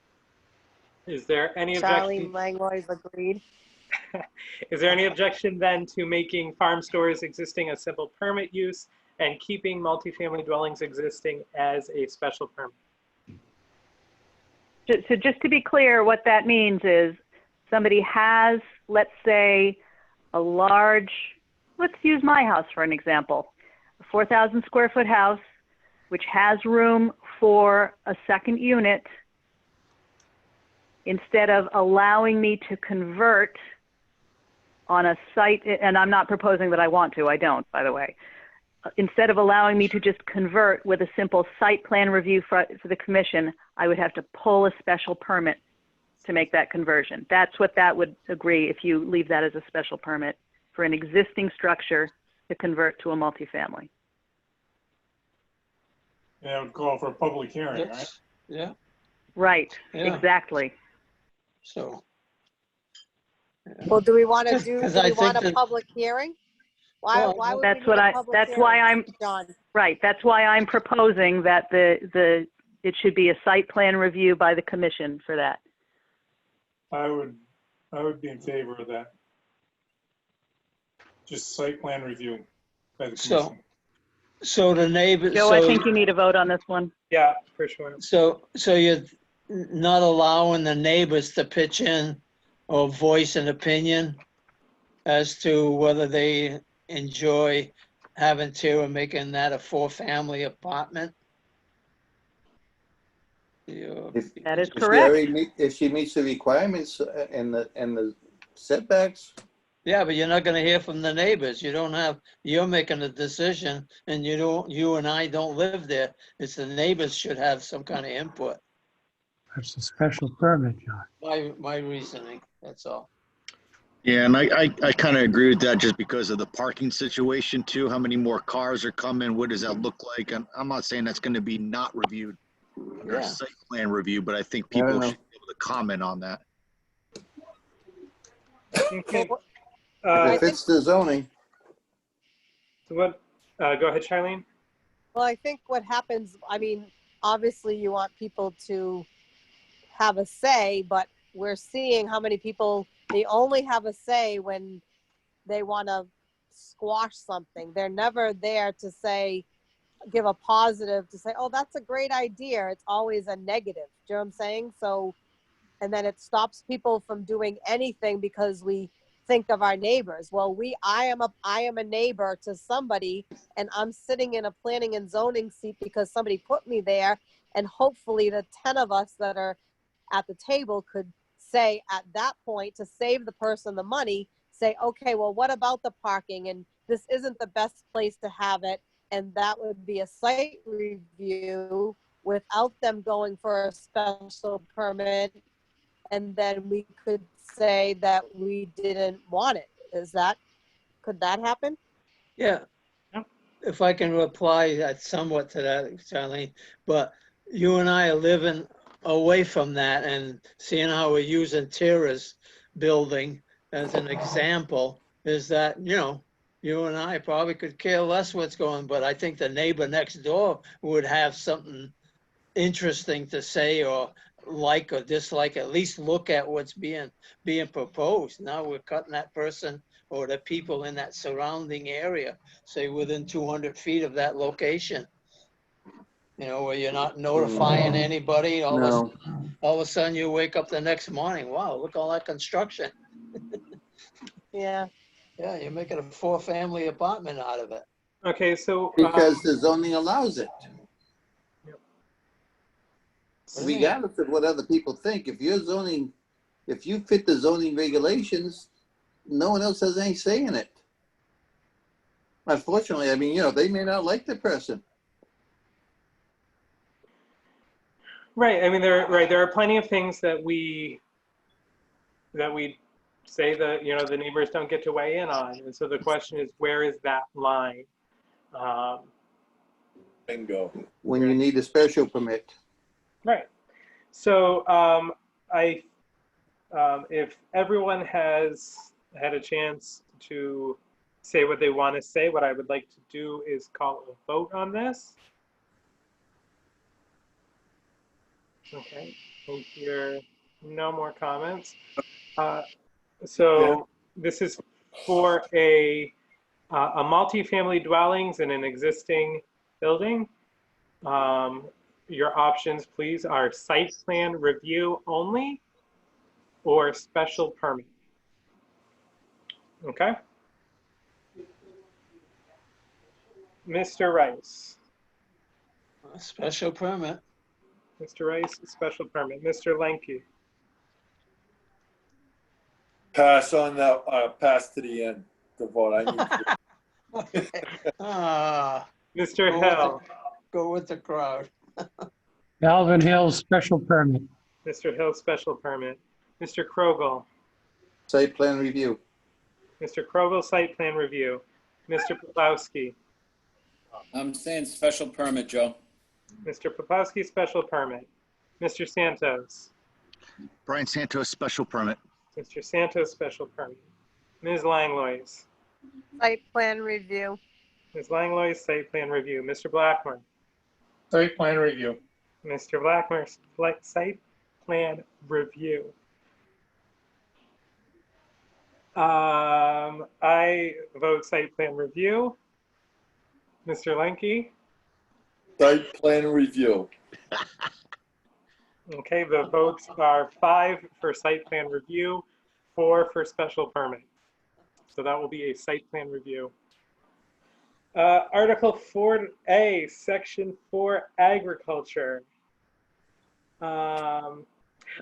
Is there any Charlie objection? Langlois agreed. Is there any objection then to making farm stores existing a simple permit use and keeping multifamily dwellings existing as a special permit? So just to be clear, what that means is somebody has, let's say, a large, let's use my house for an example, a 4,000 square foot house, which has room for a second unit. Instead of allowing me to convert on a site, and I'm not proposing that I want to, I don't, by the way. Instead of allowing me to just convert with a simple site plan review for the commission, I would have to pull a special permit to make that conversion. That's what that would agree if you leave that as a special permit for an existing structure to convert to a multifamily. Yeah, I would call for a public hearing, right? Yes. Yeah, Right, Yeah. exactly. so. Well, do we want to do, 'Cause do I we think want a that- public hearing? Why Well, would we That's need what a I, public that's why hearing, I'm, John? right, that's why I'm proposing that it should be a site plan review by the commission for that. I would be in favor of that. Just site plan review by the So, commission. so the neighbors. Joe, I think you need a vote on this one. Yeah, for sure. So you're not allowing the neighbors to pitch in or voice an opinion as to whether they enjoy having to and making that a 4-family apartment? If, That is if she correct. already if she meets the requirements and the setbacks, Yeah, but you're not gonna hear from the neighbors. You're making a decision and you and I don't live there. It's the neighbors should have some kind of input. That's a special permit, John. My reasoning, that's all. Yeah, and I kind of agree with that just because of the parking situation too. How many more cars are coming? What does that look like? I'm not saying that's going to be not reviewed or Yeah. site plan review, but I think I don't people know. should be able to comment on that. Okay. if Uh, it fits the zoning, so what, go ahead, Charlene. Well, I think what happens, I mean, obviously you want people to have a say, but we're seeing how many people, they only have a say when they want to squash something. They're never there to say, give a positive, to say, oh, that's a great idea. It's always a negative. Do you know what I'm saying? So, and then it stops people from doing anything because we think of our neighbors. Well, I am a neighbor to somebody, and I'm sitting in a planning and zoning seat because somebody put me there, and hopefully the 10 of us that are at the table could say at that point, to save the person the money, say, okay, well, what about the parking? And this isn't the best place to have it. And that would be a site review without them going for a special permit. And then we could say that we didn't want it. Could that happen? Yeah. If I can reply that somewhat to that, Charlene, but you and I are living away from that and seeing how we're using Tara's building as an example is that, you and I probably could care less what's going, but I think the neighbor next door would have something interesting to say or like or dislike, at least look at what's being proposed. Now we're cutting that person or the people in that surrounding area, say within 200 feet of that location. Where you're not notifying anybody. All of a sudden you wake up the next morning, wow, look all that construction. Yeah. Yeah, you're making a 4-family apartment out of it. Okay, so because the zoning allows it. Regardless of what other people think, if you fit the zoning regulations, no one else has any say in it. Unfortunately, I mean, they may not like the person. right. I mean, there are plenty of things that we say that the neighbors don't get to weigh in on, and so the question is, where is that line? Bingo. when you need a special permit. Right. So if everyone has had a chance to say what they want to say, what I would like to do is call a vote on this. Okay, I hear no more comments. So this is for a multifamily dwellings in an existing building. Your options, please, are site plan review only or special permit. Okay. Mr. Rice. Special permit. Mr. Rice, special permit. Mr. Lenke. Pass on that, pass to the end, the vote. I need to. Mr. Hill. Go with the crowd. Alvin Hills, special permit. Mr. Hill, special permit. Mr. Krogel. Site plan review. Mr. Krogel, site plan review. Mr. Poplawski. I'm saying special permit, Joe. Mr. Poplawski, special permit. Mr. Santos. Brian Santos, special permit. Mr. Santos, special permit. Ms. Langlois. Site plan review. Ms. Langlois, site plan review. Mr. Blackmer. Site plan review. Mr. Blackmer, site plan review. I vote site plan review. Mr. Lenke. Site plan review. Okay, the votes are 5 for site plan review, 4 for special permit. So that will be a site plan review. Article 4A, Section 4, Agriculture. Oh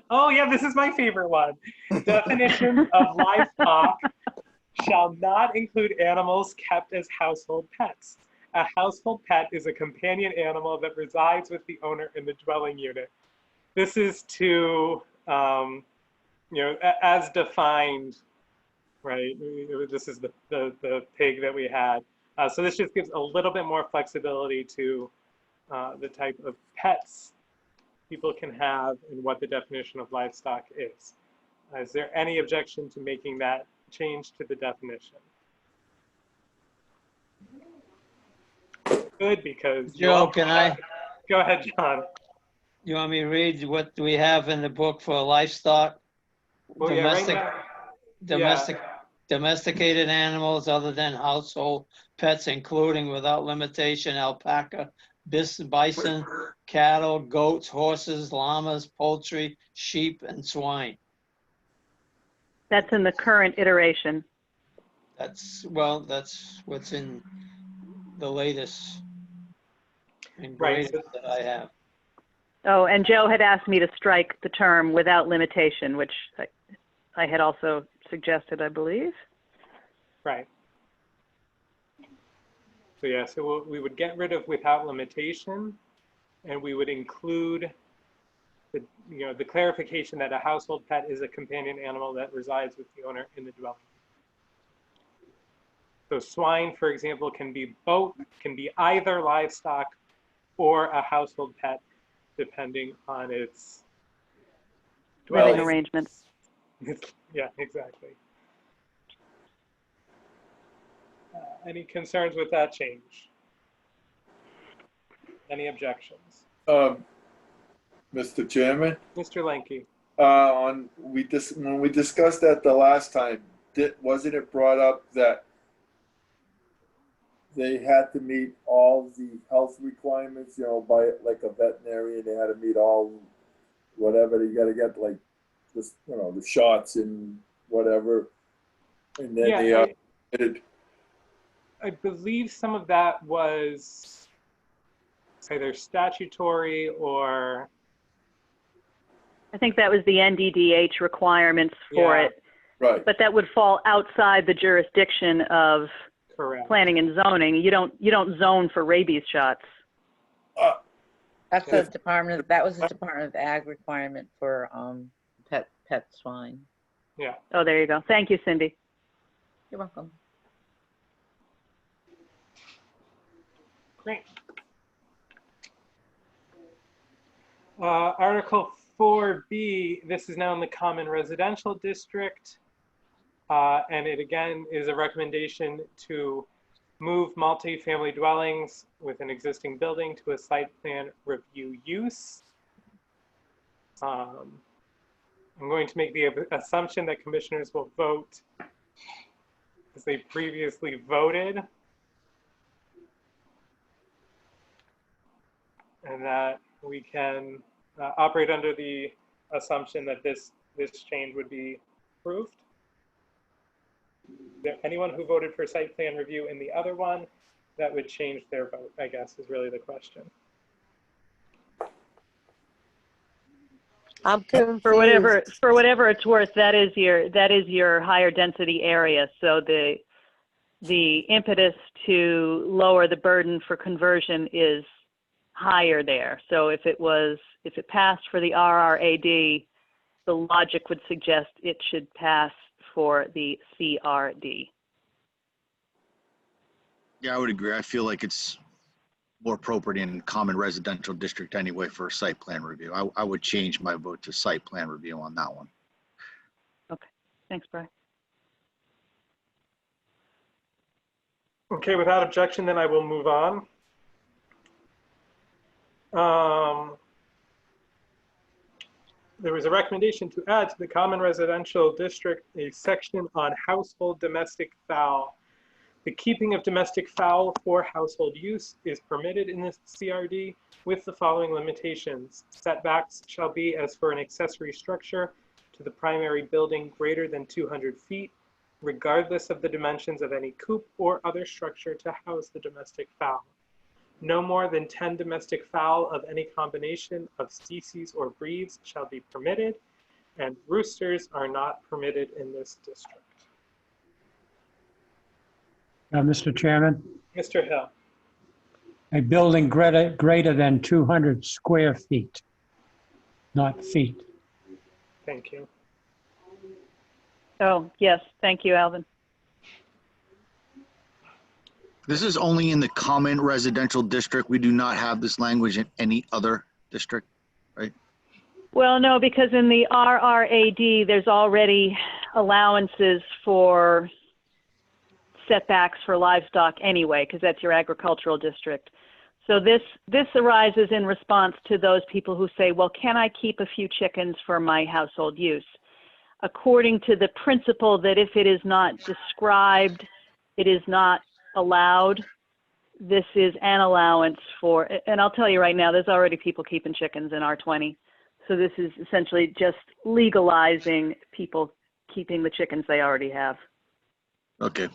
yeah, this is my favorite one. Definitions of livestock shall not include animals kept as household pets. A household pet is a companion animal that resides with the owner in the dwelling unit. This is to, as defined, right? This is the pig that we had. So this just gives a little bit more flexibility to the type of pets people can have and what the definition of livestock is. Is there any objection to making that change to the definition? Good, because Joe, can I? Go ahead, John. You want me to read what we have in the book for livestock? Well, yeah, right now, Domesticated animals other than household pets, including without limitation alpaca, bison, cattle, goats, horses, llamas, poultry, sheep, and swine. That's in the current iteration. That's what's in the latest and Right. greatest that I have. Oh, and Joe had asked me to strike the term without limitation, which I had also suggested, I believe. Right. So yeah, so we would get rid of without limitation, and we would include the clarification that a household pet is a companion animal that resides with the owner in the dwelling. So swine, for example, can be either livestock or a household pet, depending on its Living arrangements. Yeah, exactly. Any concerns with that change? Any objections? Mr. Chairman, Mr. Lenke. when we discussed that the last time, wasn't it brought up that they had to meet all the health requirements, by like a veterinarian, they had to meet all whatever, you gotta get like this, the shots and whatever. And then I believe some of that was either statutory or... I think that was the NDDH requirements for it. Right. But that would fall outside the jurisdiction of Correct. Planning and zoning. You don't zone for rabies shots. That's the Department of Ag requirement for pet swine. Yeah. Oh, there you go. Thank you, Cindy. You're welcome. Great. Article 4B, this is now in the Common Residential District. And it again is a recommendation to move multifamily dwellings with an existing building to a site plan review use. I'm going to make the assumption that commissioners will vote as they previously voted. And that we can operate under the assumption that this change would be approved. Is there anyone who voted for site plan review in the other one that would change their vote, I guess, is really the question. I'm confused. For whatever it's worth, that is your higher density area. So the impetus to lower the burden for conversion is higher there. So if it passed for the RRAD, the logic would suggest it should pass for the CRD. Yeah, I would agree. I feel like it's more appropriate in common residential district anyway for a site plan review. I would change my vote to site plan review on that one. Okay, thanks, Brian. Okay, without objection, then I will move on. There was a recommendation to add to the common residential district a section on household domestic fowl. The keeping of domestic fowl for household use is permitted in this CRD with the following limitations. Setbacks shall be as for an accessory structure to the primary building greater than 200 feet, regardless of the dimensions of any coop or other structure to house the domestic fowl. No more than 10 domestic fowl of any combination of species or breeds shall be permitted, and roosters are not permitted in this district. Mr. Chairman, Mr. Hill. a building greater than 200 square feet, not feet. Thank you. Oh, yes, thank you, Alvin. This is only in the common residential district. We do not have this language in any other district, right? Well, no, because in the RRAD, there's already allowances for setbacks for livestock anyway, because that's your agricultural district. So this arises in response to those people who say, well, can I keep a few chickens for my household use? According to the principle that if it is not described, it is not allowed, this is an allowance for, and I'll tell you right now, there's already people keeping chickens in R20. So this is essentially just legalizing people keeping the chickens they already have. Okay,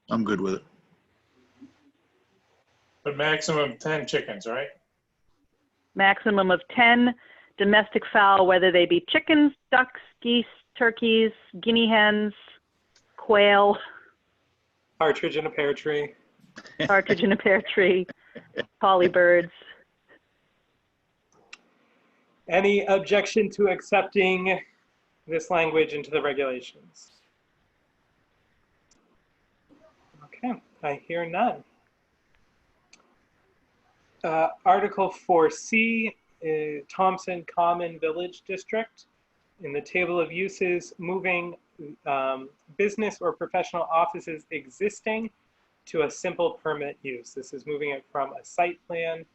I'm good with it. But maximum 10 chickens, right? Maximum of 10 domestic fowl, whether they be chickens, ducks, geese, turkeys, guinea hens, quail. Partridge in a pear tree. Partridge in a pear tree, polly birds. Any objection to accepting this language into the regulations? Okay, I hear none. Article 4C, Thompson Common Village District. In the table of uses, moving business or professional offices existing to a simple permit use. This is moving it from a site plan,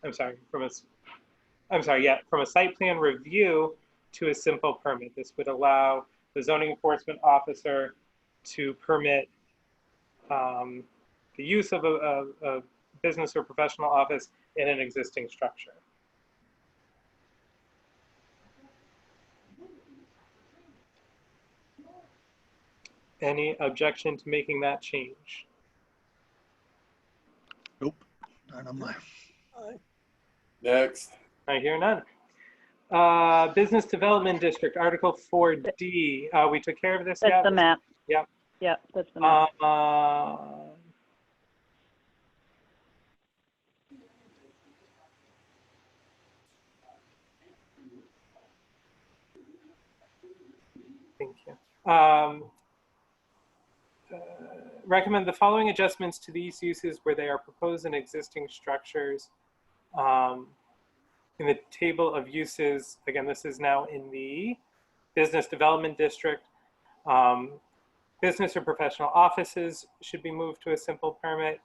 from a site plan review to a simple permit. This would allow the zoning enforcement officer to permit the use of a business or professional office in an existing structure. Any objection to making that change? Nope, not on my. Next. I hear none. Business Development District, Article 4D. We took care of this. That's yet? the map. Yep. Yep, that's the map. Thank you. Recommend the following adjustments to these uses where they are proposed in existing structures. in the table of uses, again, this is now in the business development district. Business or professional offices should be moved to a simple permit,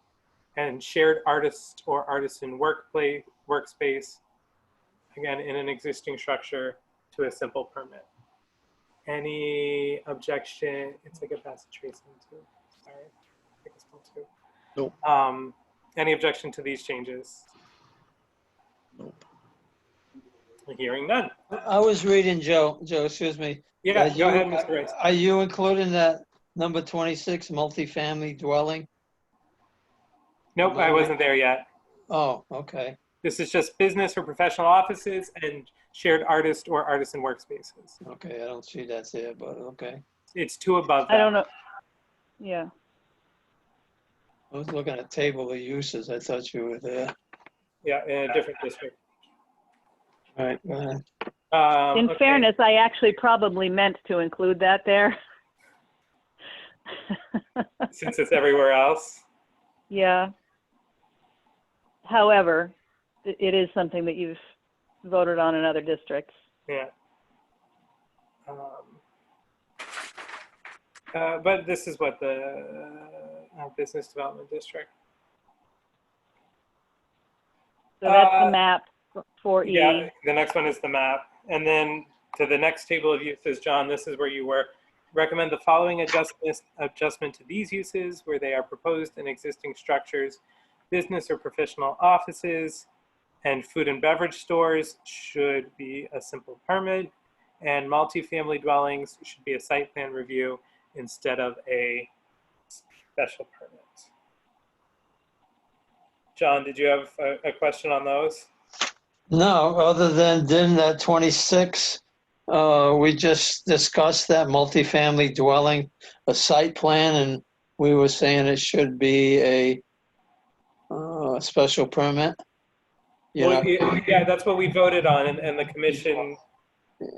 and shared artist or artisan workspace, again, in an existing structure, to a simple permit. Any objection? It's like a passage tracing too. Sorry, I think it's one too. Nope. Any objection to these changes? Nope. Hearing none. I was reading, Joe, excuse me. Yeah, Are go you- ahead, Mr. Rice. Are you including that number 26 multifamily dwelling? Nope, I wasn't there yet. Oh, okay. This is just business or professional offices and shared artist or artisan workspaces. Okay, I don't see that there, but okay. It's two above that. I don't know. Yeah. I was looking at table of uses. I thought you were there. Yeah, in a different district. All right, go ahead. In Okay. fairness, I actually probably meant to include that there. Since it's everywhere else. Yeah. However, it is something that you've voted on in other districts. Yeah. But this is what the business development district. So that's the map for E. Yeah, the next one is the map. And then to the next table of uses, John, this is where you were. Recommend the following adjustment to these uses where they are proposed in existing structures. Business or professional offices and food and beverage stores should be a simple permit, and multifamily dwellings should be a site plan review instead of a special permit. John, did you have a question on those? No, other than didn't that 26, we just discussed that multifamily dwelling, a site plan, and we were saying it should be a special permit. Well, yeah, that's what we voted on, and the commission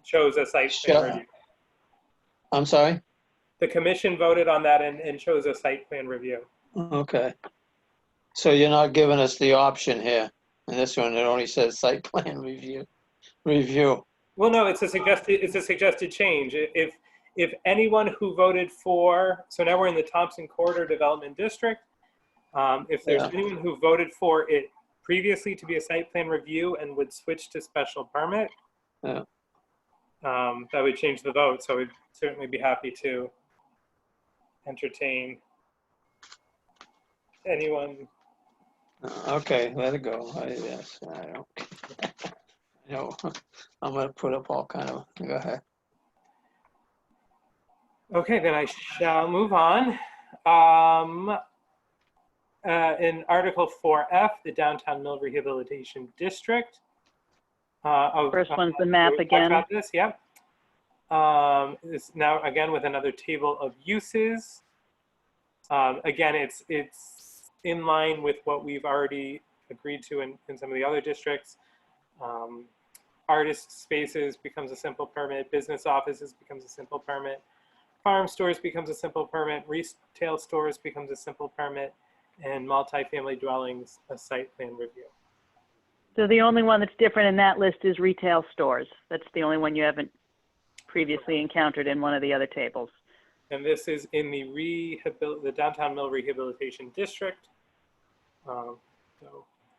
chose a site plan review. I'm sorry? The commission voted on that and chose a site plan review. Okay. So you're not giving us the option here. In this one, it only says site plan review. Well, no, it's a suggested change. If anyone who voted for, so now we're in the Thompson Corridor Development District. If there's anyone who voted for it previously to be a site plan review and would switch to special permit, Yeah. that would change the vote. So we'd certainly be happy to entertain anyone. Okay, let it go. Yes, I don't. You know, I'm gonna put up all kind of. Go ahead. Okay, then I shall move on. In Article 4F, the Downtown Mill Rehabilitation District. First one's the map we talked again. About this, yeah. It's now again with another table of uses. Again, it's in line with what we've already agreed to in some of the other districts. Artist spaces becomes a simple permit. Business offices becomes a simple permit. Farm stores becomes a simple permit. Retail stores becomes a simple permit. And multifamily dwellings, a site plan review. So the only one that's different in that list is retail stores. That's the only one you haven't previously encountered in one of the other tables. And this is in the Downtown Mill Rehabilitation District. So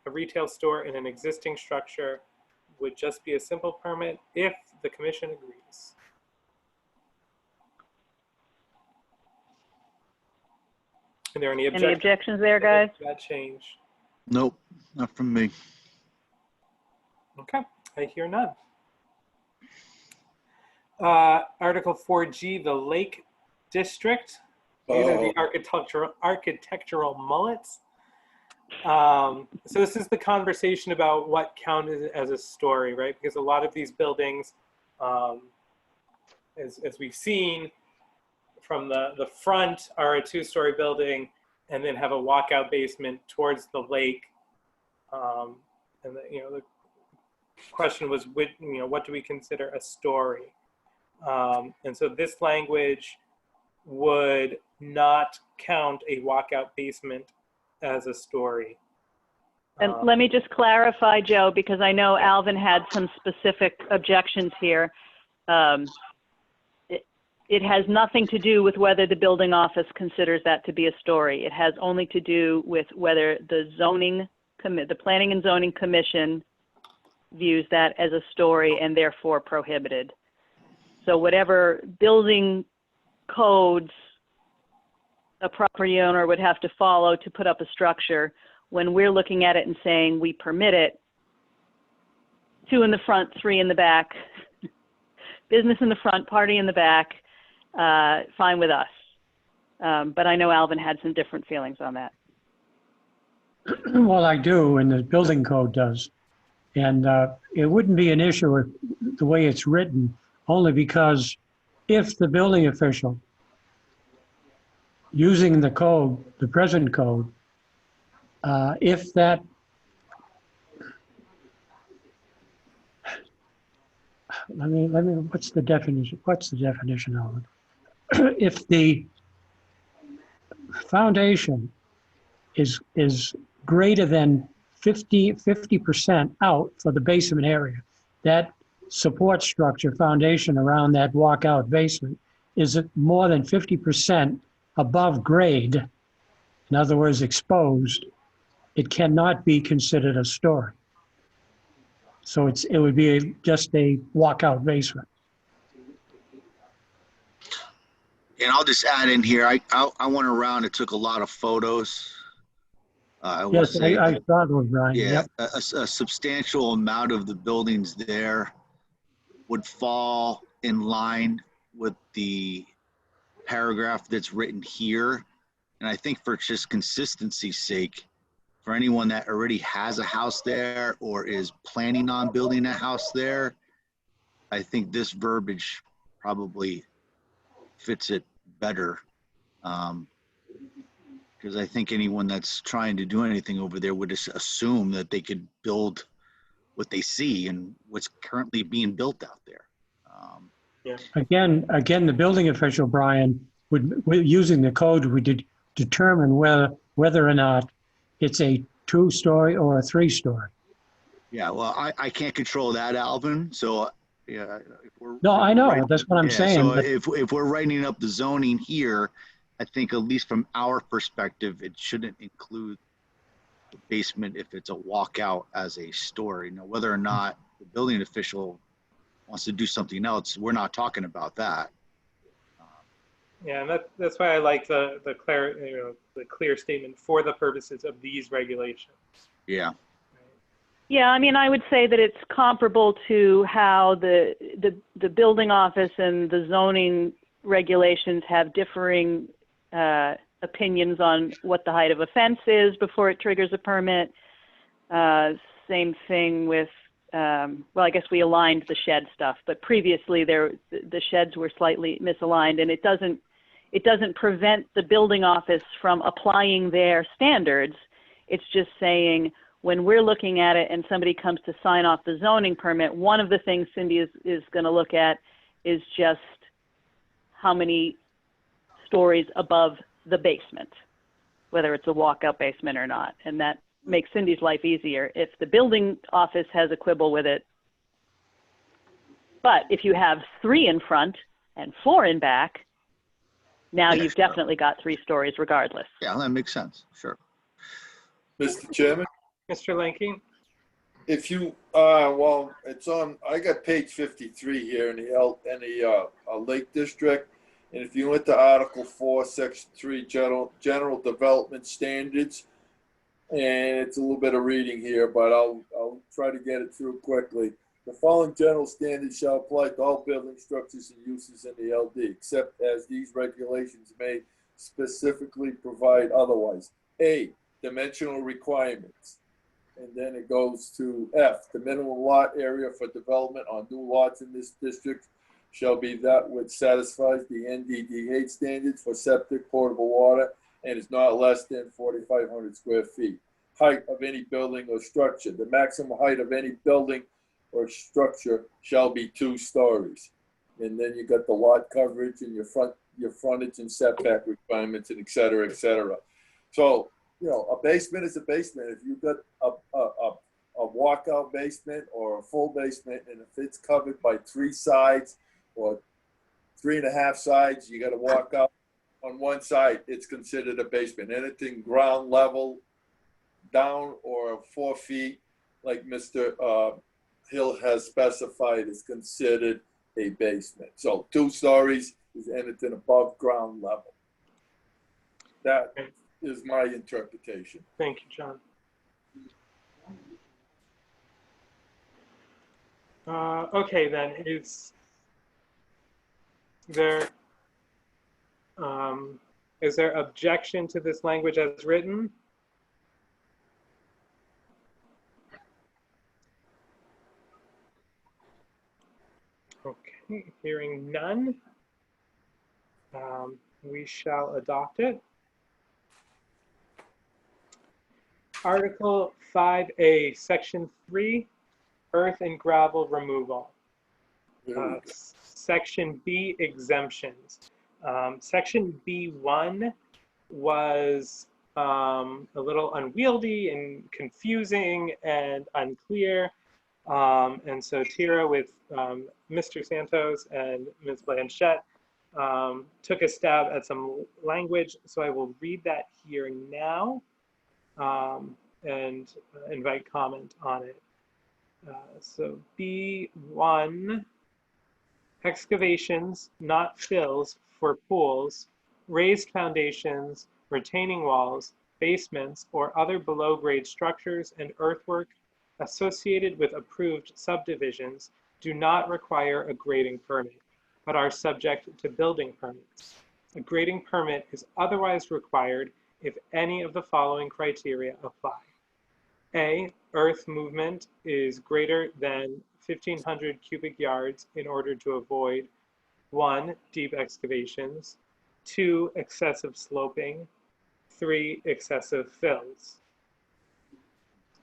a retail store in an existing structure would just be a simple permit if the commission agrees. Are there any objections? Any objections there, guys? to that change? Nope, not from me. Okay, I hear none. Article 4G, the Lake District. These are the architectural mullets. So this is the conversation about what counted as a story, right? Because a lot of these buildings, as we've seen from the front, are a two-story building and then have a walkout basement towards the lake. And the question was, what do we consider a story? And so this language would not count a walkout basement as a story. And let me just clarify, Joe, because I know Alvin had some specific objections here. It has nothing to do with whether the building office considers that to be a story. It has only to do with whether the Planning and Zoning Commission views that as a story and therefore prohibited. So whatever building codes a property owner would have to follow to put up a structure, when we're looking at it and saying we permit it, 2 in the front, 3 in the back, business in the front, party in the back, fine with us. But I know Alvin had some different feelings on that. Well, I do, and the building code does. And it wouldn't be an issue with the way it's written, only because if the building official, using the code, the present code, if that, let me, what's the definition of it? If the foundation is greater than 50% out for the basement area, that support structure foundation around that walkout basement is more than 50% above grade, in other words, exposed, it cannot be considered a story. So it would be just a walkout basement. And I'll just add in here, I went around and took a lot of photos. I will Yes, say I that, thought it was Brian. yeah, Yep. a substantial amount of the buildings there would fall in line with the paragraph that's written here. And I think for just consistency's sake, for anyone that already has a house there or is planning on building a house there, I think this verbiage probably fits it better. Because I think anyone that's trying to do anything over there would just assume that they could build what they see and what's currently being built out there. Again, the building official, Brian, using the code, would determine whether or not it's a 2-story or a 3-story. Yeah, well, I can't control that, Alvin. So, yeah. No, I know. That's what I'm saying. So But if we're writing up the zoning here, I think at least from our perspective, it shouldn't include the basement if it's a walkout as a story. Now, whether or not the building official wants to do something else, we're not talking about that. Yeah, and that's why I like the clear statement for the purposes of these regulations. Yeah. Yeah, I mean, I would say that it's comparable to how the building office and the zoning regulations have differing opinions on what the height of a fence is before it triggers a permit. Same thing with, well, I guess we aligned the shed stuff, but previously the sheds were slightly misaligned, and it doesn't prevent the building office from applying their standards. It's just saying, when we're looking at it and somebody comes to sign off the zoning permit, one of the things Cindy is going to look at is just how many stories above the basement, whether it's a walkout basement or not. And that makes Cindy's life easier. If the building office has a quibble with it, but if you have 3 in front and 4 in back, now you've definitely got 3 stories regardless. Yeah, that makes sense. Sure. Mr. Chairman? Mr. Lanky? If you, well, it's on, I got page 53 here in the Lake District. And if you went to Article 4, Section 3, General Development Standards, and it's a little bit of reading here, but I'll try to get it through quickly. The following general standards shall apply to all building structures and uses in the LD, except as these regulations may specifically provide otherwise. A, dimensional requirements. And then it goes to F, the minimum lot area for development on new lots in this district shall be that which satisfies the NDDH standards for septic, potable water, and is not less than 4,500 square feet. Height of any building or structure. The maximum height of any building or structure shall be 2 stories. And then you got the lot coverage and your frontage and setback requirements and et cetera, et cetera. So you know, a basement is a basement. If you've got a walkout basement or a full basement, and if it's covered by 3 sides or 3.5 sides, you got to walk out on one side, it's considered a basement. Anything ground level down or 4 feet, like Mr. Hill has specified, is considered a basement. So 2 stories is anything above ground level. That is my interpretation. Thank you, John. Okay, then, is there objection to this language as written? Okay, hearing none, we shall adopt it. Article 5A, Section 3, Earth and Gravel Removal. Section B, exemptions. Section B1 was a little unwieldy and confusing and unclear. And so Tira, with Mr. Santos and Ms. Blanchette, took a stab at some language. So I will read that here now and invite comment on it. So B1, excavations, not fills, for pools, raised foundations, retaining walls, basements, or other below-grade structures and earthwork associated with approved subdivisions do not require a grading permit, but are subject to building permits. A grading permit is otherwise required if any of the following criteria apply. A, earth movement is greater than 1,500 cubic yards in order to avoid 1, deep excavations, 2, excessive sloping, 3, excessive fills.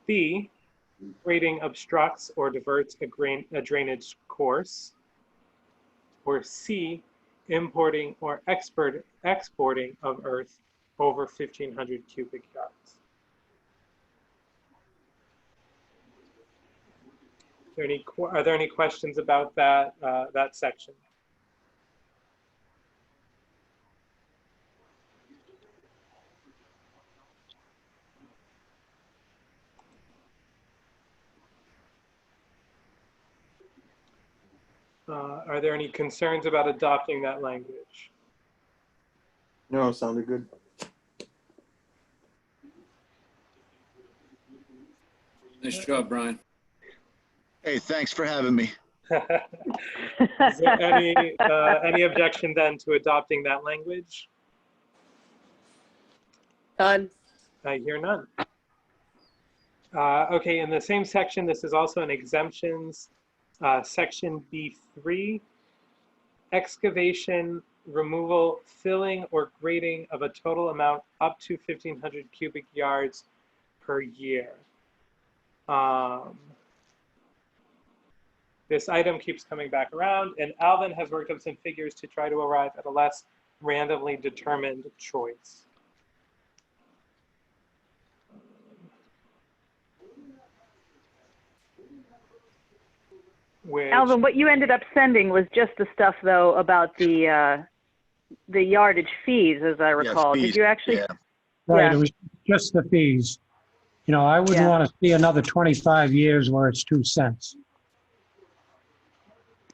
B, grading obstructs or diverts a drainage course. Or C, importing or exporting of earth over 1,500 cubic yards. Are there any questions about that, that section? Are there any concerns about adopting that language? No, it sounded good. Nice job, Brian. Hey, thanks for having me. Is there any objection then to adopting that language? None. I hear none. Okay, in the same section, this is also an exemptions. Section B3, excavation, removal, filling, or grading of a total amount up to 1,500 cubic yards per year. This item keeps coming back around, and Alvin has worked up some figures to try to arrive at a less randomly determined choice. Alvin, what you ended up sending was just the stuff, though, about the yardage fees, as I recall. fees, Did you actually? yeah. Right, Yeah. it was just the fees. You know, I wouldn't Yeah. want to see another 25 years where it's 2 cents.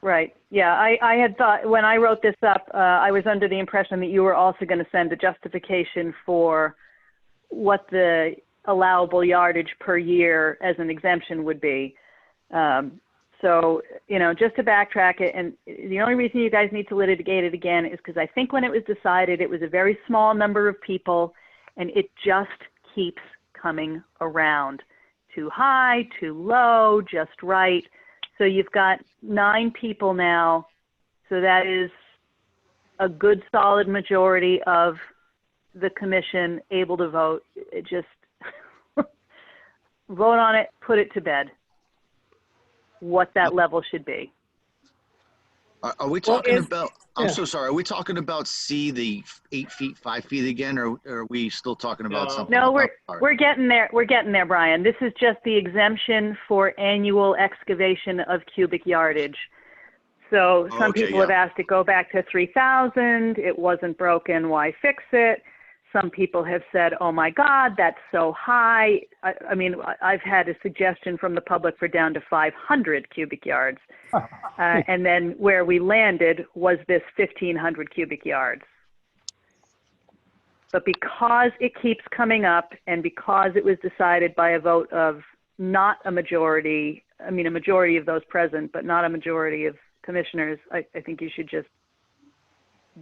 Right. Yeah, I had thought, when I wrote this up, I was under the impression that you were also going to send a justification for what the allowable yardage per year as an exemption would be. So, you know, just to backtrack it, and the only reason you guys need to litigate it again is because I think when it was decided, it was a very small number of people, and it just keeps coming around. Too high, too low, just right. So you've got 9 people now. So that is a good solid majority of the commission able to vote. It just vote on it, put it to bed, what that level should be. Are we Well, talking if- about, I'm so sorry, are we talking about C, the 8 feet, 5 feet again, or are we still talking about No. something? No, else? Sorry. we're getting there. We're getting there, Brian. This is just the exemption for annual excavation of cubic yardage. So some Okay, people yeah. have asked to go back to 3,000. It wasn't broken. Why fix it? Some people have said, oh my God, that's so high. I mean, I've had a suggestion from the public for down to 500 cubic yards. And then where we landed was this 1,500 cubic yards. But because it keeps coming up and because it was decided by a vote of not a majority, I mean, a majority of those present, but not a majority of commissioners, I think you should just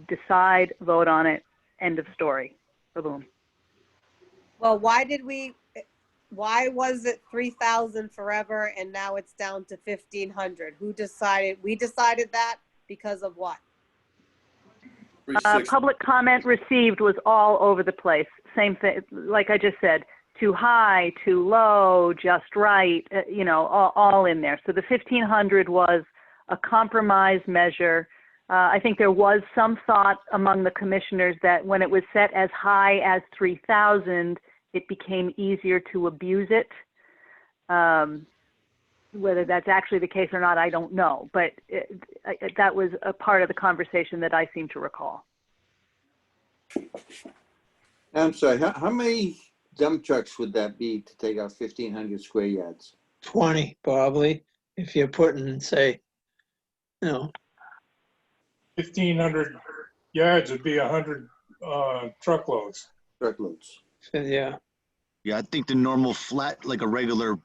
decide, vote on it, end of story. Boom. Well, why was it 3,000 forever and now it's down to 1,500? Who decided? We decided that because of what? 360. Public comment received was all over the place. Same thing, like I just said, too high, too low, just right, all in there. So the 1,500 was a compromise measure. I think there was some thought among the commissioners that when it was set as high as 3,000, it became easier to abuse it. Whether that's actually the case or not, I don't know. But that was a part of the conversation that I seem to recall. I'm sorry, how many dump trucks would that be to take out 1,500 square yards? 20 probably, if you're putting, say, 1,500 yards would be 100 truckloads. Truckloads. yeah. Yeah, I think the normal flat, like a regular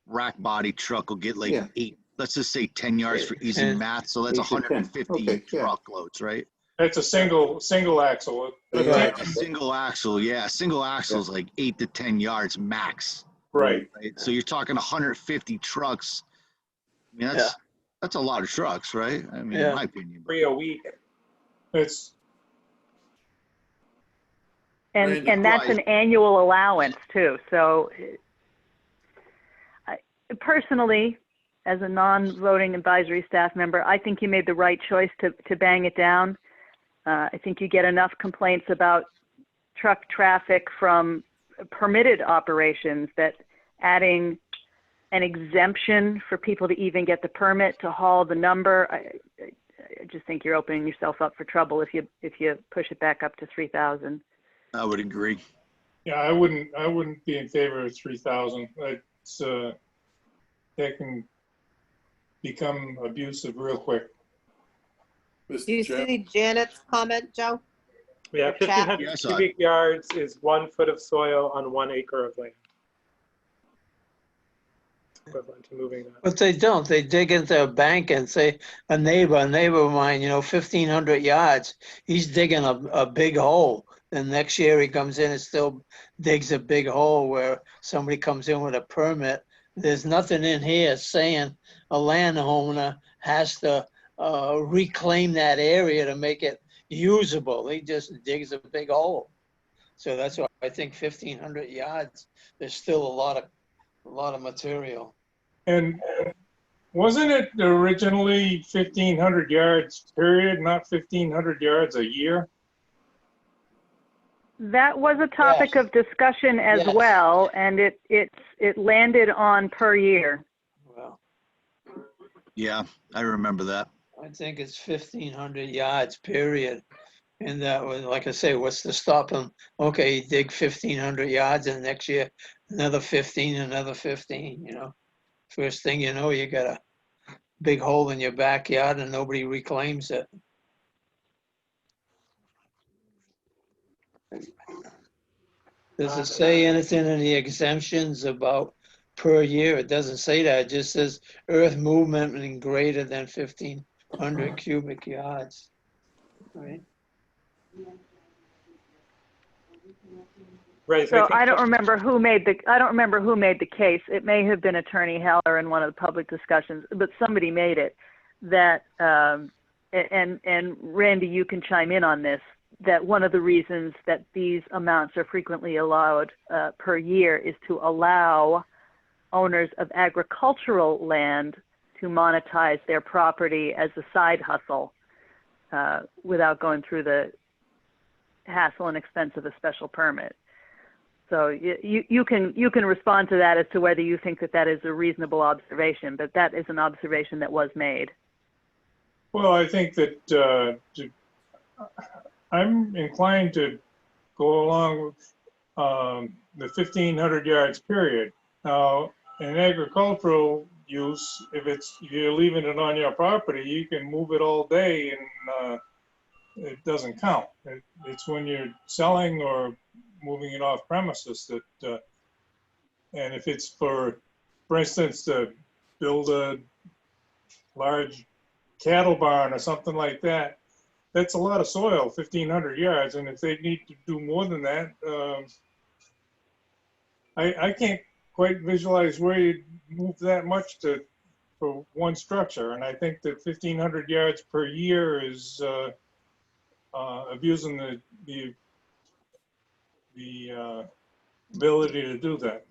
rack body truck will get like Yeah. 8, let's just say 10 yards for easy 10. math. So that's 8 to 10. 150 Okay, yeah. truckloads, right? That's a single axle. Right. A single axle, yeah. Single axle is like 8 to 10 yards max. Right. Right? So you're talking 150 trucks. I mean, that's a lot of trucks, right? I mean, Yeah. in my opinion. 3 a week. It's And that's an annual allowance too. So personally, as a non-voting advisory staff member, I think you made the right choice to bang it down. I think you get enough complaints about truck traffic from permitted operations that adding an exemption for people to even get the permit to haul the number, I just think you're opening yourself up for trouble if you push it back up to 3,000. I would agree. Yeah, I wouldn't be in favor of 3,000. It's that can become abusive real quick. Do you see Janet's comment, Joe? Yeah, The chat? 1,500 Yes, cubic yards is 1 foot of soil on 1 acre of land. Equivalent to moving that. But they don't. They dig into a bank and say, a neighbor of mine, 1,500 yards, he's digging a big hole. And next year he comes in and still digs a big hole where somebody comes in with a permit. There's nothing in here saying a landowner has to reclaim that area to make it usable. He just digs a big hole. So that's why I think 1,500 yards, there's still a lot of material. And wasn't it originally 1,500 yards period, not 1,500 yards a year? That was a topic of discussion as Yes. well, and it landed on per year. Well, Yeah, I remember that. I think it's 1,500 yards, period. And that was, like I say, what's to stop him? Okay, you dig 1,500 yards and next year, another 15, another 15, First thing you know, you got a big hole in your backyard and nobody reclaims it. Does it say anything in the exemptions about per year? It doesn't say that. It just says earth movement and greater than 1,500 cubic yards. Right? Right. So think I don't that- remember who made the case. It may have been Attorney Heller in one of the public discussions, but somebody made it that, and Randy, you can chime in on this, that one of the reasons that these amounts are frequently allowed per year is to allow owners of agricultural land to monetize their property as a side hustle without going through the hassle and expense of a special permit. So you can respond to that as to whether you think that that is a reasonable observation, but that is an observation that was made. Well, I think that I'm inclined to go along with the 1,500 yards period. Now, in agricultural use, if you're leaving it on your property, you can move it all day and it doesn't count. It's when you're selling or moving it off premises that, and if it's for instance, to build a large cattle barn or something like that, that's a lot of soil, 1,500 yards. And if they need to do more than that, I can't quite visualize where you move that much for one structure. And I think that 1,500 yards per year is abusing the ability to do that.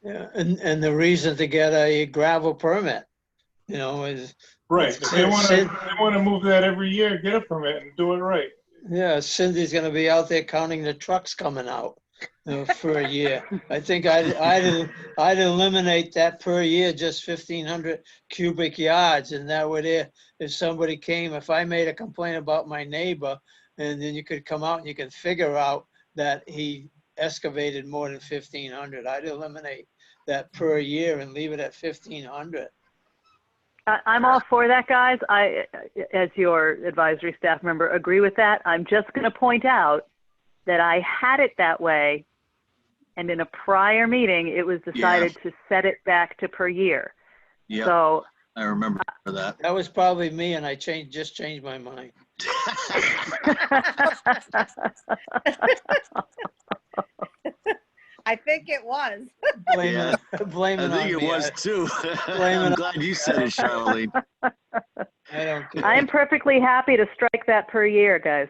Yeah, and the reason to get a gravel permit, is. Right. If they want to move that every year, get a permit and do it right. Yeah, Cindy's gonna be out there counting the trucks coming out for a year. I think I'd eliminate that per year, just 1,500 cubic yards, and that would, if somebody came, if I made a complaint about my neighbor, and then you could come out and you can figure out that he excavated more than 1,500, I'd eliminate that per year and leave it at 1,500. I'm all for that, guys. I, as your advisory staff member, agree with that. I'm just going to point out that I had it that way, and in a prior meeting, it was decided to set it back to per year. Yeah, so I remember that. That was probably me, and I just changed my mind. I think it was. Blame Yeah, blame it I think on it me. was too. Blame I'm it glad you said it, Charlene. I don't care. I'm perfectly happy to strike that per year, guys.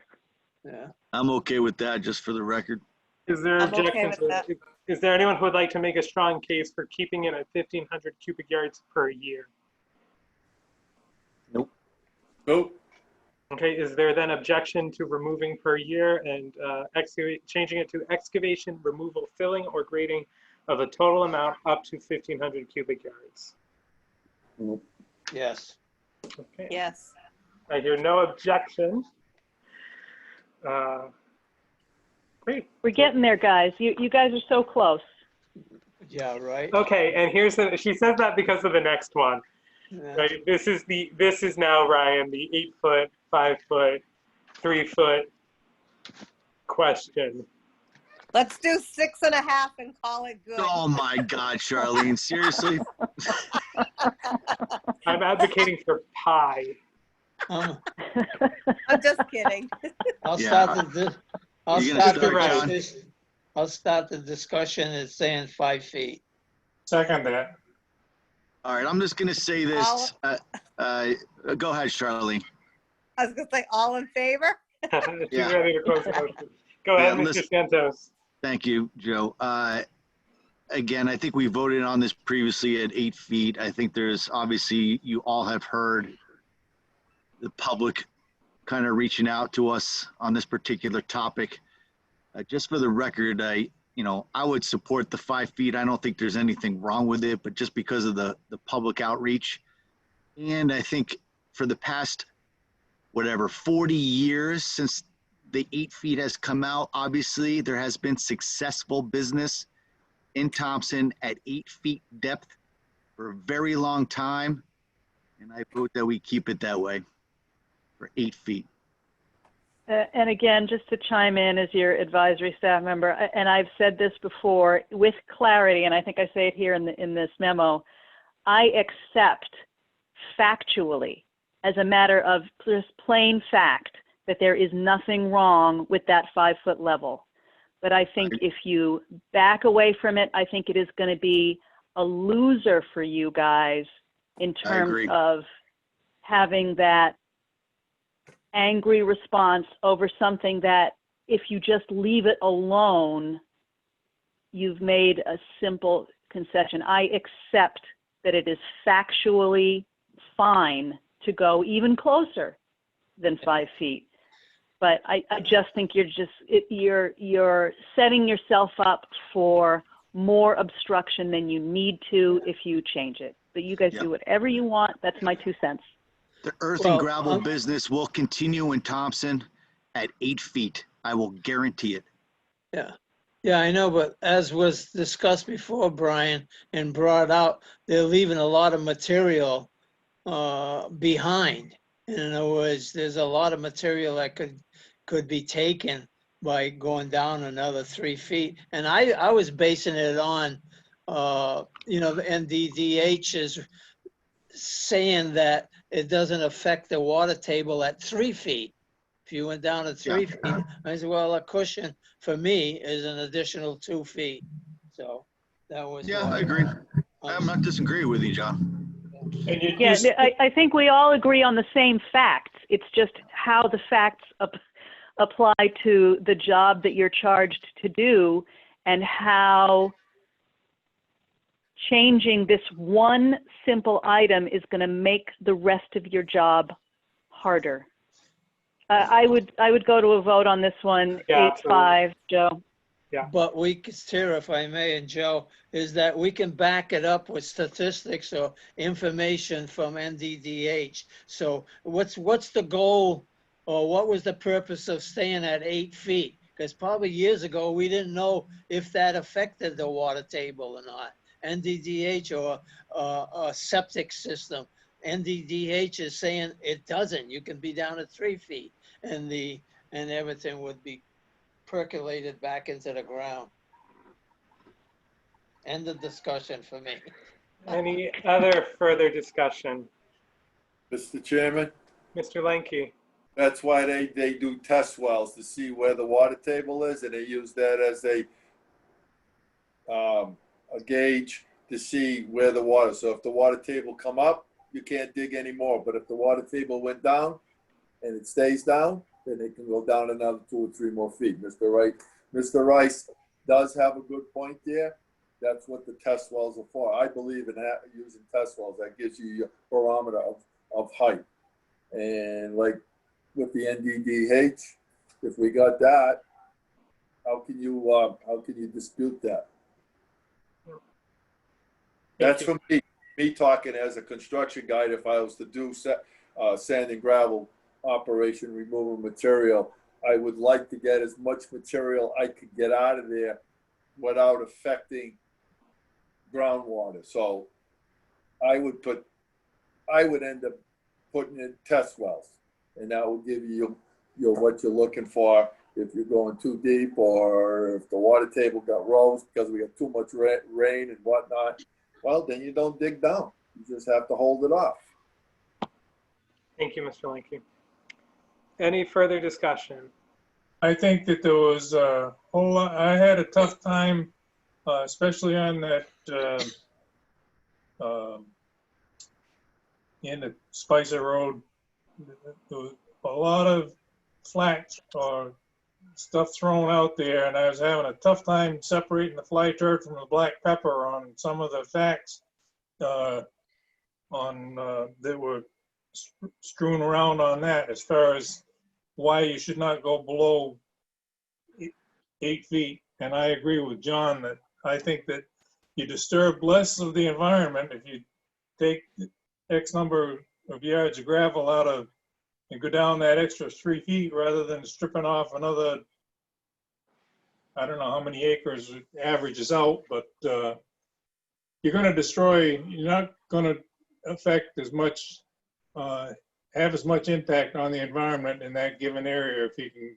Yeah. I'm okay with that, just for the record. Is there I'm okay objections? with that. Is there anyone who would like to make a strong case for keeping it at 1,500 cubic yards per year? Nope. Okay, is there then objection to removing per year and changing it to excavation, removal, filling, or grading of a total amount up to 1,500 cubic yards? Nope. Yes. Okay. Yes. I hear no objection. Great. We're getting there, guys. You guys are so close. Yeah, right. Okay, and she says that because of the next one. Yeah. Right. This is now, Ryan, the 8 foot, 5 foot, 3 foot question. Let's do 6.5 and call it good. Oh my God, Charlene, seriously? I'm advocating for pi. I'm just kidding. I'll Yeah. start the discussion at saying 5 feet. Second that. All right, I'm just gonna say this. Go ahead, Charlene. I was gonna say, all in favor? She's Yeah. ready to close the motion. Go ahead, Yeah, Mr. Santos. Thank you, Joe. Again, I think we voted on this previously at 8 feet. I think there's obviously, you all have heard the public kind of reaching out to us on this particular topic. Just for the record, I would support the 5 feet. I don't think there's anything wrong with it, but just because of the public outreach. And I think for the past, 40 years since the 8 feet has come out, obviously there has been successful business in Thompson at 8 feet depth for a very long time. And I vote that we keep it that way for 8 feet. And again, just to chime in as your advisory staff member, and I've said this before with clarity, and I think I say it here in this memo, I accept factually, as a matter of just plain fact, that there is nothing wrong with that 5 foot level. But I think if you back away from it, I think it is going to be a loser for you guys in terms of having that angry response over something that if you just leave it alone, you've made a simple concession. I accept that it is factually fine to go even closer than 5 feet. But I just think you're setting yourself up for more obstruction than you need to if you change it. But you guys do whatever you want. That's my 2 cents. The earth and gravel business will continue in Thompson at 8 feet. I will guarantee it. Yeah. Yeah, I know, but as was discussed before, Brian, and brought out, they're leaving a lot of material behind. In other words, there's a lot of material that could be taken by going down another 3 feet. And I was basing it on, you know, the NDDH is saying that it doesn't affect the water table at 3 feet. If you went down to 3 feet, I said, well, a cushion for me is an additional 2 feet. So that was. Yeah, I agree. I'm not disagreeing with you, John. And you Yeah, just, I think we all agree on the same facts. It's just how the facts apply to the job that you're charged to do, and how changing this one simple item is going to make the rest of your job harder. I would go to a vote on this one, Yeah, 8-5, Joe. But Tara, if I may, and Joe, is that we can back it up with statistics or information from NDDH. So what's the goal, or what was the purpose of staying at 8 feet? Because probably years ago, we didn't know if that affected the water table or not. NDDH or a septic system. NDDH is saying it doesn't. You can be down at 3 feet, and everything would be percolated back into the ground. End of discussion for me. Any other further discussion? Mr. Chairman, Mr. Lenke? that's why they do test wells to see where the water table is, and they use that as a gauge to see where the water. So if the water table come up, you can't dig anymore. But if the water table went down and it stays down, then it can go down another 2 or 3 more feet. Mr. Rice does have a good point there. That's what the test wells are for. I believe in using test wells. That gives you your barometer of height. And like with the NDDH, if we got that, how can you dispute that? That's from me talking as a construction guide. If I was to do sand and gravel operation, removing material, I would like to get as much material I could get out of there without affecting groundwater. So I would end up putting in test wells, and that will give you what you're looking for. If you're going too deep, or if the water table got rose because we got too much rain and whatnot, well, then you don't dig down. You just have to hold it off. Thank you, Mr. Lenke. Any further discussion? I think that there was a whole lot, I had a tough time, especially on that, in the Spicer Road. There was a lot of flack or stuff thrown out there, and I was having a tough time separating the fly turd from the black pepper on some of the facts that were strewn around on that, as far as why you should not go below 8 feet. And I agree with John that I think that you disturb less of the environment if you take X number of yards of gravel out of and go down that extra 3 feet, rather than stripping off another, I don't know how many acres it averages out, but you're going to destroy, you're not going to affect as much, have as much impact on the environment in that given area if you can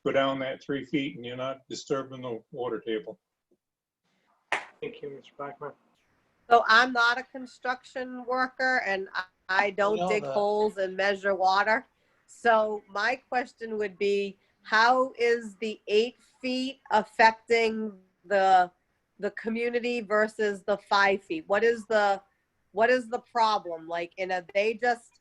go down that 3 feet and you're not disturbing the water table. Thank you, Mr. Blackman. So I'm not a construction worker, and I don't dig holes and measure water. So my question would be, how is the 8 feet affecting the community versus the 5 feet? What is the problem? Like, and are they just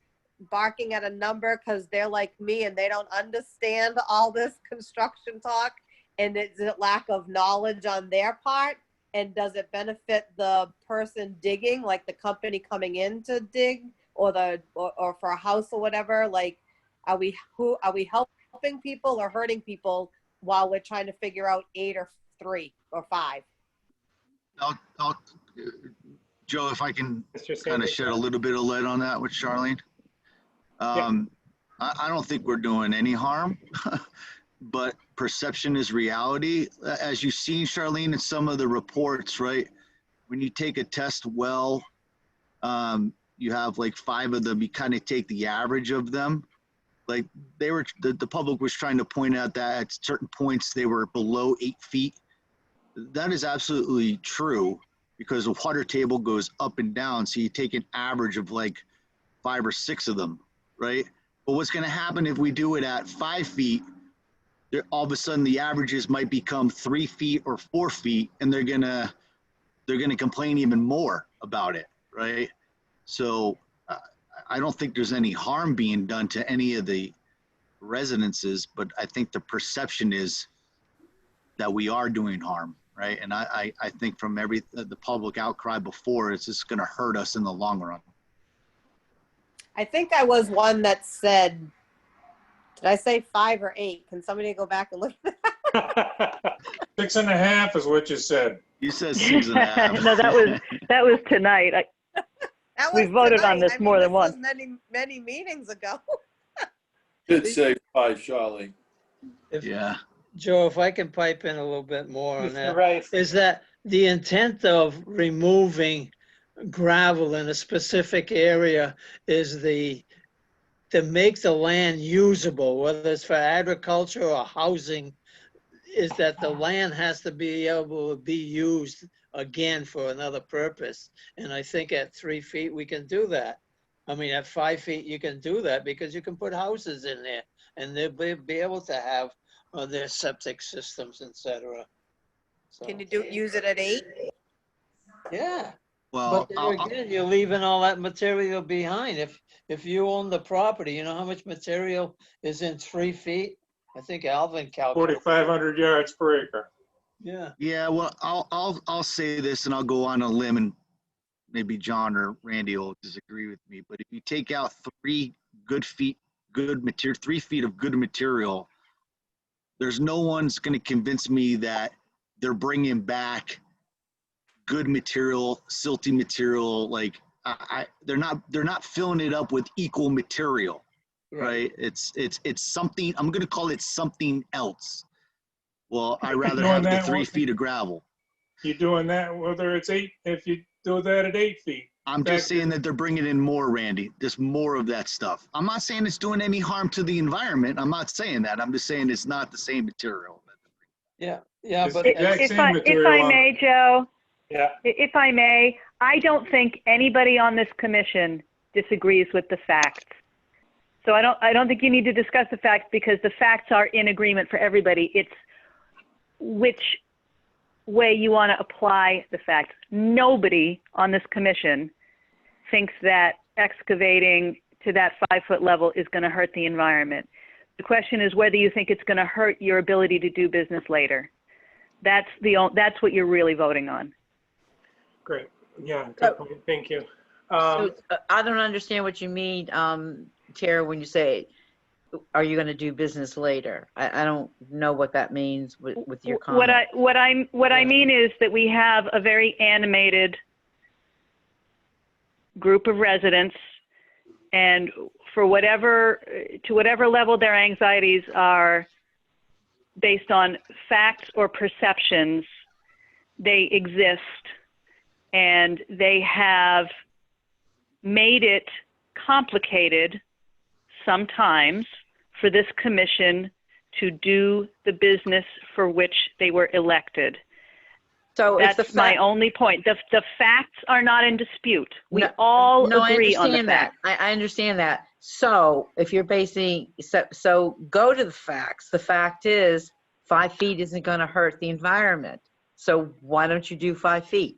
barking at a number because they're like me and they don't understand all this construction talk? And is it lack of knowledge on their part? And does it benefit the person digging, like the company coming in to dig, or or for a house or whatever? Like, are we helping people or hurting people while we're trying to figure out 8 or 3 or 5? I'll, Joe, if I can Mr. kind Sanders? of shed a little bit of light on that with Charlene. I don't think we're doing any harm, but perception is reality. As you've seen, Charlene, in some of the reports, right? When you take a test well, you have like 5 of them, you kind of take the average of them. Like the public was trying to point out that at certain points they were below 8 feet. That is absolutely true because the water table goes up and down. So you take an average of like 5 or 6 of them, right? But what's going to happen if we do it at 5 feet, all of a sudden the averages might become 3 feet or 4 feet, and they're gonna complain even more about it, right? So I don't think there's any harm being done to any of the residences, but I think the perception is that we are doing harm, right? And I think from the public outcry before, it's just going to hurt us in the long run. I think I was one that said, did I say 5 or 8? Can somebody go back and look at that? 6.5 is what you said. You said 6.5. No, that was tonight. We voted on this more than once. This was many meetings ago. Did say 5, Charlene. Yeah. Joe, if I can pipe in a little bit more on Mr. that, Rice. is that the intent of removing gravel in a specific area is to make the land usable, whether it's for agriculture or housing, is that the land has to be able to be used again for another purpose. And I think at 3 feet, we can do that. I mean, at 5 feet, you can do that because you can put houses in there and they'll be able to have their septic systems, etc. So, Can you use it at 8? yeah. Well, But there again, you're leaving all that material behind. If you own the property, you know how much material is in 3 feet? I think Alvin calculated. 4,500 yards per acre. Yeah. yeah, well, I'll say this and I'll go on a limb and maybe John or Randy will disagree with me. But if you take out 3 feet of good material, there's no one's going to convince me that they're bringing back good material, silty material. Like they're not filling it up with equal material, right? It's something. I'm going to call it something else. Well, I'd rather have the 3 feet of gravel. You're doing that whether it's 8. If you do that at 8 feet. I'm just saying that they're bringing in more, Randy. There's more of that stuff. I'm not saying it's doing any harm to the environment. I'm not saying that. I'm just saying it's not the same material. Yeah, It's but the exact If same I material. may, Joe, Yeah. if I may, I don't think anybody on this commission disagrees with the facts. So I don't think you need to discuss the facts because the facts are in agreement for everybody. It's which way you want to apply the facts. Nobody on this commission thinks that excavating to that 5-foot level is going to hurt the environment. The question is whether you think it's going to hurt your ability to do business later. That's what you're really voting on. Great. Yeah, good point. Thank you. So, I don't understand what you mean, Chair, when you say, are you going to do business later? I don't know what that means with your comment. What I mean is that we have a very animated group of residents, and to whatever level their anxieties are based on facts or perceptions, they exist, and they have made it complicated sometimes for this commission to do the business for which they were elected. So that's my only point. The facts are not in dispute. We all agree on the facts. I understand that. So if you're basing, so go to the facts. The fact is 5 feet isn't going to hurt the environment. So why don't you do 5 feet?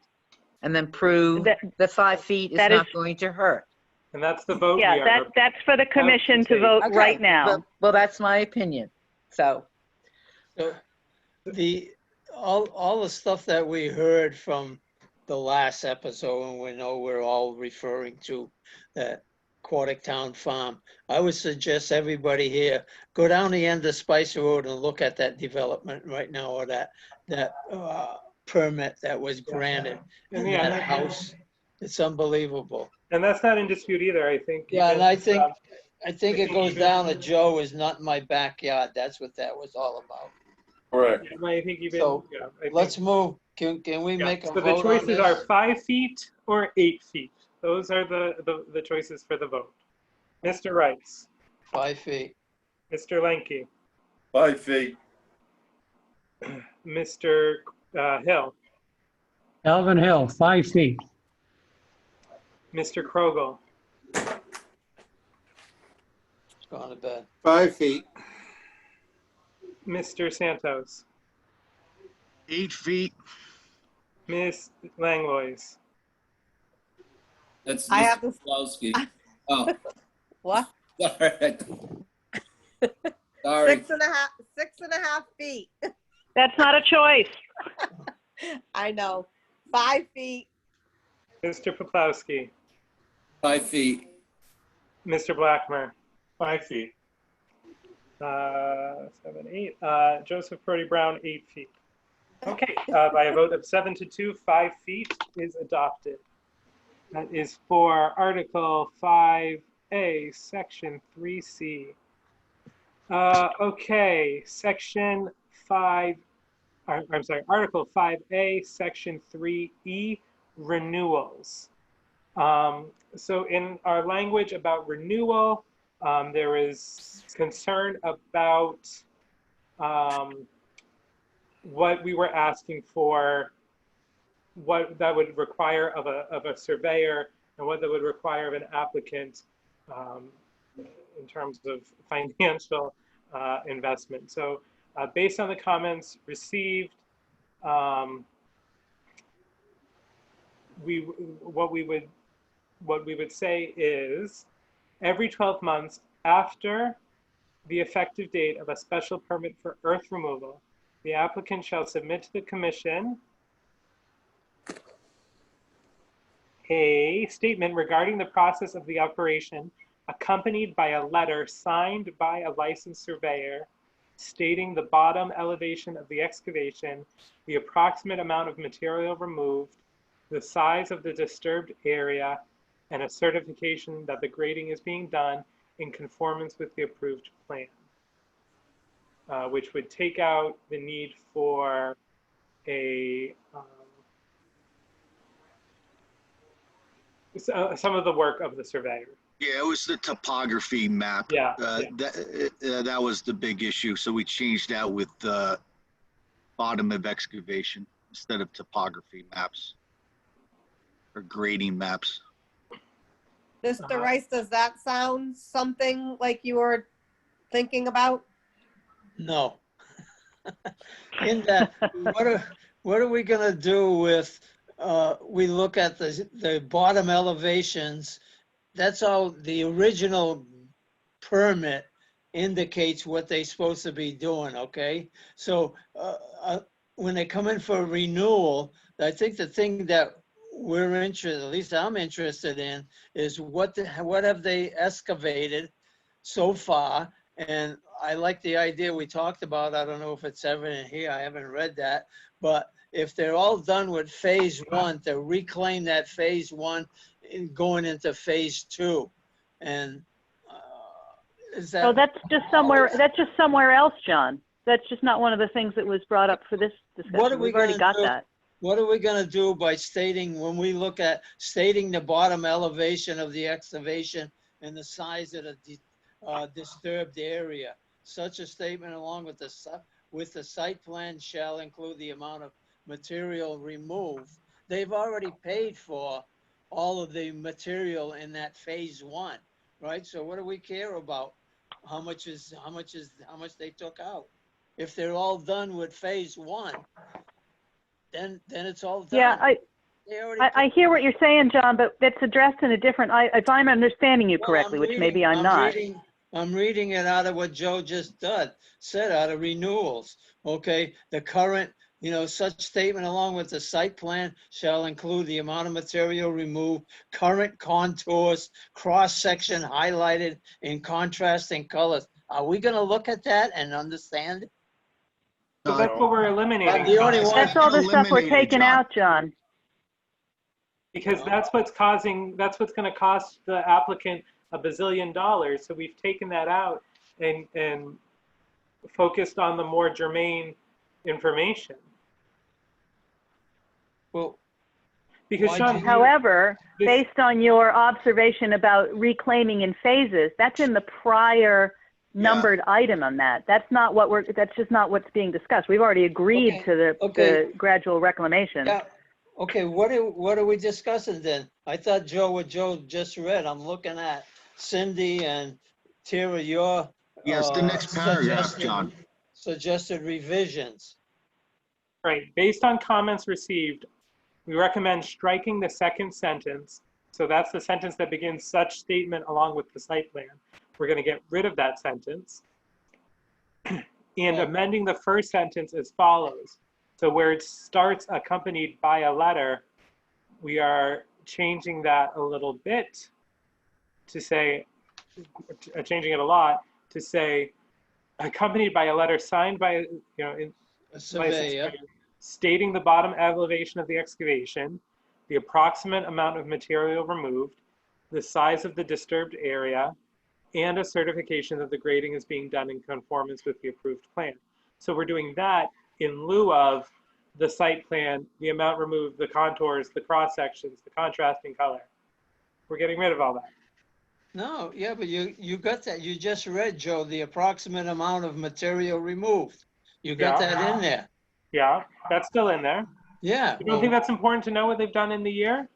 And then prove that 5 feet is not going to hurt. And that's the vote. Yeah, that's for the commission to vote right now. Well, that's my opinion. So the all the stuff that we heard from the last episode, and we know we're all referring to that Aquatic Town Farm, I would suggest everybody here, go down the end of Spicer Road and look at that development right now, or that permit that was granted. And yeah, that house, it's unbelievable. And that's not in dispute either, I think. Yeah, and I think it goes even- down to Joe is not in my backyard. That's what that was all about. Correct. I think even, So, yeah, I think- Let's move. Can we make a So the vote on choices are this? 5 feet or 8 feet. Those are the choices for the vote. Mr. Rice, 5 feet. Mr. Lenke, 5 feet. Mr. Hill, Calvin Hill, 5 feet. Mr. Krogel, It's gone to bed. 5 feet. Mr. Santos, 8 feet. Ms. Langlois, That's I have Mr. Pawlowski. Oh, What? sorry. Sorry. 6.5 feet. That's not a choice. I know. 5 feet. Mr. Poplawski, 5 feet. Mr. Blackmer, 5 feet. 7, 8. Joseph Purdy Brown, 8 feet. Okay, by a vote of 7-2, 5 feet is adopted. That is for Article 5A, Section 3C. Okay, Section 5, I'm sorry, Article 5A, Section 3E, renewals. So in our language about renewal, there is concern about what we were asking for, what that would require of a surveyor, and what that would require of an applicant in terms of financial investment. So based on the comments received, what we would say is every 12 months after the effective date of a special permit for earth removal, the applicant shall submit to the commission a statement regarding the process of the operation, accompanied by a letter signed by a licensed surveyor stating the bottom elevation of the excavation, the approximate amount of material removed, the size of the disturbed area, and a certification that the grading is being done in conformance with the approved plan, which would take out the need for some of the work of the surveyor. Yeah, it was the topography map. Yeah, That was the big issue. So we changed that with the bottom of excavation instead of topography maps or grading maps. Mr. Rice, does that sound something like you were thinking about? No. In that, what are we gonna do with, we look at the bottom elevations, that's all the original permit indicates what they're supposed to be doing, okay? So when they come in for renewal, I think the thing that we're interested, at least I'm interested in, is what have they excavated so far? And I like the idea we talked about. I don't know if it's evident here. I haven't read that. But if they're all done with phase 1, to reclaim that phase 1 and going into phase 2. And is that? Oh, that's just somewhere else, John. That's just not one of the things that was brought up for this discussion. What are we We've already gonna got do? that. What are we gonna do by stating, when we look at stating the bottom elevation of the excavation and the size of the disturbed area? Such a statement along with the site plan shall include the amount of material removed. They've already paid for all of the material in that phase 1, right? So what do we care about? How much they took out? If they're all done with phase 1, then it's all done. Yeah, They already I hear what you're saying, John, but it's addressed in a different, if I'm understanding you Well, correctly, which maybe I'm I'm not. I'm reading it out of what Joe just said out of renewals. Okay, the current such statement along with the site plan shall include the amount of material removed, current contours, cross-section highlighted in contrasting colors. Are we gonna look at that and understand it? So that's what we're eliminating. The only John, one- That's all the stuff we're Eliminated, taking John. out, John. because that's what's going to cost the applicant a bazillion dollars. So we've taken that out and focused on the more germane information. Well, Because why Sean, do you- However, this- based on your observation about reclaiming in phases, that's in the prior numbered item on that. That's just not what's being discussed. We've already agreed Okay, to the okay. gradual reclamation. Yeah, okay, what are we discussing then? I thought what Joe just read, I'm looking at Cindy and Tara, your. Yes, the next paragraph, suggested- John. Suggested revisions. right, based on comments received, we recommend striking the second sentence. So that's the sentence that begins such statement along with the site plan. We're going to get rid of that sentence and amending the first sentence as follows. So where it starts accompanied by a letter, we are changing that a little bit to say, changing it a lot to say accompanied by a letter signed by, A surveyor. stating the bottom elevation of the excavation, the approximate amount of material removed, the size of the disturbed area, and a certification that the grading is being done in conformance with the approved plan. So we're doing that in lieu of the site plan, the amount removed, the contours, the cross sections, the contrasting color. We're getting rid of all that. No, yeah, but you got that. You just read, Joe, the approximate amount of material removed. You got Yeah. that in there. Yeah, that's still in there. Yeah. You don't think that's important to know what they've done in the year?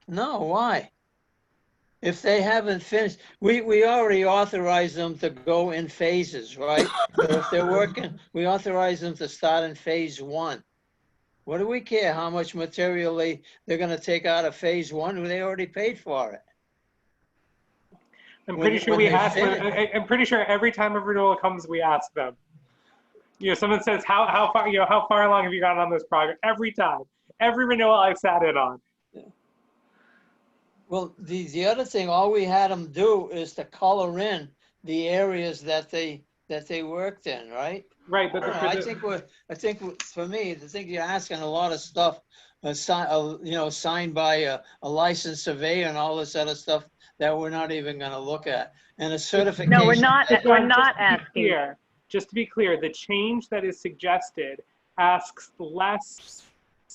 No, why? If they haven't finished, we already authorized them to go in phases, right? But if they're working, we authorize them to start in phase 1. What do we care how much material they're gonna take out of phase 1? They already paid for it. I'm When- pretty sure when we they ask. finish- I'm pretty sure every time a renewal comes, we ask them. Someone says, "How far? How far along have you gotten on this project?" Every time, every renewal I've sat in on. Well, the other thing, all we had them do is to color in the areas that they worked in, right? Right, but I think for me, I think you're asking a lot of stuff, signed by a licensed surveyor and all this other stuff that we're not even gonna look at. And a certification. No, we're not John, asking. Just to be clear, the change that is suggested asks less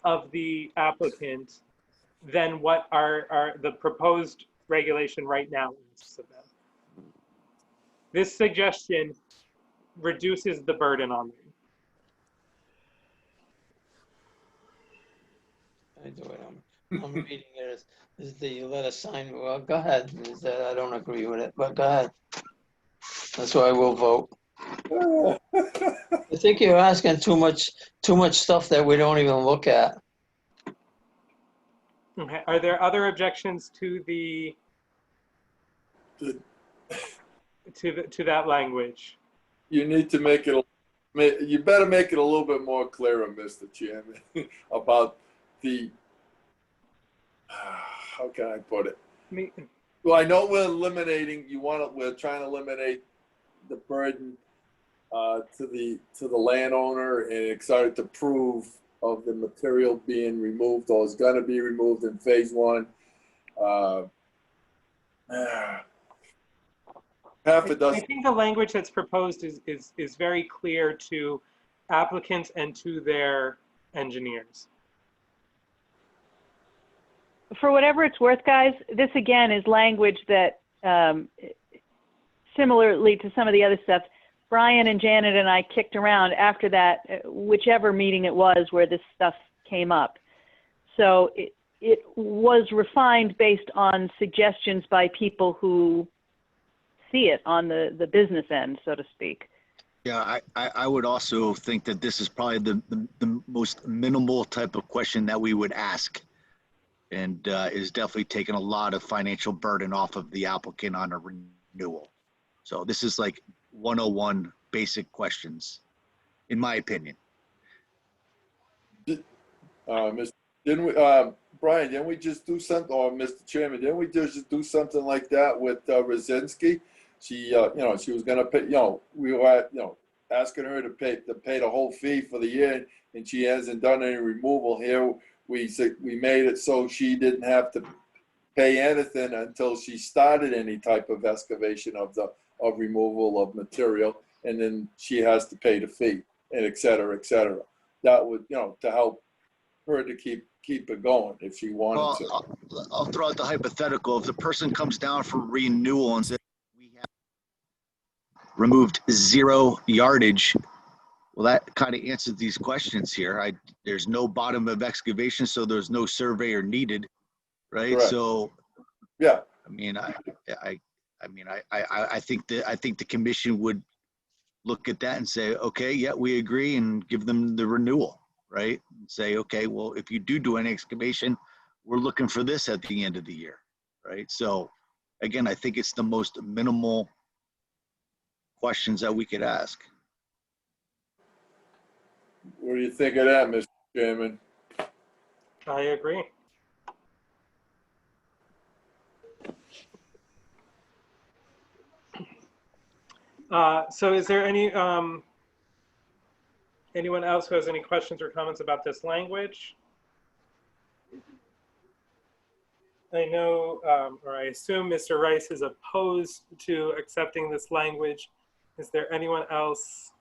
of the applicant than what are the proposed regulation right now asks of them. This suggestion reduces the burden on them. I do it. I'm reading it as the letter signed. Well, go ahead. I don't agree with it, but go ahead. That's why we'll vote. I think you're asking too much stuff that we don't even look at. Okay. Are there other objections to that language? You need to make it, you better make it a little bit more clearer, Mr. Chairman, about the, how can I put it? Well, I know we're we're trying to eliminate the burden to the landowner and excited to prove of the material being removed or is gonna be removed in phase 1. Half a I dozen. think the language that's proposed is very clear to applicants and to their engineers. For whatever it's worth, guys, this again is language that, similarly to some of the other stuff, Brian and Janet and I kicked around after that, whichever meeting it was where this stuff came up. So it was refined based on suggestions by people who see it on the business end, so to speak. Yeah, I would also think that this is probably the most minimal type of question that we would ask, and is definitely taking a lot of financial burden off of the applicant on a renewal. So this is like 101 basic questions, in my opinion. Didn't we, Brian, didn't we just do something, or Mr. Chairman, didn't we just do something like that with Rosinski? She, she was gonna pay, we were, asking her to pay the whole fee for the year, and she hasn't done any removal here. We made it so she didn't have to pay anything until she started any type of excavation of removal of material, and then she has to pay the fee, and et cetera, et cetera. That would, to help her to keep it going if she wanted to. I'll throw out the hypothetical. If the person comes down for renewal and says, we have removed 0 yardage, well, that kind of answers these questions here. There's no bottom of excavation, so there's no surveyor needed, right? Correct. So, yeah. I mean, I think the commission would look at that and say, okay, yeah, we agree, and give them the renewal, right? And say, okay, well, if you do an excavation, we're looking for this at the end of the year, right? So, again, I think it's the most minimal questions that we could ask. What do you think of that, Mr. Chairman? I agree. So is there anyone else who has any questions or comments about this language? I know, or I assume Mr. Rice is opposed to accepting this language. Is there anyone else?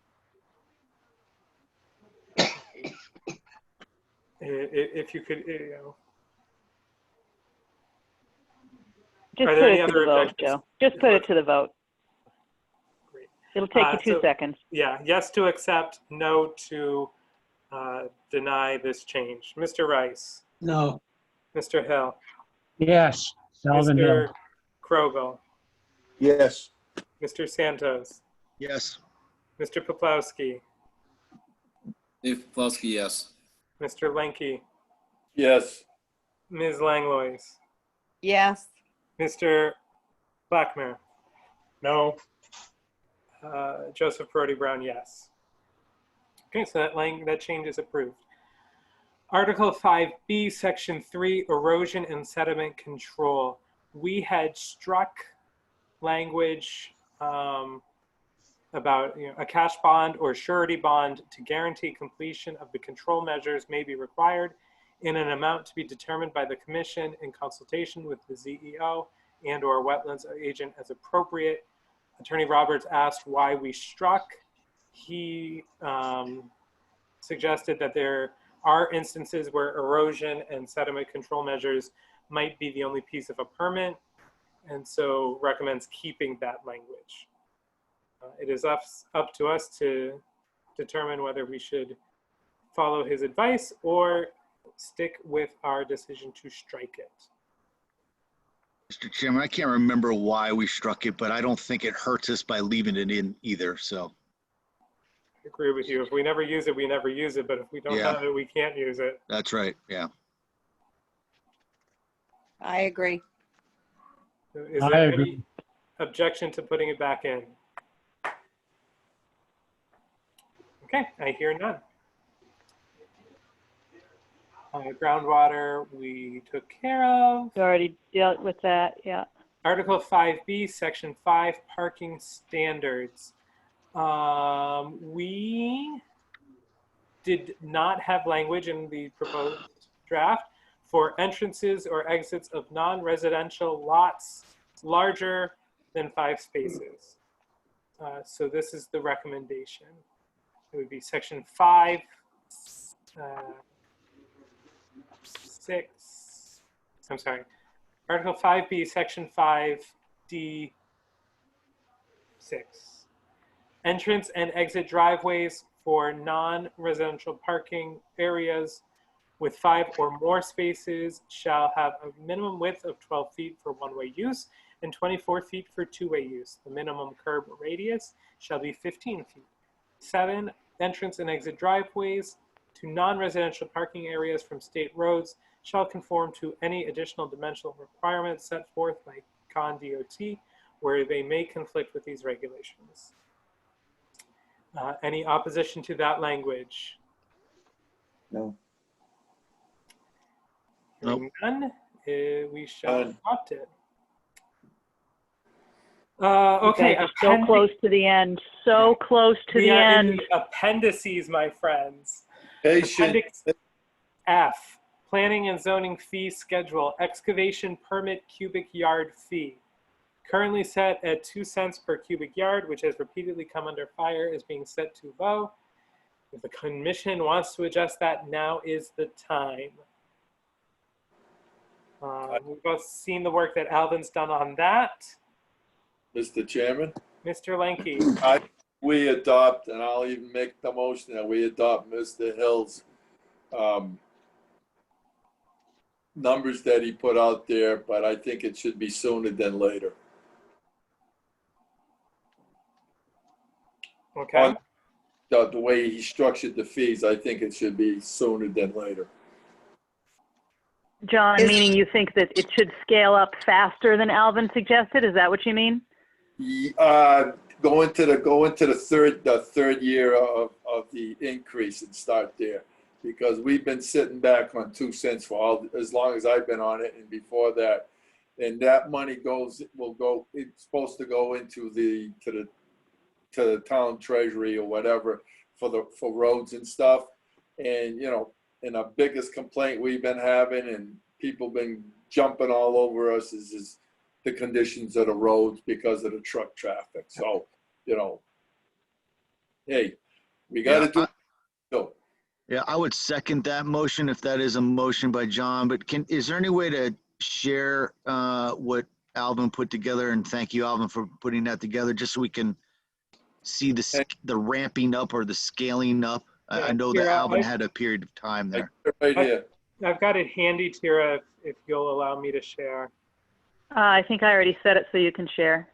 If you could, Just Are put there it any to other the vote, objections? Joe. Just put it to the vote. It'll take you 2 so- seconds. Yeah, yes to accept, no to deny this change. Mr. Rice, No. Mr. Hill, Yes, Calvin Hill. Mr. Krogel, Yes. Mr. Santos, Yes. Mr. Poplawski, Dave Poplawski, yes. Mr. Lenke, Yes. Ms. Langlois, Yes. Mr. Blackmer, No. Joseph Brody Brown, yes. Okay, so that change is approved. Article 5B, Section 3, Erosion and Sediment Control. We had struck language about a cash bond or surety bond to guarantee completion of the control measures may be required in an amount to be determined by the commission in consultation with the ZEO and or wetlands agent as appropriate. Attorney Roberts asked why we struck. He suggested that there are instances where erosion and sediment control measures might be the only piece of a permit, and so recommends keeping that language. It is up to us to determine whether we should follow his advice or stick with our decision to strike it. Mr. Chairman, I can't remember why we struck it, but I don't think it hurts us by leaving it in either, so. I agree with you. If we never use it, we never use it, but if we don't Yeah. have it, we can't use it. That's right, yeah. I agree. Is I there agree. any objection to putting it back in? Okay, I hear none. Groundwater, we took care of. You already dealt with that, yeah. Article 5B, Section 5, Parking Standards. We did not have language in the proposed draft for entrances or exits of non-residential lots larger than 5 spaces. So this is the recommendation. It would be Section 5, 6, I'm sorry, Article 5B, Section 5D, 6. Entrance and exit driveways for non-residential parking areas with 5 or more spaces shall have a minimum width of 12 feet for one-way use and 24 feet for two-way use. The minimum curb radius shall be 15 feet. 7, entrance and exit driveways to non-residential parking areas from state roads shall conform to any additional dimensional requirements set forth by Con DOT where they may conflict with these regulations. Any opposition to that language? No. Hearing none, we shall None. adopt it. You Okay, guys are so close to the end, so close to we the are in end. the appendices, my friends. Patient. Appendix F, Planning and Zoning Fee Schedule, Excavation Permit Cubic Yard Fee. Currently set at 2 cents per cubic yard, which has repeatedly come under fire, is being set too low. If the commission wants to adjust that, now is the time. We've both seen the work that Alvin's done on that. Mr. Chairman, Mr. Lenke, we adopt, and I'll even make the motion that we adopt Mr. Hill's numbers that he put out there, but I think it should be sooner than later. okay. The way he structured the fees, I think it should be sooner than later. John, meaning you think that it should scale up faster than Alvin suggested? Is that what you mean? Go into the third year of the increase and start there, because we've been sitting back on 2 cents for as long as I've been on it, and before that, and that money it's supposed to go into the town treasury or whatever for roads and stuff. And and our biggest complaint we've been having, and people been jumping all over us, is the conditions of the roads because of the truck traffic. So, hey, we got to do. Yeah, I would second that motion if that is a motion by John, but is there any way to share what Alvin put together? And thank you, Alvin, for putting that together, just so we can see the ramping up or the scaling up. Yeah, I know that Tira, Alvin had a period of time there. Right here. I've got it handy, Tira, if you'll allow me to share. I think I already said it, so you can share.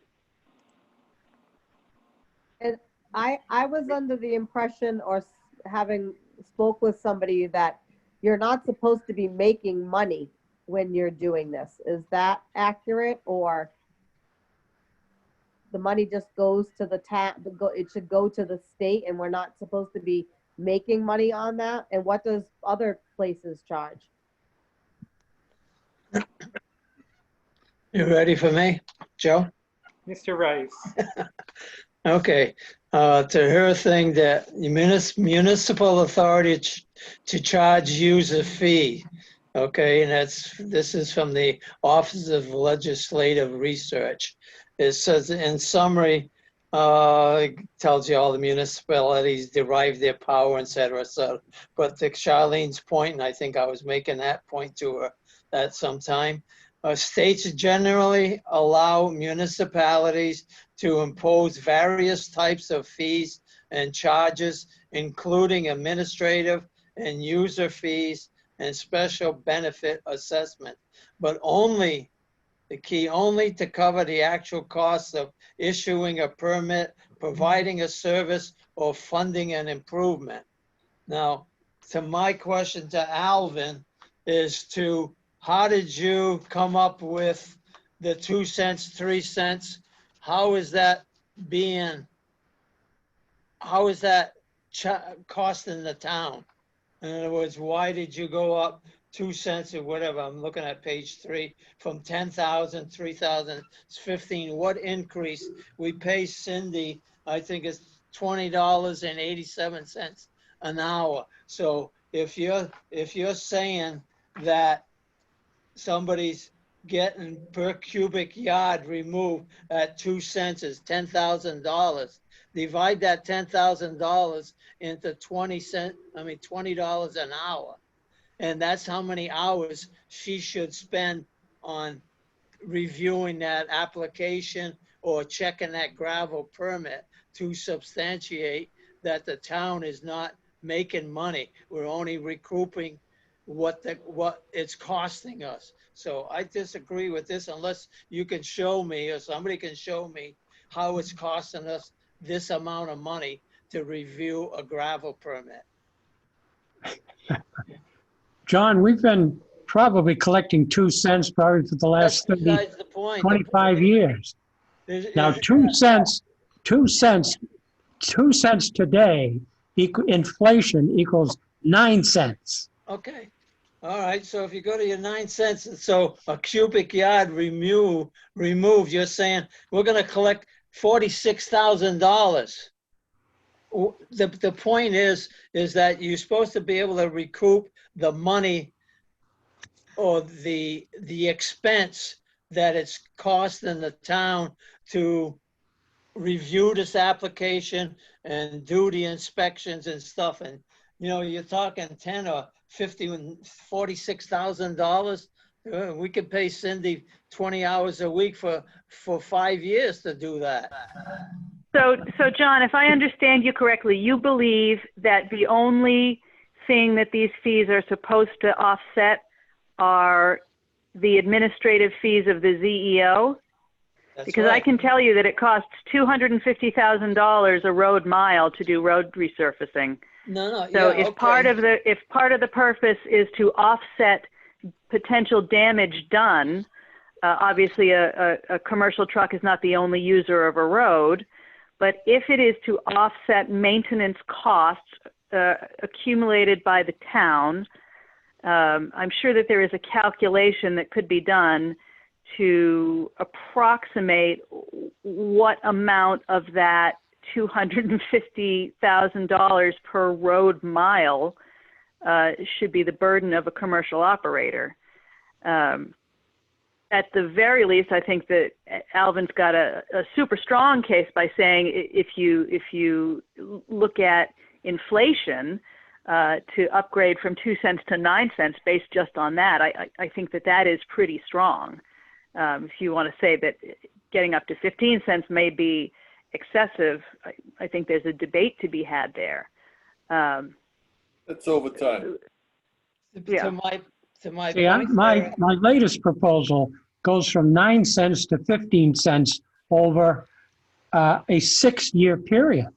And I was under the impression, or having spoke with somebody, that you're not supposed to be making money when you're doing this. Is that accurate, or the money just goes to the it should go to the state and we're not supposed to be making money on that? And what does other places charge? You ready for me, Joe? Mr. Rice. Okay, to her thing that the municipal authority to charge user fee. Okay, and this is from the Office of Legislative Research. It says in summary, it tells you all the municipalities derive their power, et cetera, et cetera. But to Charlene's point, and I think I was making that point to her at some time, states generally allow municipalities to impose various types of fees and charges, including administrative and user fees and special benefit assessment, but only to cover the actual costs of issuing a permit, providing a service, or funding an improvement. Now, to my question to Alvin is how did you come up with the 2 cents, 3 cents? How is that costing the town? In other words, why did you go up 2 cents or whatever? I'm looking at page 3, from 10,000, 3,000, it's 15. What increase? We pay Cindy, I think it's $20.87 an hour. So if you're saying that somebody's getting per cubic yard removed at 2 cents is $10,000. Divide that $10,000 into $20 an hour. And that's how many hours she should spend on reviewing that application or checking that gravel permit to substantiate that the town is not making money. We're only recouping what it's costing us. So I disagree with this unless you can show me, or somebody can show me, how it's costing us this amount of money to review a gravel permit. John, we've been probably collecting 2 cents probably for the last That's 30, besides the point. 25 years. Now, 2 cents today, inflation equals 9 cents. Okay. All right, so if you go to your 9 cents, so a cubic yard removed, you're saying we're gonna collect $46,000. The point is that you're supposed to be able to recoup the money or the expense that it's costing the town to review this application and do the inspections and stuff. And, you know, you're talking 10 or 50 and $46,000. We could pay Cindy 20 hours a week for 5 years to do that. So John, if I understand you correctly, you believe that the only thing that these fees are supposed to offset are the administrative fees of the ZEO? That's Because I right. can tell you that it costs $250,000 a road mile to do road resurfacing. No, So yeah, if part okay. of the purpose is to offset potential damage done, obviously a commercial truck is not the only user of a road, but if it is to offset maintenance costs accumulated by the town, I'm sure that there is a calculation that could be done to approximate what amount of that $250,000 per road mile should be the burden of a commercial operator. At the very least, I think that Alvin's got a super strong case by saying if you look at inflation to upgrade from 2 cents to 9 cents based just on that, I think that is pretty strong. If you want to say that getting up to 15 cents may be excessive, I think there's a debate to be had there. That's overtime. Yeah. To my See, point my latest proposal goes from 9 cents to 15 cents over a 6-year period.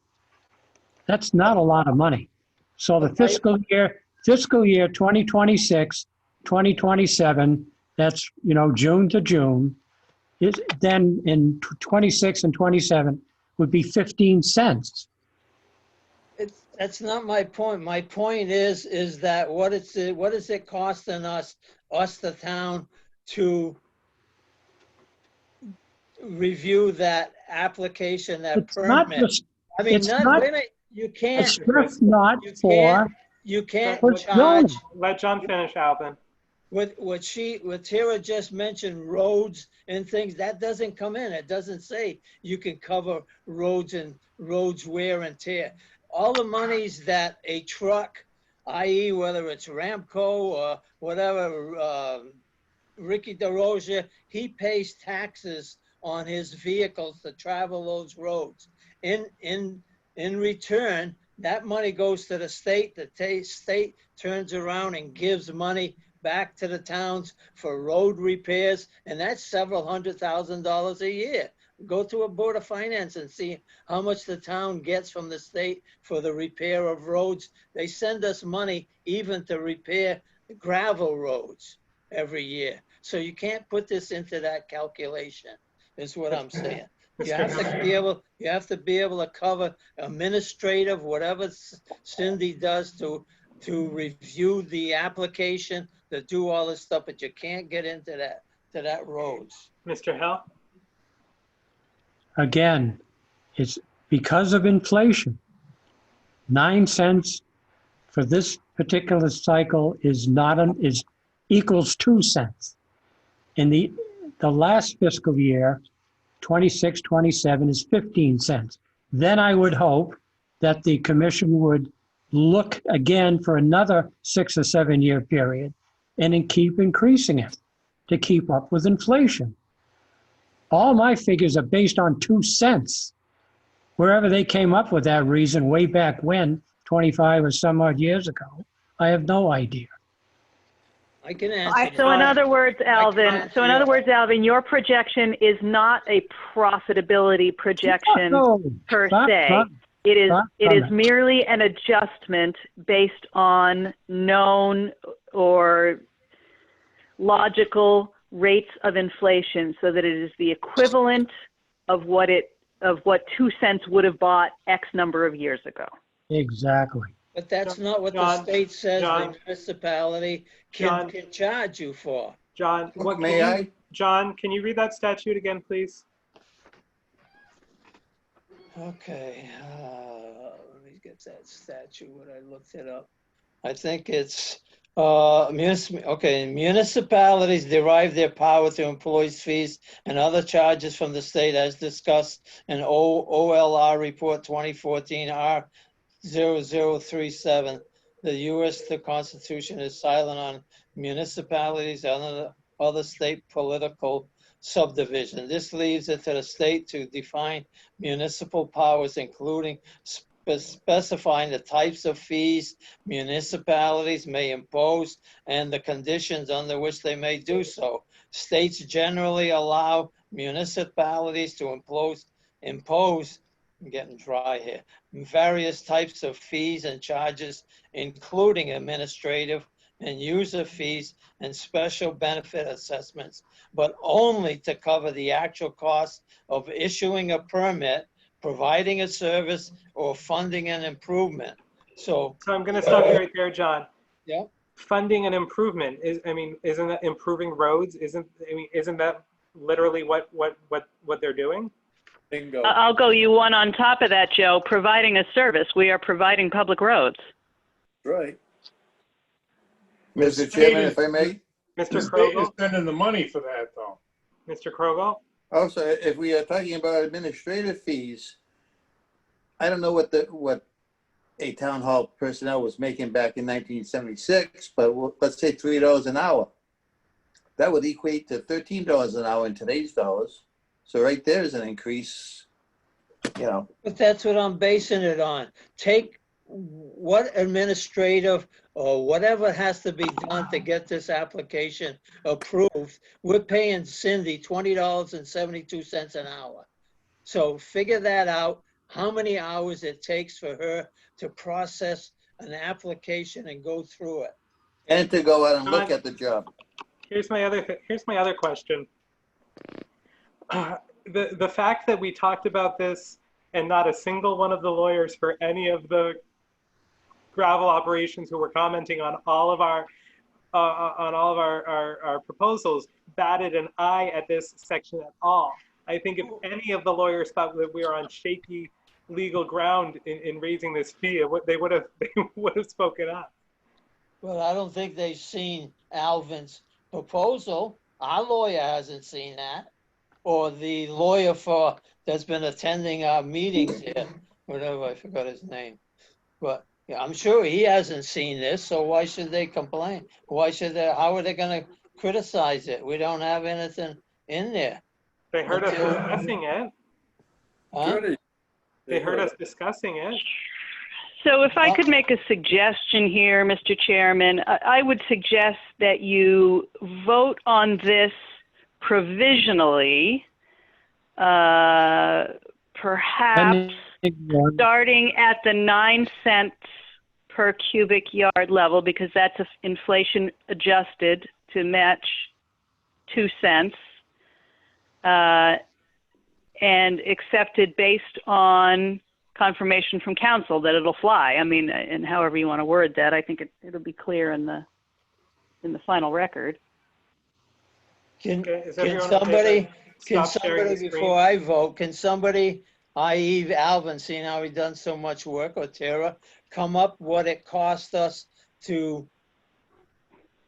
That's not a lot of money. So the fiscal year 2026, 2027, that's, you know, June to June, is then in 26 and 27 would be 15 cents. That's not my point. My point is that what is it costing us, the town, to review that application, that It's not permit? just, I mean, it's not, not, wait a minute, you can't, it's just not for, you can't What's charge, Let John finish, Alvin. what Tara just mentioned, roads and things, that doesn't come in. It doesn't say you can cover roads and roads wear and tear. All the monies that a truck, i.e. whether it's Ramco or whatever, Ricky DeRosa, he pays taxes on his vehicles to travel those roads. In return, that money goes to the state. The state turns around and gives money back to the towns for road repairs, and that's several $100,000 a year. Go to a Board of Finance and see how much the town gets from the state for the repair of roads. They send us money even to repair gravel roads every year. So you can't put this into that calculation, is what I'm saying. You have to be able to cover administrative, whatever Cindy does to review the application, to do all this stuff, but you can't get into that roads. Mr. Hill? again, it's because of inflation. 9 cents for this particular cycle is equals 2 cents. In the last fiscal year, 26, 27 is 15 cents. Then I would hope that the commission would look again for another 6 or 7 year period and then keep increasing it to keep up with inflation. All my figures are based on 2 cents. Wherever they came up with that reason way back when, 25 or some odd years ago, I have no idea. I can answer. So in other words, Alvin, your projection is not a profitability projection per se. It is merely an adjustment based on known or logical rates of inflation, so that it is the equivalent of what 2 cents would have bought X number of years ago. Exactly. But that's not what the John, state says the John, municipality John. can charge you for. John, what May I? John, can you read that statute again, please? Okay, let me get that statute, when I looked it up. I think it's, municipalities derive their power through employees' fees and other charges from the state as discussed in OLR Report 2014 R0037. The U.S. the Constitution is silent on municipalities and other state political subdivision. This leaves it to the state to define municipal powers, including specifying the types of fees municipalities may impose and the conditions under which they may do so. States generally allow municipalities to impose, I'm getting dry here, various types of fees and charges, including administrative and user fees and special benefit assessments, but only to cover the actual cost of issuing a permit, providing a service, or funding an improvement. So I'm going to stop you right there, John. Yeah. Funding an improvement isn't that improving roads? Isn't that literally what they're doing? Bingo. I'll go you one on top of that, Joe. Providing a service. We are providing public roads. Right. Mr. Chairman, if I may? The Mr. state is Krogel? spending the money for that, though. Mr. Krogel? Also, if we are talking about administrative fees, I don't know what a town hall personnel was making back in 1976, but let's say $3 an hour. That would equate to $13 an hour in today's dollars. So right there is an increase, you know. But that's what I'm basing it on. Take what administrative or whatever has to be done to get this application approved. We're paying Cindy $20.72 an hour. So figure that out, how many hours it takes for her to process an application and go through it. And to go out and look at the job. Here's my other question. The fact that we talked about this and not a single one of the lawyers for any of the gravel operations who were commenting on all of our proposals batted an eye at this section at all. I think if any of the lawyers thought that we were on shaky legal ground in raising this fee, they would have spoken up. Well, I don't think they've seen Alvin's proposal. Our lawyer hasn't seen that. Or the lawyer that's been attending our meetings here, whatever, I forgot his name. But yeah, I'm sure he hasn't seen this, so why should they complain? How are they gonna criticize it? We don't have anything in there. They heard us discussing it. Huh? They heard us discussing it. So if I could make a suggestion here, Mr. Chairman, I would suggest that you vote on this provisionally, perhaps starting at the 9 cents per cubic yard level, because that's inflation adjusted to match 2 cents, and accepted based on confirmation from council that it'll fly. I mean, and however you want to word that, I think it'll be clear in the final record. Can Okay, somebody, screen? before I vote, can somebody, i.e. Alvin, seeing how he done so much work, or Tara, come up what it cost us to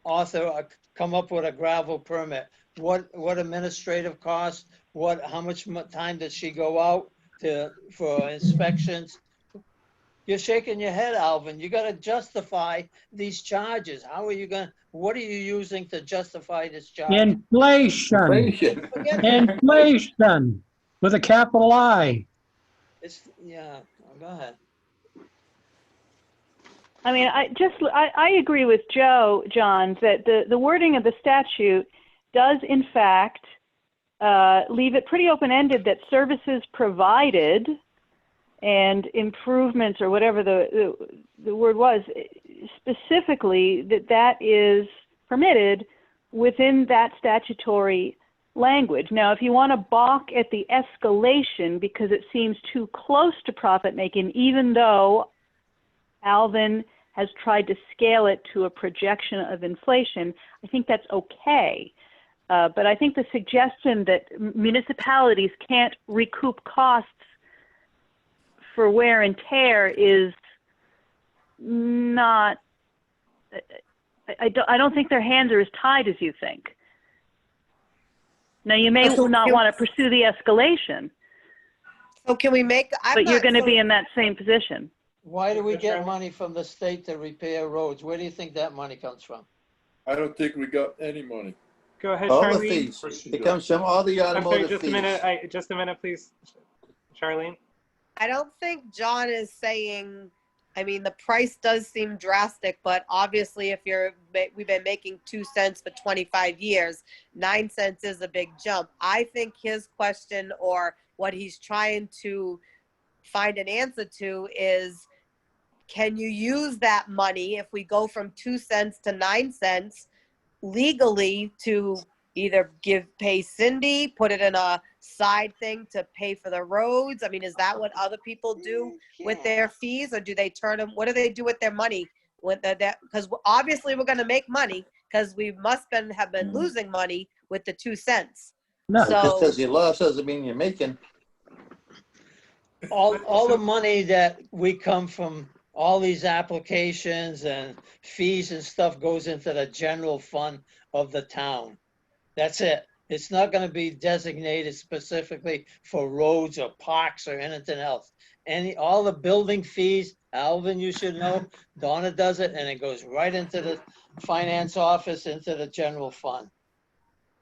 come up with a gravel permit? What administrative costs? How much time does she go out for inspections? You're shaking your head, Alvin. You got to justify these charges. What are you using to justify this charge? Inflation. Inflation with a capital I. Go ahead. I mean, I agree with Joe, John, that the wording of the statute does in fact leave it pretty open-ended that services provided and improvements, or whatever the word was, specifically that is permitted within that statutory language. Now, if you want to balk at the escalation because it seems too close to profit making, even though Alvin has tried to scale it to a projection of inflation, I think that's okay. But I think the suggestion that municipalities can't recoup costs for wear and tear is not, I don't think their hands are as tied as you think. Now, you may not want to pursue the escalation, So can we make, but you're going to be in that same position. Why do we get money from the state to repair roads? Where do you think that money comes from? I don't think we got any money. Go ahead, All the Charlene. fees. It comes from all the I'm sorry, automotive just a fees. minute. Just a minute, please, Charlene. I don't think John is saying, I mean, the price does seem drastic, but obviously if we've been making 2 cents for 25 years, 9 cents is a big jump. I think his question, or what he's trying to find an answer to, is can you use that money if we go from 2 cents to 9 cents legally to either pay Cindy, put it in a side thing to pay for the roads? I mean, is that what other people do with their fees, or do they turn them, what do they do with their money? Because obviously we're going to make money, because we must have been losing money with the 2 cents. No. So- Just because you lost doesn't mean you're making. All the money that we come from all these applications and fees and stuff goes into the general fund of the town. That's it. It's not going to be designated specifically for roads or parks or anything else. All the building fees, Alvin, you should know, Donna does it, and it goes right into the finance office, into the general fund.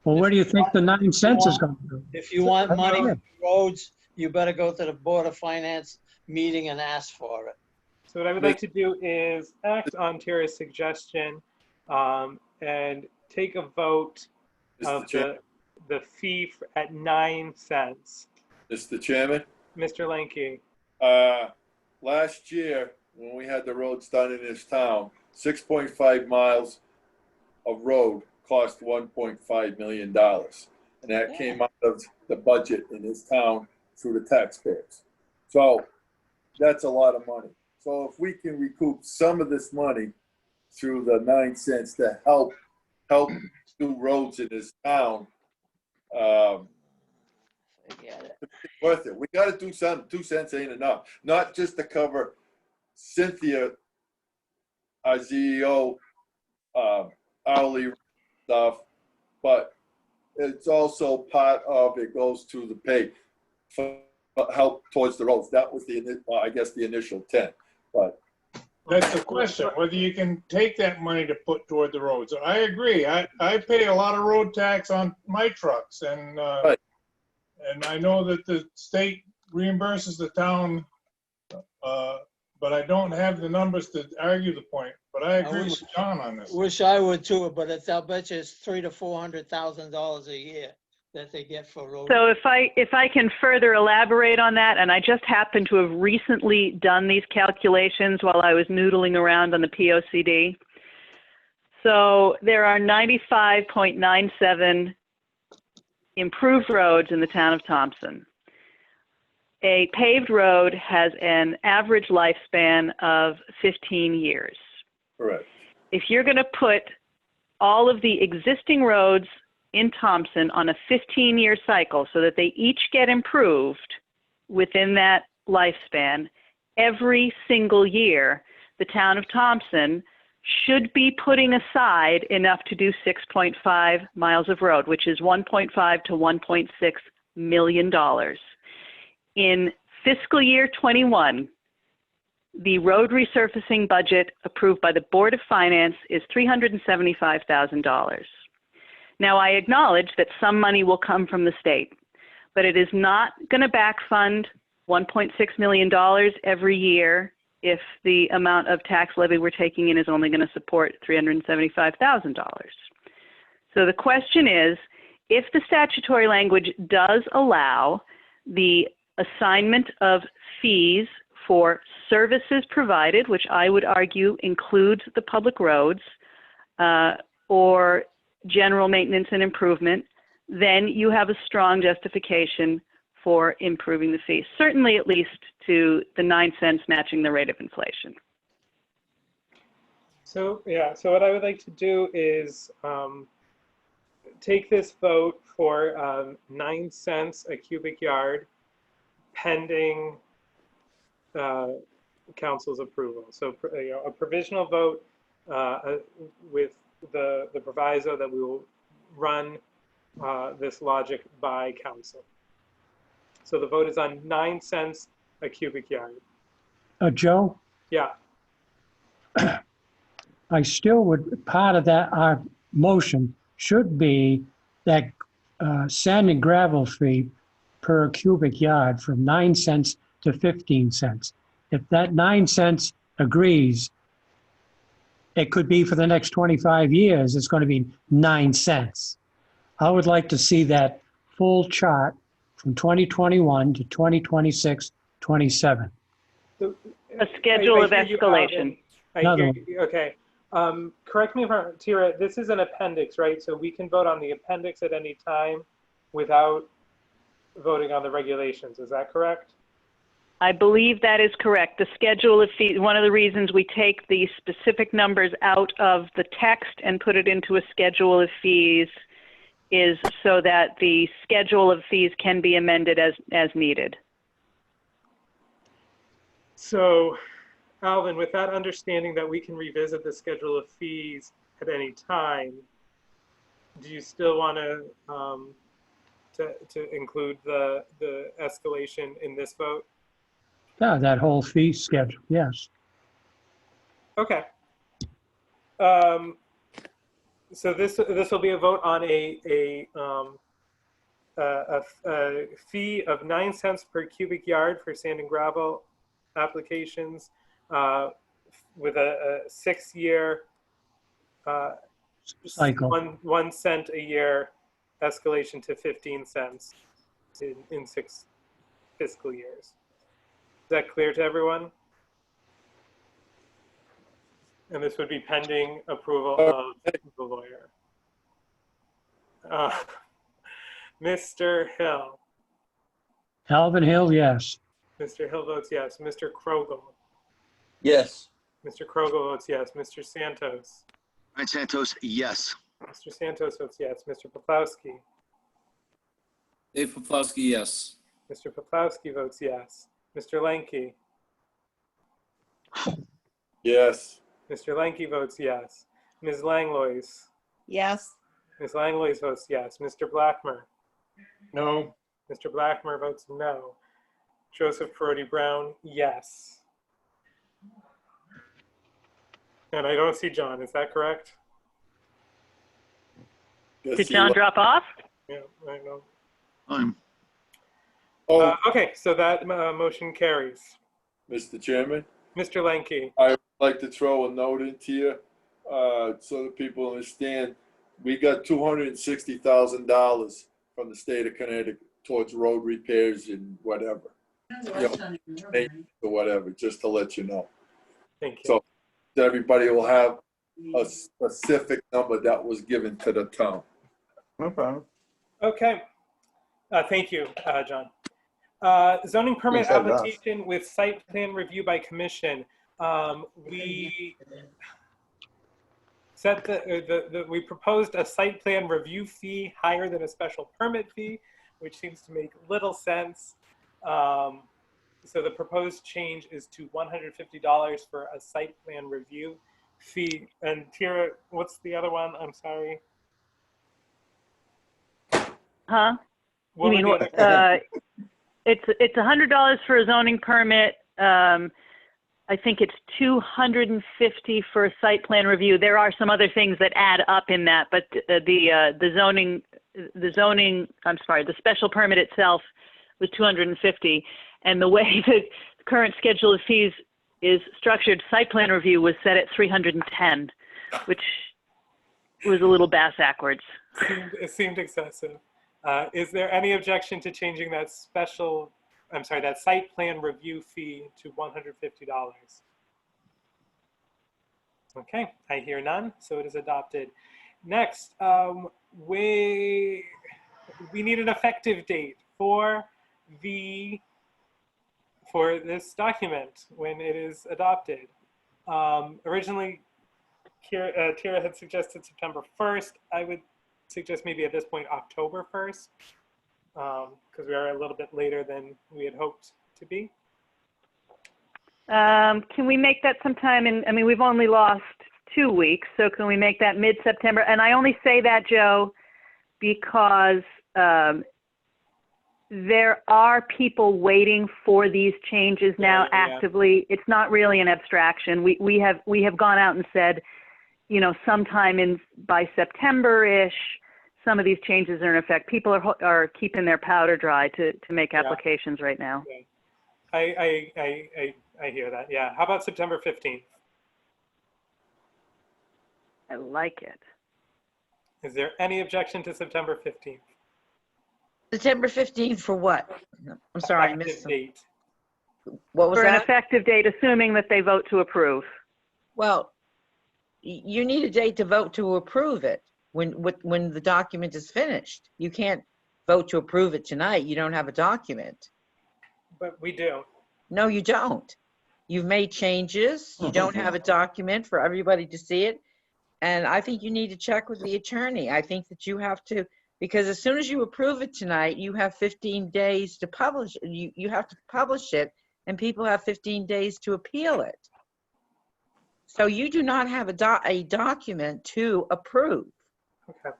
Well, where do you think the 9 cents is going to go? If you want money for roads, you better go to the Board of Finance meeting and ask for it. So what I would like to do is act on Tara's suggestion and take a vote of the fee at 9 cents. Mr. Chairman, Mr. Lanky. last year, when we had the roads done in this town, 6.5 miles of road cost $1.5 million. And that came out of the budget in this town through the taxpayers. So that's a lot of money. So if we can recoup some of this money through the 9 cents to help do roads in this town, it's worth it. We got to do something. 2 cents ain't enough. Not just to cover Cynthia, our CEO, hourly stuff, but it's also part of it goes to the pay for help towards the roads. That was I guess the initial 10, but. That's the question, whether you can take that money to put toward the roads. I agree. I pay a lot of road tax on my trucks, and Right. and I know that the state reimburses the town, but I don't have the numbers to argue the point. But I agree with John on this. Wish I would too, but I'll bet you it's $300,000 to $400,000 a year that they get for road. So if I can further elaborate on that, and I just happened to have recently done these calculations while I was noodling around on the POCD. So there are 95.97 improved roads in the town of Thompson. A paved road has an average lifespan of 15 years. Correct. If you're going to put all of the existing roads in Thompson on a 15-year cycle so that they each get improved within that lifespan, every single year, the town of Thompson should be putting aside enough to do 6.5 miles of road, which is $1.5 to $1.6 million. In fiscal year 21, the road resurfacing budget approved by the Board of Finance is $375,000. Now, I acknowledge that some money will come from the state, but it is not going to back fund $1.6 million every year if the amount of tax levy we're taking in is only going to support $375,000. So the question is, if the statutory language does allow the assignment of fees for services provided, which I would argue includes the public roads, or general maintenance and improvement, then you have a strong justification for improving the fee, certainly at least to the 9 cents matching the rate of inflation. So, yeah, so what I would like to do is take this vote for 9 cents a cubic yard pending council's approval. So, a provisional vote with the proviso that we will run this logic by council. So the vote is on 9 cents a cubic yard. Joe, Yeah. I still would, part of that, our motion should be that sand and gravel fee per cubic yard from 9 cents to 15 cents. If that 9 cents agrees, it could be for the next 25 years, it's going to be 9 cents. I would like to see that full chart from 2021 to 2026, 27. So, A schedule of I hear you, escalation. Alvin. I hear you. Okay. Correct me if I'm, Tira, this is an appendix, right? So we can vote on the appendix at any time without voting on the regulations. Is that correct? I believe that is correct. The schedule of fees, one of the reasons we take the specific numbers out of the text and put it into a schedule of fees is so that the schedule of fees can be amended as needed. So, Alvin, with that understanding that we can revisit the schedule of fees at any time, do you still want to include the escalation in this vote? Yeah, that whole fee schedule, yes. Okay. So this will be a vote on a fee of 9 cents per cubic yard for sand and gravel applications with a 6-year Cycle. 1 cent a year escalation to 15 cents in 6 fiscal years. Is that clear to everyone? And this would be pending approval of the lawyer. Mr. Hill. Alvin Hill, yes. Mr. Hill votes yes. Mr. Krogel. Yes. Mr. Krogel votes yes. Mr. Santos. Ryan Santos, yes. Mr. Santos votes yes. Mr. Poplawski. Dave Poplawski, yes. Mr. Poplawski votes yes. Mr. Lenke. Yes. Mr. Lenke votes yes. Ms. Langlois. Yes. Ms. Langlois votes yes. Mr. Blackmer. No. Mr. Blackmer votes no. Joseph Perotti Brown, yes. And I don't see John, is that correct? Did John drop off? Yeah, I know. Oh, Okay, so that motion carries. Mr. Chairman, Mr. Lenke. I would like to throw a note into you so that people understand. We got $260,000 from the state of Connecticut towards road repairs and whatever. Or whatever, just to let you know. Thank you. So everybody will have a specific number that was given to the town. No problem. Okay. Thank you, John. Zoning permit Yes, I love. application with site plan review by commission. We set we proposed a site plan review fee higher than a special permit fee, which seems to make little sense. So the proposed change is to $150 for a site plan review fee. And Tira, what's the other one? I'm sorry. Huh? What You were mean, the other- it's $100 for a zoning permit. I think it's $250 for a site plan review. There are some other things that add up in that, but the special permit itself was $250. And the way the current schedule of fees is structured, site plan review was set at $310, which was a little backwards. It seemed excessive. Is there any objection to changing that that site plan review fee to $150? Okay, I hear none, so it is adopted. Next, we need an effective date for this document when it is adopted. Originally, Tira had suggested September 1st. I would suggest maybe at this point October 1st, because we are a little bit later than we had hoped to be. Can we make that sometime in, I mean, we've only lost 2 weeks, so can we make that mid-September? And I only say that, Joe, because there are people waiting for these changes now Yeah. actively. It's not really an abstraction. We have gone out and said, you know, sometime by September-ish, some of these changes are in effect. People are keeping their powder dry to make applications right now. I hear that. Yeah. How about September 15th? I like it. Is there any objection to September 15th? September 15th for what? I'm sorry, I missed some. Date. What was For an that? effective date, assuming that they vote to approve. Well, you need a date to vote to approve it when the document is finished. You can't vote to approve it tonight. You don't have a document. But we do. No, you don't. You've made changes. You don't have a document for everybody to see it. And I think you need to check with the attorney. I think that you have to, because as soon as you approve it tonight, you have 15 days to publish. You have to publish it, and people have 15 days to appeal it. So you do not have a document to approve. Okay.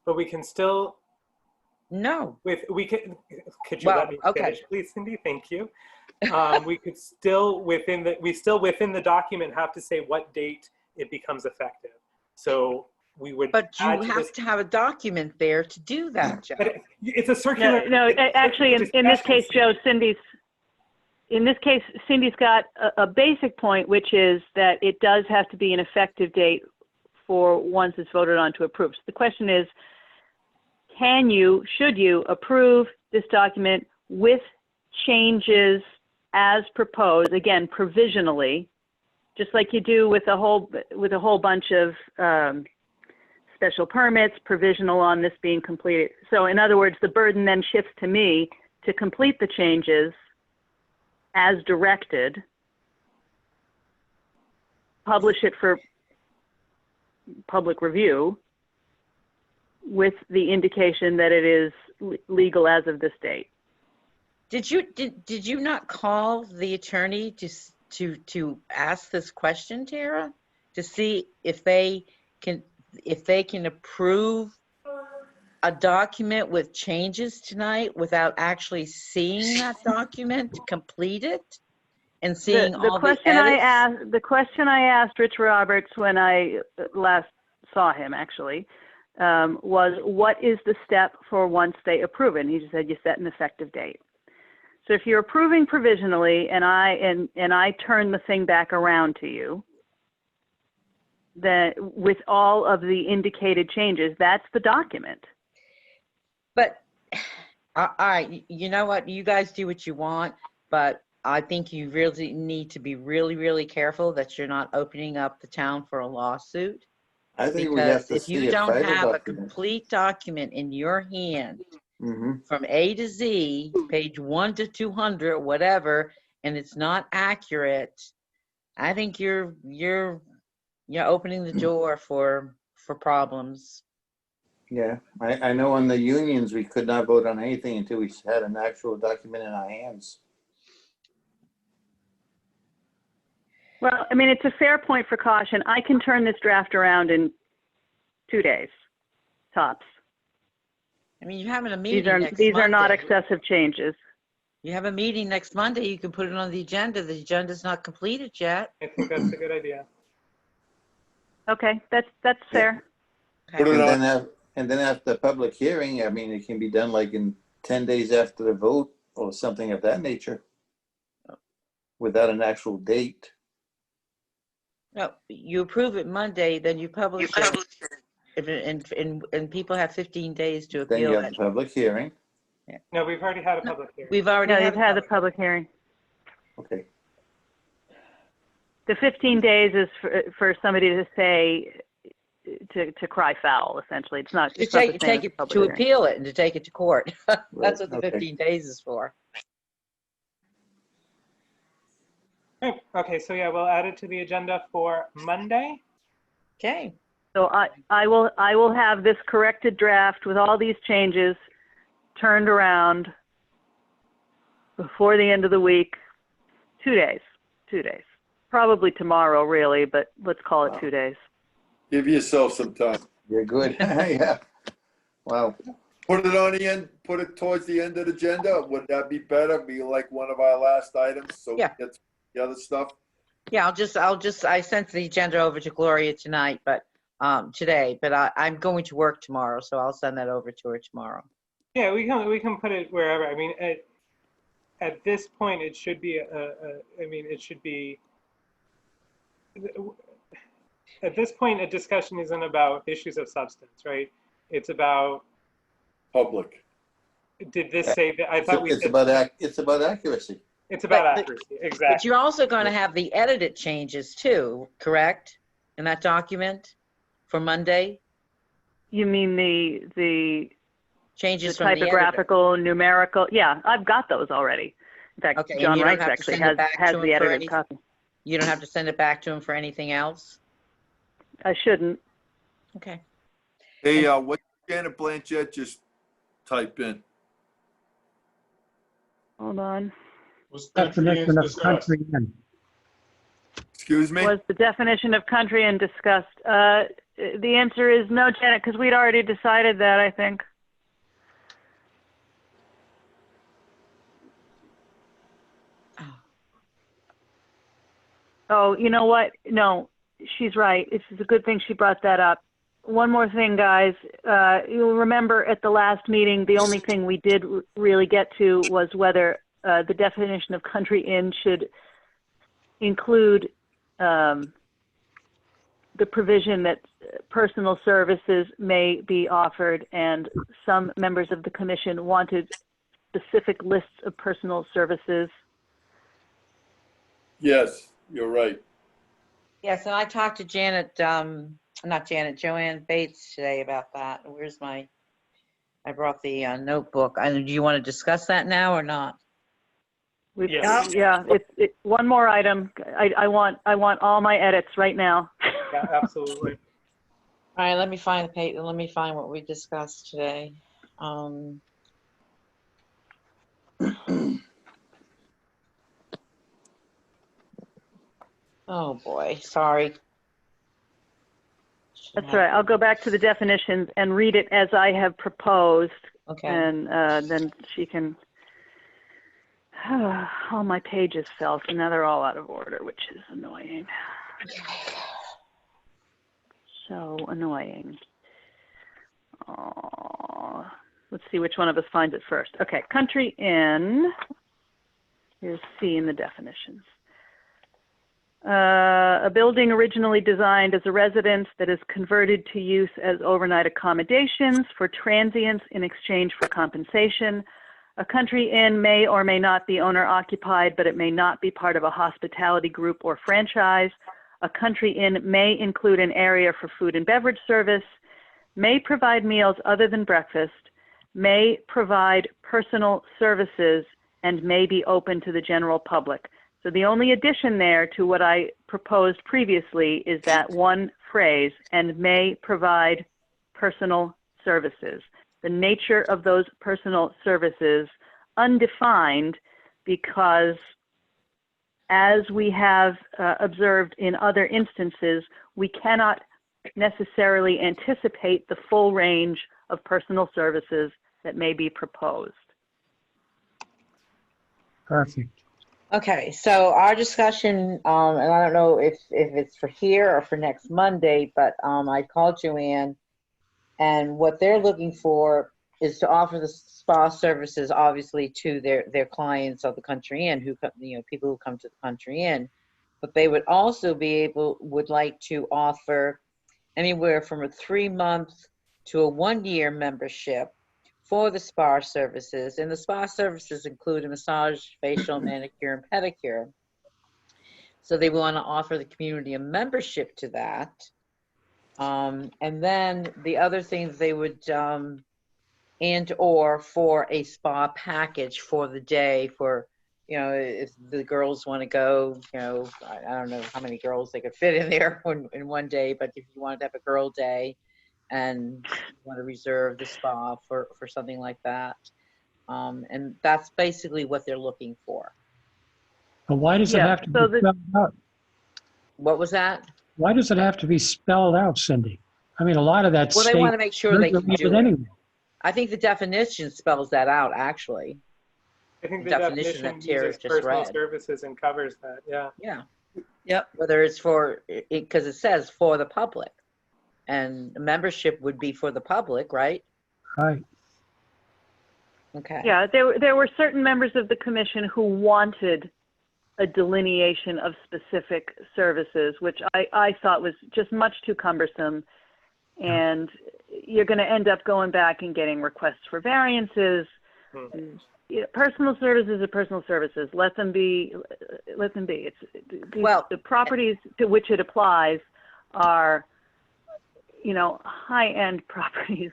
But we can still. No. Could you Well, let me okay. finish, please, Cindy? Thank you. We could still within the document have to say what date it becomes effective. So we would. But you add have to have a document there to do that, Joe. But it's a circular. No, actually, in this case, Joe, Cindy's got a basic point, which is that it does have to be an effective date for once it's voted on to approve. So the question is, should you approve this document with changes as proposed, again, provisionally, just like you do with a whole bunch of special permits, provisional on this being completed. So in other words, the burden then shifts to me to complete the changes as directed, publish it for public review with the indication that it is legal as of this date. Did you not call the attorney to ask this question, Tara, to see if they can approve a document with changes tonight without actually seeing that document completed and seeing all the edits? The question I asked Rich Roberts when I last saw him, actually, was what is the step for once they approve it? And he just said you set an effective date. So if you're approving provisionally and I turn the thing back around to you, then with all of the indicated changes, that's the document. But all right, you know what? You guys do what you want, but I think you really need to be really, really careful that you're not opening up the town for a lawsuit. I think we have Because to if see you a don't title have a document. complete document in your hand Mhm. from A to Z, page 1 to 200, whatever, and it's not accurate, I think you're opening the door for problems. Yeah, I know on the unions, we could not vote on anything until we had an actual document in our hands. Well, I mean, it's a fair point for caution. I can turn this draft around in 2 days, tops. I mean, you're having a meeting next These are not Monday. excessive changes. You have a meeting next Monday, you can put it on the agenda. The agenda's not completed yet. I think that's a good idea. Okay, that's fair. And then after the public hearing, I mean, it can be done like in 10 days after the vote or something of that nature without an actual date. No, you approve it Monday, then you publish it, and people have 15 days to Then you appeal have it. the public hearing. No, we've already had a public hearing. We've already No, you've had the public hearing. Okay. The 15 days is for somebody to say, to cry foul, essentially. It's not To the same take as it, public to hearing. appeal it and to take it to court. That's Right, what the okay. 15 days is for. Okay, so yeah, we'll add it to the agenda for Monday. Okay. So I will have this corrected draft with all these changes turned around before the end of the week. 2 days. Probably tomorrow, really, but let's call it 2 days. Give yourself some time. You're good. Yeah. Wow. Put it on the end, put it towards the end of the agenda. Would that be better? Be like one of our last items, so we Yeah. get to the other stuff? Yeah, I sent the agenda over to Gloria tonight, but today, but I'm going to work tomorrow, so I'll send that over to her tomorrow. Yeah, we can put it wherever. I mean, at this point, it should be at this point, a discussion isn't about issues of substance, right? It's about Public. did this say that? I thought we It's said about accuracy. it's about But- accuracy. But Exactly. you're also going to have the edited changes too, correct? In that document for Monday? You mean the Changes from the editor? typographical, numerical? Yeah, I've got those already. In fact, Okay, and John you don't Rice have to actually send it has back to him the for edited anything? copy. You don't have to send it back to him for anything else? I shouldn't. Okay. Hey, what Janet Blanchett just type in? Hold on. Was country Definition of discussed? country inn. Excuse me? Was the definition of country inn discussed? The answer is no, Janet, because we'd already decided that, I think. Oh, you know what? No, she's right. It's a good thing she brought that up. One more thing, guys. You'll remember at the last meeting, the only thing we did really get to was whether the definition of country inn should include the provision that personal services may be offered, and some members of the commission wanted specific lists of personal services. Yes, you're right. Yes, and I talked to Joanne Bates today about that. Where's I brought the notebook. Do you want to discuss that now or not? Yes. Yeah, it's one more item. I want all my edits right now. Yeah, absolutely. All right, let me find the page. Let me find what we discussed today. Oh boy, sorry. That's all right. I'll go back to the definitions and read it as I have proposed, Okay. and then she can. All my pages fell, so now they're all out of order, which is annoying. So annoying. Oh, let's see which one of us finds it first. Okay, country inn. Here's C in the definitions. A building originally designed as a residence that is converted to use as overnight accommodations for transients in exchange for compensation. A country inn may or may not be owner occupied, but it may not be part of a hospitality group or franchise. A country inn may include an area for food and beverage service, may provide meals other than breakfast, may provide personal services, and may be open to the general public. So the only addition there to what I proposed previously is that one phrase, and may provide personal services. The nature of those personal services, undefined, because as we have observed in other instances, we cannot necessarily anticipate the full range of personal services that may be proposed. Perfect. Okay, so our discussion, and I don't know if it's for here or for next Monday, but I called Joanne, and what they're looking for is to offer the spa services, obviously, to their clients of the Country Inn, people who come to the Country Inn, but they would also would like to offer anywhere from a 3-month to a 1-year membership for the spa services, and the spa services include a massage, facial, manicure, and pedicure. So they want to offer the community a membership to that. And then the other things they would, and or for a spa package for the day for You know, if the girls want to go, you know, I don't know how many girls they could fit in there in one day, but if you wanted to have a girl day and you want to reserve the spa for something like that. And that's basically what they're looking for. But why does it Yeah, have to so be the- spelled out? What was that? Why does it have to be spelled out, Cindy? I mean, a lot of that Well, they want to make sure they can do it. anyway. I think the definition spells that out, actually. I think The the definition definition that Tara uses just personal read. services and covers that, yeah. Yeah. Yep. Whether it's for, because it says for the public. And membership would be for the public, right? Right. Okay. Yeah, there were certain members of the commission who wanted a delineation of specific services, which I thought was just much too cumbersome. And you're going to end up going back and getting requests for variances. You know, personal services are personal services. Let them be. It's Well, the properties to which it applies are, you know, high-end properties.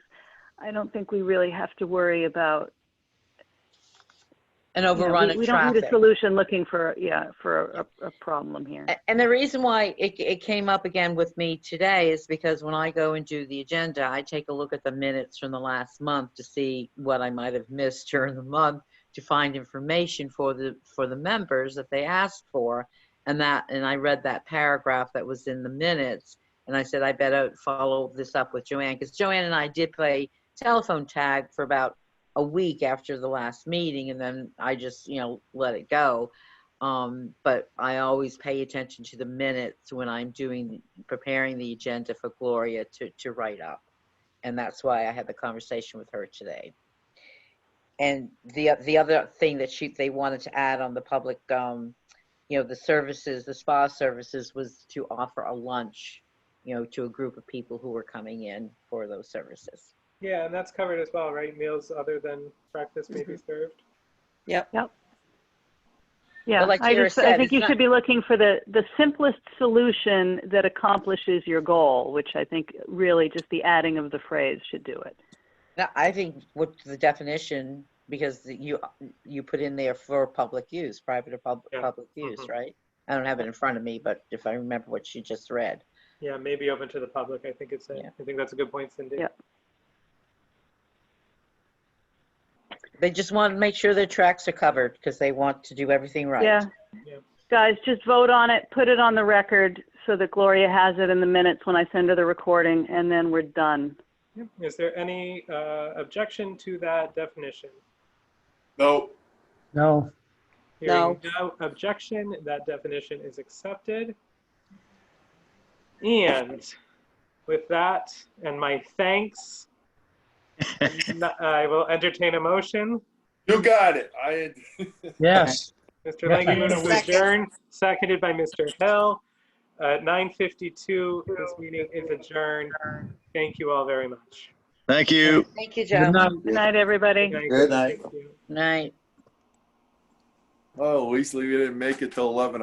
I don't think we really have to worry about An you know, overrun of we don't need a traffic. solution looking for a problem here. And the reason why it came up again with me today is because when I go and do the agenda, I take a look at the minutes from the last month to see what I might have missed during the month, to find information for the members that they asked for. And I read that paragraph that was in the minutes, and I said, I better follow this up with Joanne, because Joanne and I did play telephone tag for about a week after the last meeting, and then I just, you know, let it go. But I always pay attention to the minutes when I'm preparing the agenda for Gloria to write up. And that's why I had the conversation with her today. And the other thing that they wanted to add on the public, you know, the services, the spa services, was to offer a lunch, you know, to a group of people who were coming in for those services. Yeah, and that's covered as well, right? Meals other than breakfast may be served. Yep. Yeah, But like I Tara said, think it's you not- should be looking for the simplest solution that accomplishes your goal, which I think really just the adding of the phrase should do it. Now, I think what the definition, because you put in there for public use, private or public use, right? I don't have it in front of me, but if I remember what she just read. Yeah, maybe open to the public. I think I think that's a good point, Cindy. Yeah. They just want to make sure their tracks are covered because they want to do everything right. Yeah. Guys, just vote on it, put it on the record so that Gloria has it in the minutes when I send her the recording, and then we're done. Is there any objection to that definition? No. No. Hearing no objection, that definition is accepted. And with that, and my thanks, I will entertain a motion. You got it. Yes. Mr. Langy moves to adjourn, seconded by Mr. Hill. At 9:52, this meeting is adjourned. Thank you all very much. Thank you. Thank you, Joe. Good night. Good night, everybody. Good night. Thank you. Night. Oh, at least we didn't make it till 11